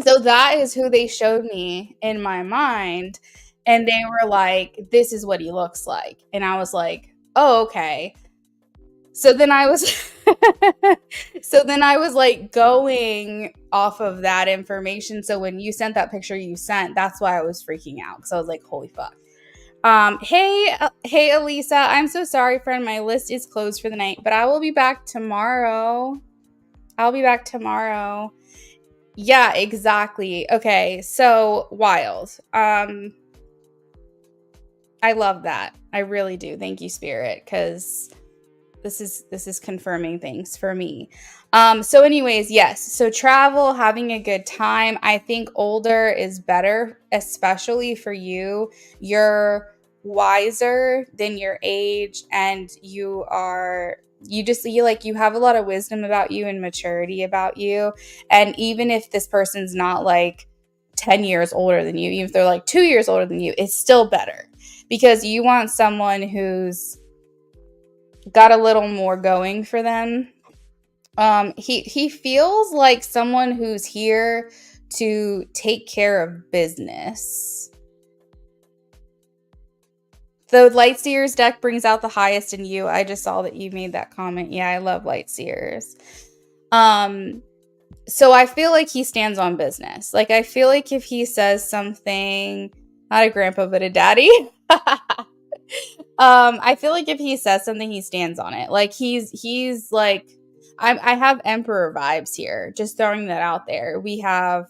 So that is who they showed me in my mind. And they were like, this is what he looks like. And I was like, oh, okay. So then I was like going off of that information. So when you sent that picture that's why I was freaking out. Because I was like, holy fuck. Hey, Elisa. I'm so sorry, friend. My list is closed for the night, but I will be back tomorrow. Yeah, exactly. Okay, so wild. I love that. I really do. Thank you, Spirit, because this is confirming things for me. So anyways, yes. So travel, having a good time. I think older is better, especially for you. You're wiser than your age, and you have a lot of wisdom about you and maturity about you. And even if this person's not like 10 years older than you, even if they're like 2 years older than you, it's still better, because you want someone who's got a little more going for them. He feels like someone who's here to take care of business. The Lightseers deck brings out the highest in you. I just saw that you made that comment. Yeah, I love Lightseers. So I feel like he stands on business. Like, I feel like if he says something, not a grandpa, but a daddy. I feel like if he says something, he stands on it. Like he's like, I have Emperor vibes here. Just throwing that out there. We have,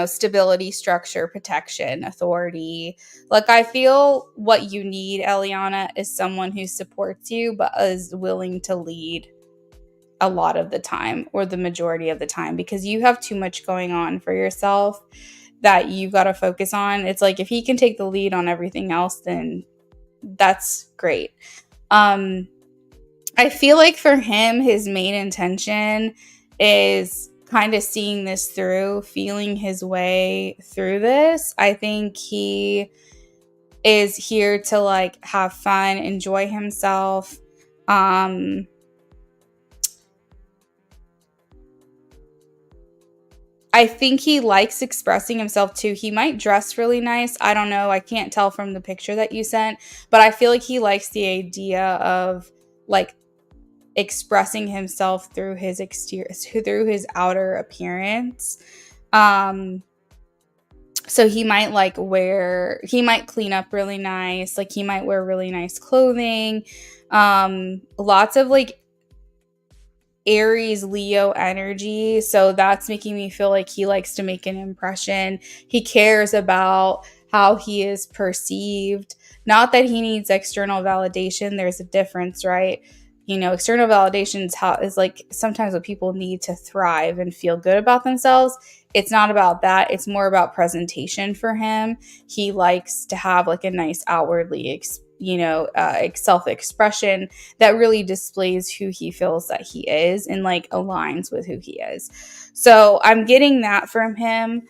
stability, structure, protection, authority. Like, I feel what you need, Eliana, is someone who supports you, but is willing to lead a lot of the time, or the majority of the time, because you have too much going on for yourself. that you got to focus on. It's like if he can take the lead on everything else, then that's great. I feel like for him, his main intention is kind of seeing this through, feeling his way through this. I think he is here to like have fun, enjoy himself. I think he likes expressing himself too. He might dress really nice. I don't know. I can't tell from the picture that you sent, but I feel like he likes the idea of like expressing himself through his exterior, through his outer appearance. So he might he might clean up really nice. Like he might wear really nice clothing. Lots of like Aries Leo energy. So that's making me feel like he likes to make an impression. He cares about how he is perceived. Not that he needs external validation. There's a difference, right? You know, external validation is like sometimes what people need to thrive and feel good about themselves. It's not about that. It's more about presentation for him. He likes to have like a nice outwardly self-expression that really displays who he feels that he is and like aligns with who he is. So I'm getting that from him.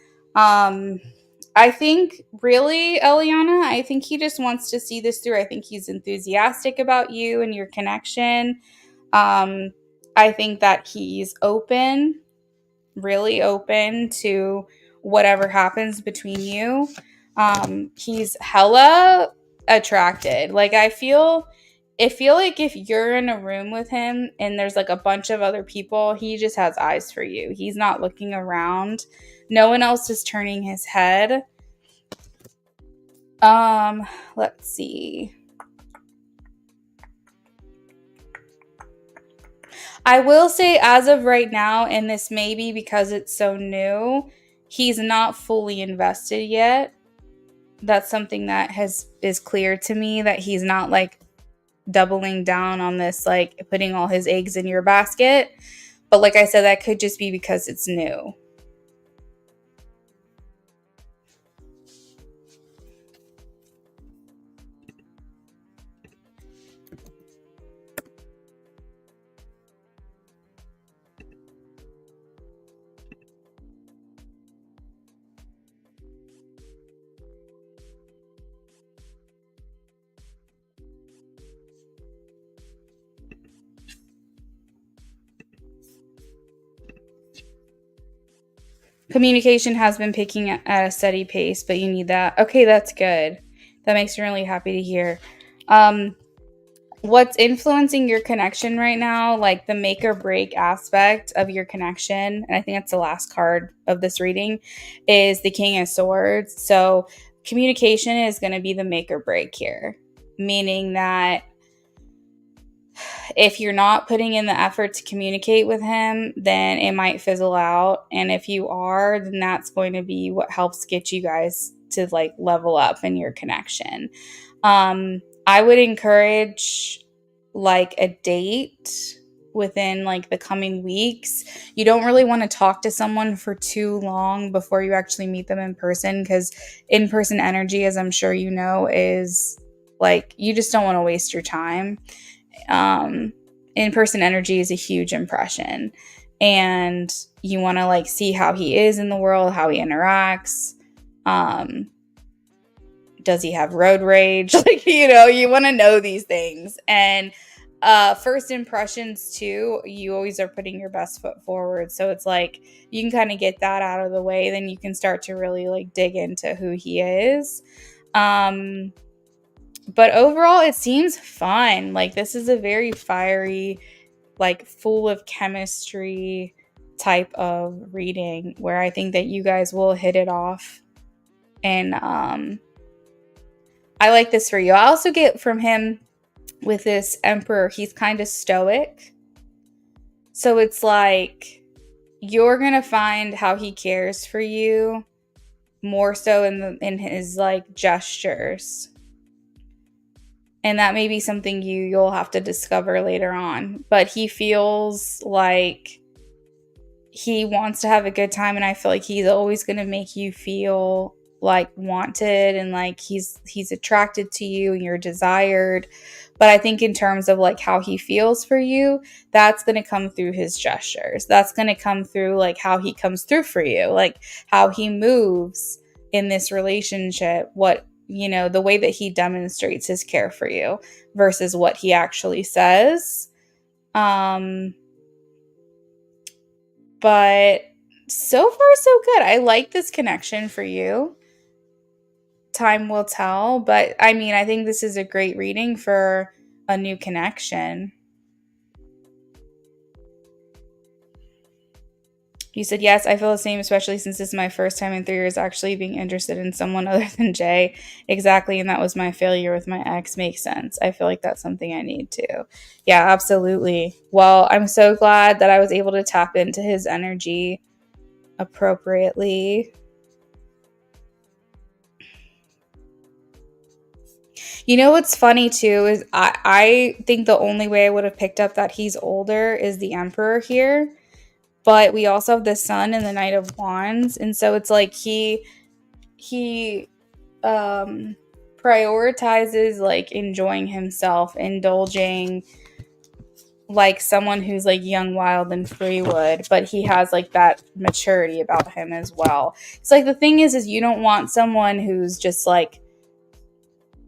I think really, Eliana, I think he just wants to see this through. I think he's enthusiastic about you and your connection. I think that he's open, really open to whatever happens between you. He's hella attracted. Like I feel like if you're in a room with him and there's like a bunch of other people, he just has eyes for you. He's not looking around. No one else is turning his head. Let's see. I will say as of right now, and this may be because it's so new, he's not fully invested yet. That's something that is clear to me, that he's not like doubling down on this, like putting all his eggs in your basket. But like I said, that could just be because it's new. Communication has been picking at a steady pace, but you need that. Okay, that's good. That makes me really happy to hear. What's influencing your connection right now, like the make or break aspect of your connection, and I think that's the last card of this reading, is the King of Swords. So communication is going to be the make or break here, meaning that if you're not putting in the effort to communicate with him, then it might fizzle out. And if you are, then that's going to be what helps get you guys to like level up in your connection. I would encourage like a date within like the coming weeks. You don't really want to talk to someone for too long before you actually meet them in person, because in-person energy, as I'm sure you know, is like you just don't want to waste your time. In-person energy is a huge impression, and you want to like see how he is in the world, how he interacts. Does he have road rage? Like, you want to know these things. And first impressions too, you always are putting your best foot forward. So it's like you can kind of get that out of the way, then you can start to really like dig into who he is. But overall, it seems fun. Like this is a very fiery, like full of chemistry type of reading where I think that you guys will hit it off. And I like this for you. I also get from him with this Emperor, he's kind of stoic. So it's like you're going to find how he cares for you more so in his like gestures. And that may be something you'll have to discover later on. But he feels like he wants to have a good time, and I feel like he's always going to make you feel like wanted and like he's attracted to you and you're desired. But I think in terms of like how he feels for you, that's going to come through his gestures. That's going to come through like how he comes through for you, like how he moves in this relationship, what, you know, the way that he demonstrates his care for you versus what he actually says. But so far so good. I like this connection for you. Time will tell, but I mean, I think this is a great reading for a new connection. You said, yes, I feel the same, especially since this is my first time in 3 years actually being interested in someone other than Jay. Exactly, and that was my failure with my ex. Makes sense. I feel like that's something I need to. Yeah, absolutely. Well, I'm so glad that I was able to tap into his energy appropriately. You know what's funny too is I think the only way I would have picked up that he's older is the Emperor here. But we also have the Sun and the Knight of Wands. And so it's like he prioritizes like enjoying himself, indulging like someone who's like young, wild, and free would, but he has like that maturity about him as well. It's like the thing is you don't want someone who's just like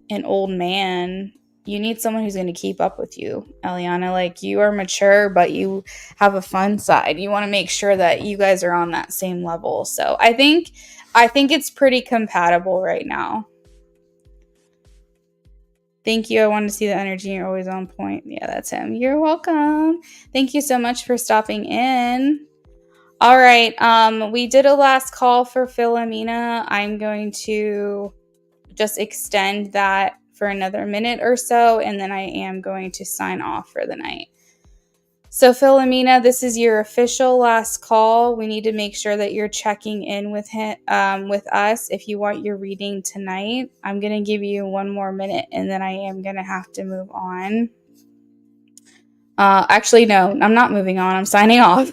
an old man. You need someone who's going to keep up with you, Eliana. Like, you are mature, but you have a fun side. You want to make sure that you guys are on that same level. So I think it's pretty compatible right now. Thank you. I wanted to see the energy. You're always on point. Yeah, that's him. You're welcome. Thank you so much for stopping in. All right. We did a last call for Philomena. I'm going to just extend that for another minute or so, and then I am going to sign off for the night. So Philomena, this is your official last call. We need to make sure that you're checking in with us if you want your reading tonight. I'm going to give you 1 more minute, and then I am going to have to move on. Actually, no, I'm not moving on. I'm signing off.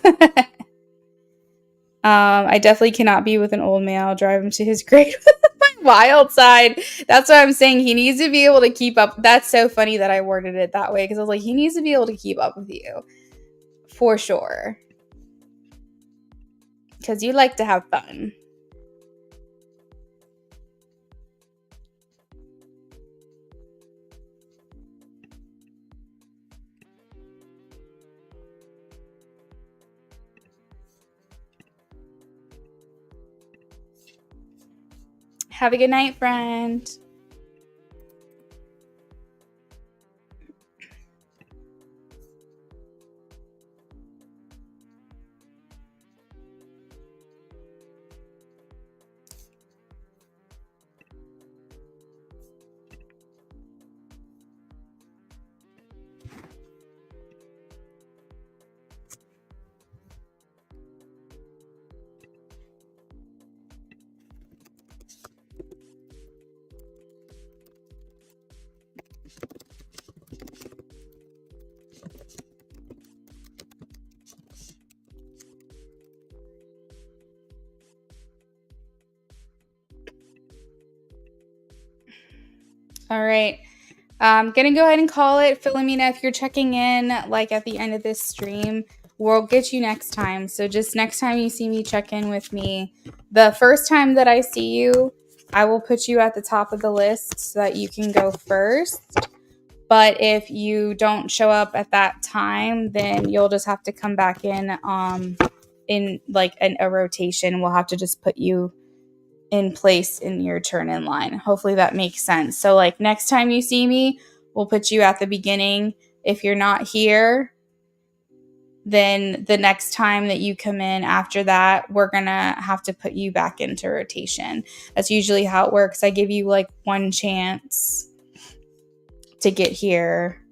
I definitely cannot be with an old man. I'll drive him to his grave with my wild side. That's what I'm saying. He needs to be able to keep up. That's so funny that I worded it that way, because I was like, he needs to be able to keep up with you. For sure. Because you like to have fun. Have a good night, friend. All right. I'm going to go ahead and call it. Philomena, if you're checking in, like at the end of this stream, we'll get you next time. So just next time you see me, check in with me. The first time that I see you, I will put you at the top of the list so that you can go first. But if you don't show up at that time, then you'll just have to come back in like a rotation. We'll have to just put you in place in your turn in line. Hopefully that makes sense. So like next time you see me, we'll put you at the beginning. If you're not here, then the next time that you come in after that, we're going to have to put you back into rotation. That's usually how it works. I give you like 1 chance to get here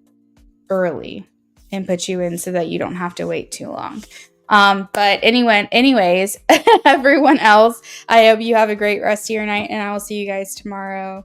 early and put you in so that you don't have to wait too long. But anyways, everyone else, I hope you have a great rest of your night, and I will see you guys tomorrow.